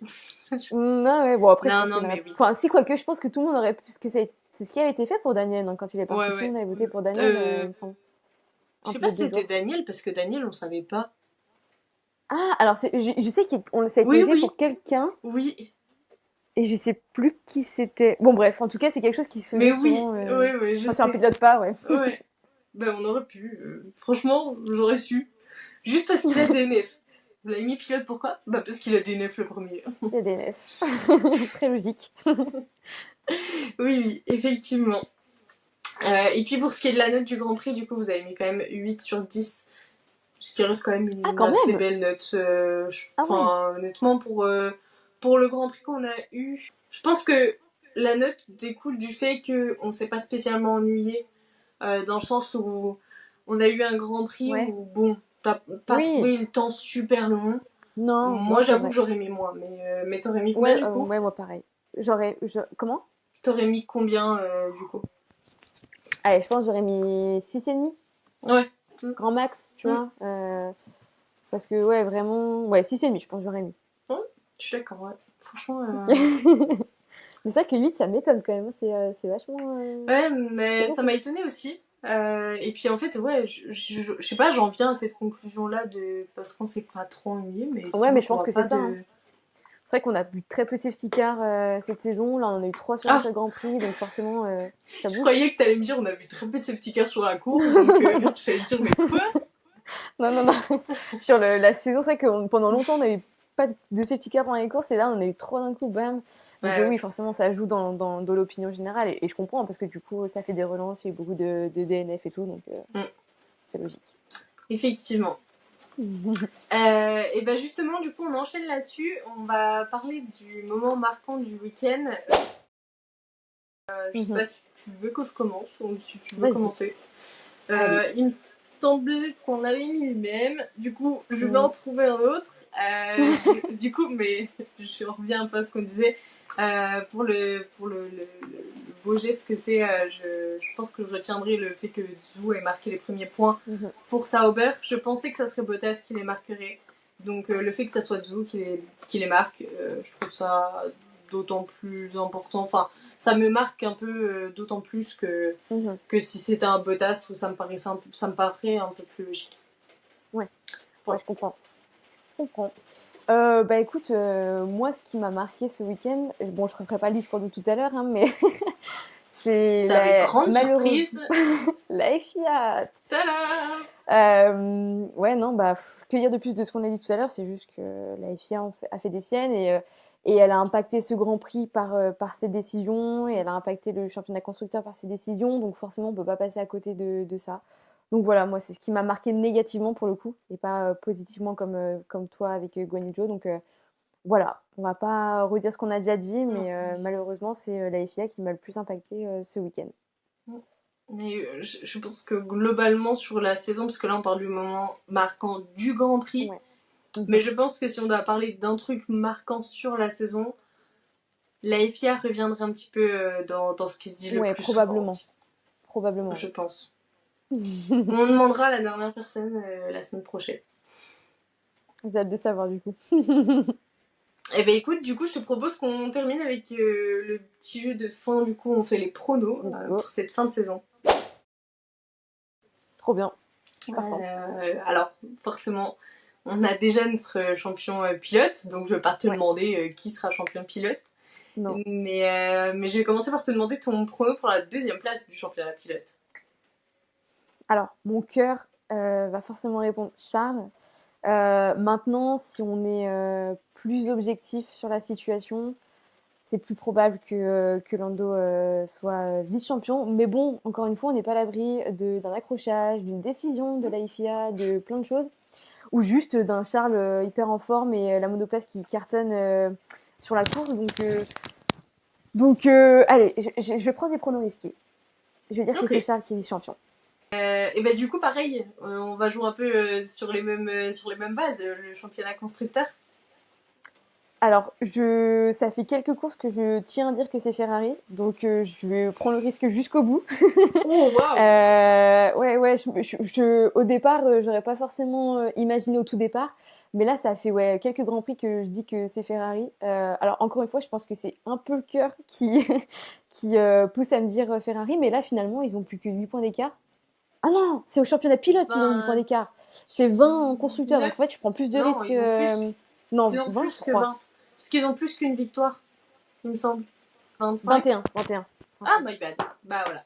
Non, ouais, bon, après, je Non, pense non, qu'il mais aurait. oui. Enfin, si, quoique, je pense que tout le monde aurait pu. Parce que c'est ce qui avait été fait pour Daniel, hein, quand il est parti. Tout le Ouais. monde avait voté pour Daniel, il me semble. Je Un sais pas pilote si du c'était jour. Daniel, parce que Daniel, on savait pas. Ah, alors, je sais que ça a été fait Oui. pour quelqu'un, Oui. et je sais plus qui c'était. Bon, bref, en tout cas, c'est quelque chose qui se Mais faisait oui, souvent je quand tu un sais. pilote pas, ouais. Ouais. Ben, on aurait pu. Franchement, j'aurais su. Juste parce qu'il a DNF. Vous l'avez mis pilote pourquoi? Bah, parce qu'il a DNF le premier. Il y a des nefs. Très logique. Oui, effectivement. Et puis pour ce qui est de la note du Grand Prix, du coup, vous avez mis quand même 8 sur 10. Ce qui reste quand même Ah, une quand assez même! belle note. Ah ouais. Enfin, honnêtement, pour le Grand Prix qu'on a eu, je pense que la note découle du fait qu'on ne s'est pas spécialement ennuyé. Dans le sens où on a eu un Grand Prix Ouais. où, bon, t'as pas Oui. trouvé le temps super long. Non, Moi, non, c'est j'avoue que vrai. j'aurais mis moins. Mais t'aurais mis combien Ouais, du coup? ouais, moi, pareil. Comment? T'aurais mis combien du coup? Allez, je pense que j'aurais mis 6,5. Ouais. Grand max, tu Mm. vois. Parce que, ouais, vraiment. Ouais, 6,5, je pense que j'aurais mis. Ouais, je suis d'accord, ouais. Franchement. Mais c'est vrai que 8, ça m'étonne quand même. C'est vachement. Ouais, C'est mais ça beaucoup. m'a étonnée aussi. Et puis en fait, ouais, je sais pas, j'en viens à cette conclusion-là parce qu'on s'est pas trop ennuyé, mais Ouais, sinon mais je je pense vois que c'est pas ça, hein. de. C'est vrai qu'on a vu très peu de safety car cette saison. Là, on en a eu 3 sur un Ah, seul Grand Prix. Donc forcément, ça je bouge. croyais que t'allais me dire on a vu très peu de ces petits cars sur la course, donc j'allais te dire mais quoi? Non, non, non. Sur la saison, c'est vrai que pendant longtemps, on n'a eu pas de safety car pendant les courses. Et là, on en a eu 3 d'un coup, bam. Donc Ouais. oui, forcément, ça joue dans l'opinion générale. Et je comprends, parce que du coup, ça fait des relances. Il y a eu beaucoup de DNF et tout. Donc Mm. c'est logique. Effectivement. Et ben justement, du coup, on enchaîne là-dessus. On va parler du moment marquant du week-end. Je sais pas si tu veux que je commence ou si tu veux Vas-y. commencer. Allez. Il me semblait qu'on avait mis le même. Du coup, je vais en trouver un autre. Du coup, mais je reviens un peu à ce qu'on disait. Pour le beau geste que c'est, je pense que je retiendrai le fait que Zhou ait marqué les premiers points pour Sauber. Je pensais que ça serait Bottas qui les marquerait. Donc le fait que ça soit Zhou qui les marque, je trouve ça d'autant plus important. Enfin, ça me marque un peu d'autant plus que si c'était un Bottas où ça me paraît un peu plus logique. Ouais, je comprends. Bah écoute, moi ce qui m'a marqué ce week-end, bon je referai pas le discours de tout à l'heure, hein, mais c'est avec grande surprise la FIA. Tada Ouais non bah que dire de plus de ce qu'on a dit tout à l'heure, c'est juste que la FIA a fait des siennes et elle a impacté ce Grand Prix par ses décisions et elle a impacté le championnat constructeur par ses décisions, donc forcément on peut pas passer à côté de ça. Donc voilà, moi c'est ce qui m'a marqué négativement pour le coup et pas positivement comme toi avec Guan Yu Zhou. Donc voilà, on va pas redire ce qu'on a déjà dit, mais malheureusement c'est la FIA qui m'a le plus impacté ce week-end. Et je pense que globalement sur la saison, parce que là on parle du moment marquant du Grand Prix, mais je pense que si on doit parler d'un truc marquant sur la saison, la FIA reviendrait un petit peu dans ce qui se dit le plus probablement. souvent aussi. Probablement. Je pense. On demandera à la dernière personne la semaine prochaine. J'ai hâte de savoir du coup. Eh ben écoute, du coup je te propose qu'on termine avec le petit jeu de fin. Du coup on fait les pronos pour cette fin de saison. Trop bien. Alors forcément, on a déjà notre champion pilote, donc je vais pas te demander qui sera champion pilote. Non. Mais je vais commencer par te demander ton prono pour la deuxième place du championnat pilote. Alors, mon cœur va forcément répondre Charles. Maintenant, si on est plus objectif sur la situation, c'est plus probable que Lando soit vice-champion. Mais bon, encore une fois, on n'est pas à l'abri d'un accrochage, d'une décision de la FIA, de plein de choses. Ou juste d'un Charles hyper en forme et la monoplace qui cartonne sur la course. Donc allez, je vais prendre des pronos risqués. Je vais dire que c'est Charles qui est vice-champion. Et ben du coup, pareil, on va jouer un peu sur les mêmes bases, le championnat constructeur. Alors, ça fait quelques courses que je tiens à dire que c'est Ferrari, donc je vais prendre le risque jusqu'au bout. Oh, wow. Ouais, au départ, j'aurais pas forcément imaginé au tout départ, mais là, ça fait quelques grands prix que je dis que c'est Ferrari. Alors, encore une fois, je pense que c'est un peu le cœur qui, qui pousse à me dire Ferrari, mais là, finalement, ils ont plus que 8 points d'écart. Ah non, c'est au championnat pilote qu'ils ont 8 points d'écart. C'est 20 en constructeur, donc en fait, je prends plus de risques. Non, ils ont 20, plus je crois. Que 20. Parce qu'ils ont plus qu'une victoire, il me semble. 25. 21. Ah, my bad. Bah voilà.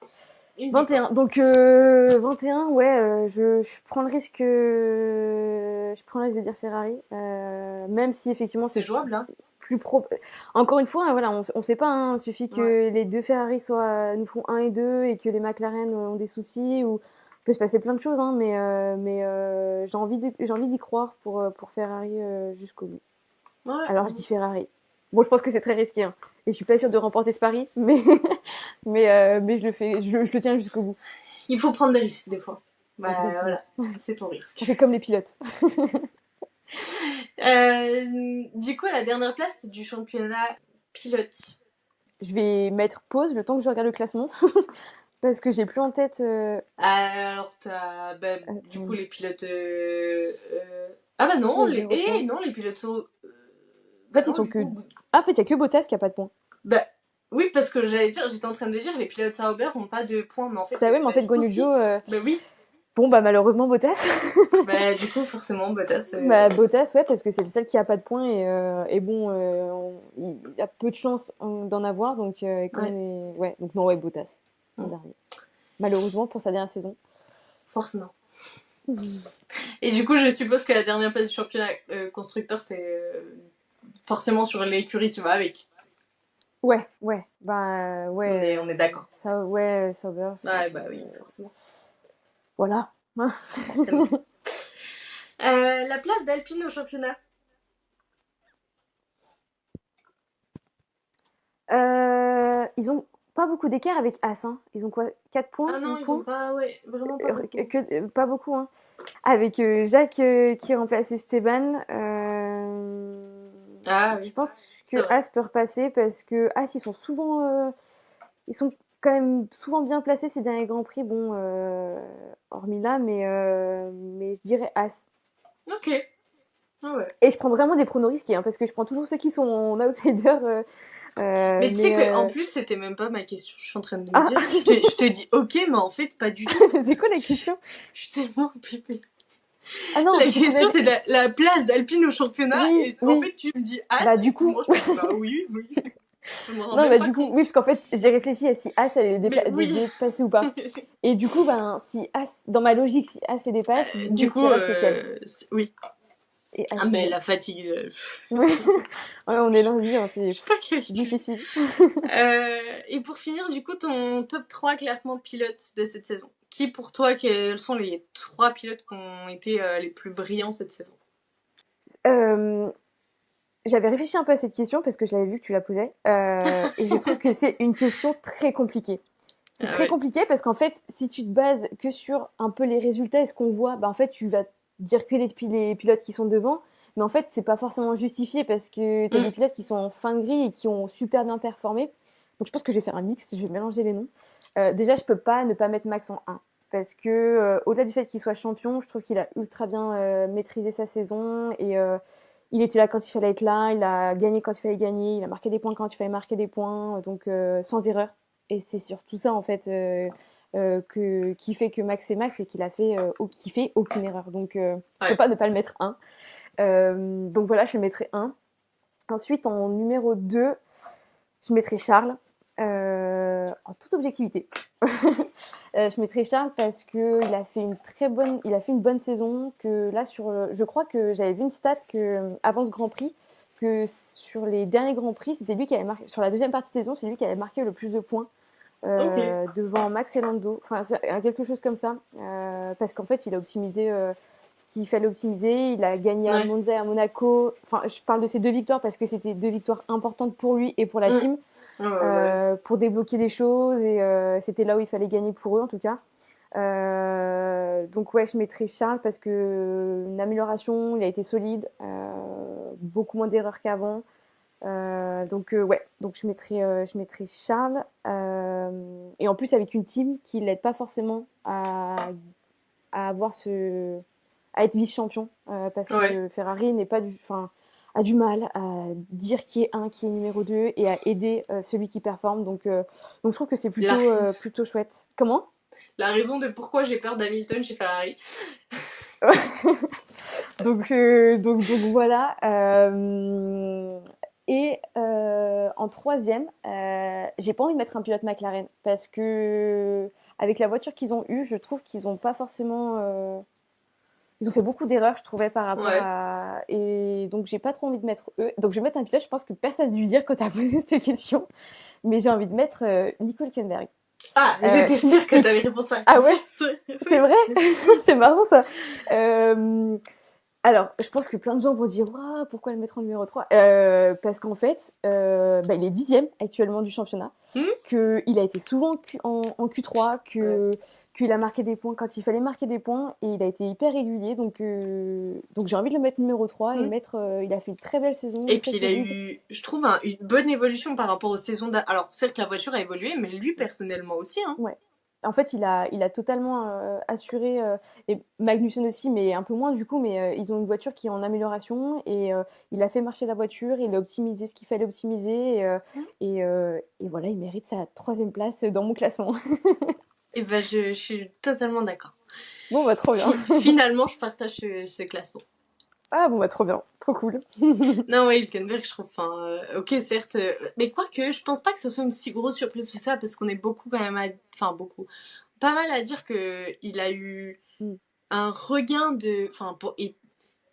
21. Donc 21, ouais, je prends le risque. Je prends le risque de dire Ferrari, même si effectivement c'est jouable, hein. Plus pro. Encore une fois, voilà, on sait pas. Hein, il suffit que les deux Ferrari nous font 1 et 2 et que les McLaren ont des soucis ou il peut se passer plein de choses, hein, mais j'ai envie d'y croire pour Ferrari jusqu'au bout. Ouais, alors je dis Ferrari. Bon, je pense que c'est très risqué, hein, et je suis pas sûre de remporter ce pari, mais je le fais, je le tiens jusqu'au bout. Il faut prendre des risques des fois. Bah voilà, c'est ton risque. On fait comme les pilotes. Du coup, la dernière place, c'est du championnat pilote. Je vais mettre pause le temps que je regarde le classement. Parce que j'ai plus en tête. Alors, t'as du coup les pilotes. Ah bah non, les pilotes sont. En fait, ils sont que. Ah, en fait, il y a que Bottas qui a pas de points. Bah oui, parce que j'étais en train de dire, les pilotes Sauber ont pas de points, mais en fait. Bah oui, mais en fait, Guan Yu Zhou. Bah oui. Bon, bah malheureusement, Bottas. Bah du coup, forcément, Bottas. Bah Bottas, ouais, parce que c'est le seul qui a pas de points et bon, il a peu de chance d'en avoir, donc donc non, ouais, Bottas, en dernier. Malheureusement pour sa dernière saison. Forcément. Et du coup, je suppose que la dernière place du championnat constructeur, c'est forcément sur l'écurie tu vas avec. Ouais, bah ouais. On est d'accord. Sauber. Ouais, bah oui, forcément. Voilà. Forcément. La place d'Alpine au championnat. Ils ont pas beaucoup d'écart avec As, hein. Ils ont quoi? 4 points, Ah non, 8 ils ont points? pas, ouais, vraiment pas beaucoup. Pas beaucoup, hein. Avec Jacques qui remplace Esteban. Ah Je oui, pense que c'est vrai. As peut repasser parce que As, ils sont quand même souvent bien placés ces derniers Grands Prix. Bon, hormis là, mais je dirais As. Ok, ah ouais. Et je prends vraiment des pronos risqués, hein, parce que je prends toujours ceux qui sont en outsider. Mais tu sais Mais que en plus, c'était même pas ma question, je suis en train de me ah, dire. Je te dis ok, mais en fait, pas du tout. c'était quoi la Je, question? je suis tellement pépé. Ah non, La c'était combien question, c'est la place d'Alpine au championnat, Oui, et en oui. fait, tu me dis As, Bah et du puis coup, moi, je te dis bah oui, oui. Je me rends non, même bah pas du coup, oui, compte. parce qu'en fait, j'ai réfléchi à si As allait Mais les oui. dépasser ou pas. Et du coup, ben, si As, dans ma logique, si As les dépasse, du coup, Du il coup, reste tienne. oui. Et As Ah, mais 6ème. la fatigue, Ouais, on est lundi, hein, je sais pas c'est calculer. difficile. Et pour finir, du coup, ton top 3 classement de pilotes de cette saison. Qui, pour toi, quels sont les 3 pilotes qui ont été les plus brillants cette saison? Euh, J'avais réfléchi un peu à cette question parce que je l'avais vu que tu la posais. Et je trouve que c'est une question très compliquée. C'est Ah très ouais. compliqué parce qu'en fait, si tu te bases que sur un peu les résultats et ce qu'on voit, bah en fait, tu vas dire que les pilotes qui sont devant. Mais en fait, c'est pas forcément justifié parce que tu as Mm. des pilotes qui sont en fin de grille et qui ont super bien performé. Donc je pense que je vais faire un mix, je vais mélanger les noms. Déjà, je peux pas ne pas mettre Max en 1 parce que au-delà du fait qu'il soit champion, je trouve qu'il a ultra bien maîtrisé sa saison et il était là quand il fallait être là, il a gagné quand il fallait gagner, il a marqué des points quand il fallait marquer des points, donc sans erreur. Et c'est surtout ça en fait qui fait que Max est Max et qu'il fait aucune erreur. Donc je peux Ouais. pas ne pas le mettre 1. Donc voilà, je le mettrai 1. Ensuite, en numéro 2, je mettrai Charles. En toute objectivité. Je mettrai Charles parce que il a fait une bonne saison. Que là, je crois que j'avais vu une stat que avant ce Grand Prix, que sur les derniers Grands Prix, c'était lui qui avait marqué. Sur la deuxième partie de saison, c'est lui qui avait marqué le plus de points Ok. devant Max et Lando. Enfin, c'est quelque chose comme ça. Parce qu'en fait, il a optimisé ce qu'il fallait optimiser. Il a gagné à Ouais. Monza et à Monaco. Enfin, je parle de ces 2 victoires parce que c'était 2 victoires importantes pour lui et pour la Mm. team. Ouais, ouais. Pour débloquer des choses et c'était là où il fallait gagner pour eux en tout cas. Donc ouais, je mettrais Charles parce que une amélioration, il a été solide, beaucoup moins d'erreurs qu'avant. Ouais, donc je mettrais Charles. Et en plus avec une team qui l'aide pas forcément à avoir à être vice-champion parce Ouais. que Ferrari n'est pas enfin, a du mal à dire qui est un, qui est numéro 2 et à aider celui qui performe. Donc je trouve que c'est La, plutôt chouette. Comment? la raison de pourquoi j'ai peur d'Hamilton chez Ferrari. Donc voilà. Et en troisième, j'ai pas envie de mettre un pilote McLaren parce que avec la voiture qu'ils ont eue, je trouve qu'ils ont pas forcément. Ils ont fait beaucoup d'erreurs, je trouvais, par rapport Ouais. à. Et donc j'ai pas trop envie de mettre eux. Donc je vais mettre un pilote. Je pense que personne n'a dû dire quand t'as posé cette question, mais j'ai envie de mettre Nico Hülkenberg. Ah, j'étais Je sûre que m'explique. t'allais répondre ça. Ah ouais, Yes. c'est Oui. vrai. C'est marrant ça. Euh, Alors, je pense que plein de gens vont dire Ouah, pourquoi le mettre en numéro 3 Parce qu'en fait, il est 10e actuellement du championnat, Hmm. qu'il a été souvent en Q3, Ouais. qu'il a marqué des points quand il fallait marquer des points, et il a été hyper régulier. Donc j'ai envie de le mettre numéro 3 et Hmm. il a fait une très belle saison, Et très puis il a solide. eu, je trouve, une bonne évolution par rapport aux saisons d'avant. Alors, certes, la voiture a évolué, mais lui, personnellement aussi. Hein. Ouais. En fait, il a totalement assuré, et Magnussen aussi, mais un peu moins du coup, mais ils ont une voiture qui est en amélioration et il a fait marcher la voiture, il a optimisé ce qu'il fallait optimiser et voilà, il mérite sa 3e place dans mon classement. Et ben, je suis totalement d'accord. Bon, bah trop bien. Finalement, je partage ce classement. Ah bon, bah trop bien, trop cool. Non, ouais, Hülkenberg, je trouve, ok, certes, mais quoique, je pense pas que ce soit une si grosse surprise que ça, parce qu'on est beaucoup quand même beaucoup, pas mal à dire que il a eu Mm. un regain il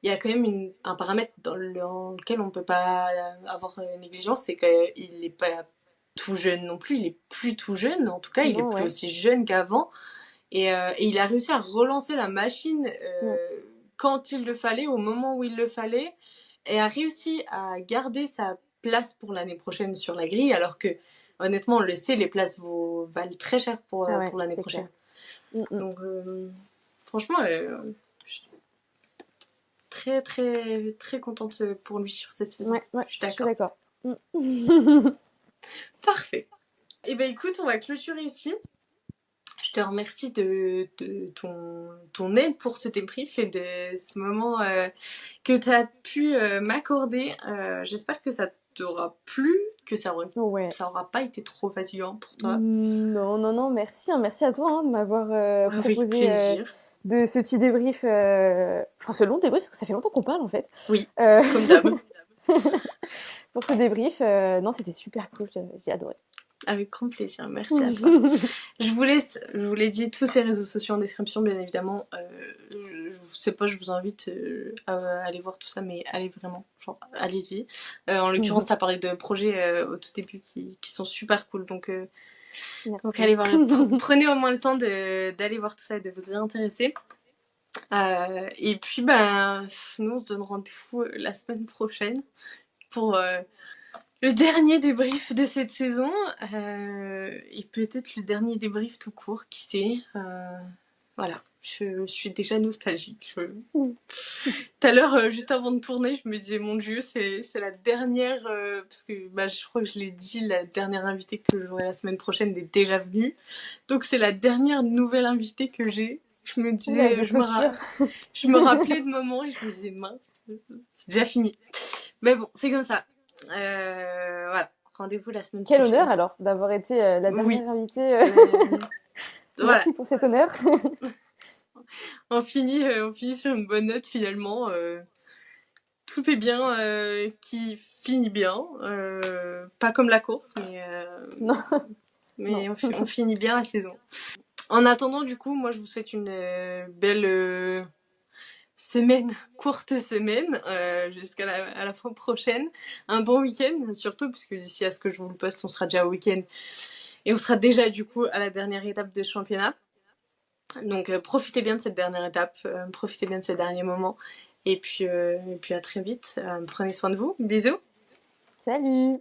y a quand même un paramètre dans lequel on peut pas avoir négligence, c'est qu'il est pas tout jeune non plus, il est plus tout jeune, en tout cas, il est Non, plus ouais. aussi jeune qu'avant, et il a réussi à relancer la machine Mm. quand il le fallait, au moment où il le fallait, et a réussi à garder sa place pour l'année prochaine sur la grille, alors que honnêtement, on le sait, les places valent très cher pour l'année c'est prochaine. clair. Donc, franchement, je suis très, très, très contente pour lui sur cette saison. Ouais, je suis je suis d'accord. d'accord. Parfait. Et ben écoute, on va clôturer ici. Je te remercie de ton aide pour ce débrief et de ce moment que tu as pu m'accorder. J'espère que ça t'aura plu, que ça aura pas été trop fatigant pour toi. Non, merci. Merci à toi hein, de m'avoir Avec proposé plaisir. de ce petit débrief, enfin ce long débrief, parce que ça fait longtemps qu'on parle en fait. Oui, comme d'hab. Pour ce débrief, non, c'était super cool, j'ai adoré. Avec grand plaisir, merci à toi. Je vous l'ai dit, tous ces réseaux sociaux en description, bien évidemment. Je sais pas, je vous invite à aller voir tout ça, mais allez vraiment, genre, allez-y. En l'occurrence, t'as parlé de projets au tout début qui sont super cool, donc allez voir. Prenez au moins le temps d'aller voir tout ça et de vous y intéresser. Et puis, nous, on se donne rendez-vous la semaine prochaine pour le dernier débrief de cette saison et peut-être le dernier débrief tout court, qui sait. Voilà, je suis déjà nostalgique. Tout à l'heure, juste avant de tourner, je me disais, mon Dieu, c'est la dernière, parce que je crois que je l'ai dit, la dernière invitée que j'aurai la semaine prochaine est déjà venue. Donc c'est la dernière nouvelle invitée que j'ai. Je me disais, je me rappelais de moments et je me disais, mince, c'est déjà fini. Mais bon, c'est comme ça. Voilà, rendez-vous la semaine Quel prochaine. honneur alors d'avoir été la dernière invitée. Voilà. Merci pour cet honneur. on finit sur une bonne note finalement. Tout est bien qui finit bien. Pas comme la course, Non. mais on finit bien la saison. En attendant, du coup, moi je vous souhaite une belle courte semaine, jusqu'à la fin prochaine. Un bon week-end, surtout, puisque d'ici à ce que je vous le poste, on sera déjà au week-end. Et on sera déjà, du coup, à la dernière étape de championnat. Donc, profitez bien de cette dernière étape, profitez bien de ces derniers moments. Et puis à très vite. Prenez soin de vous. Bisous. Salut.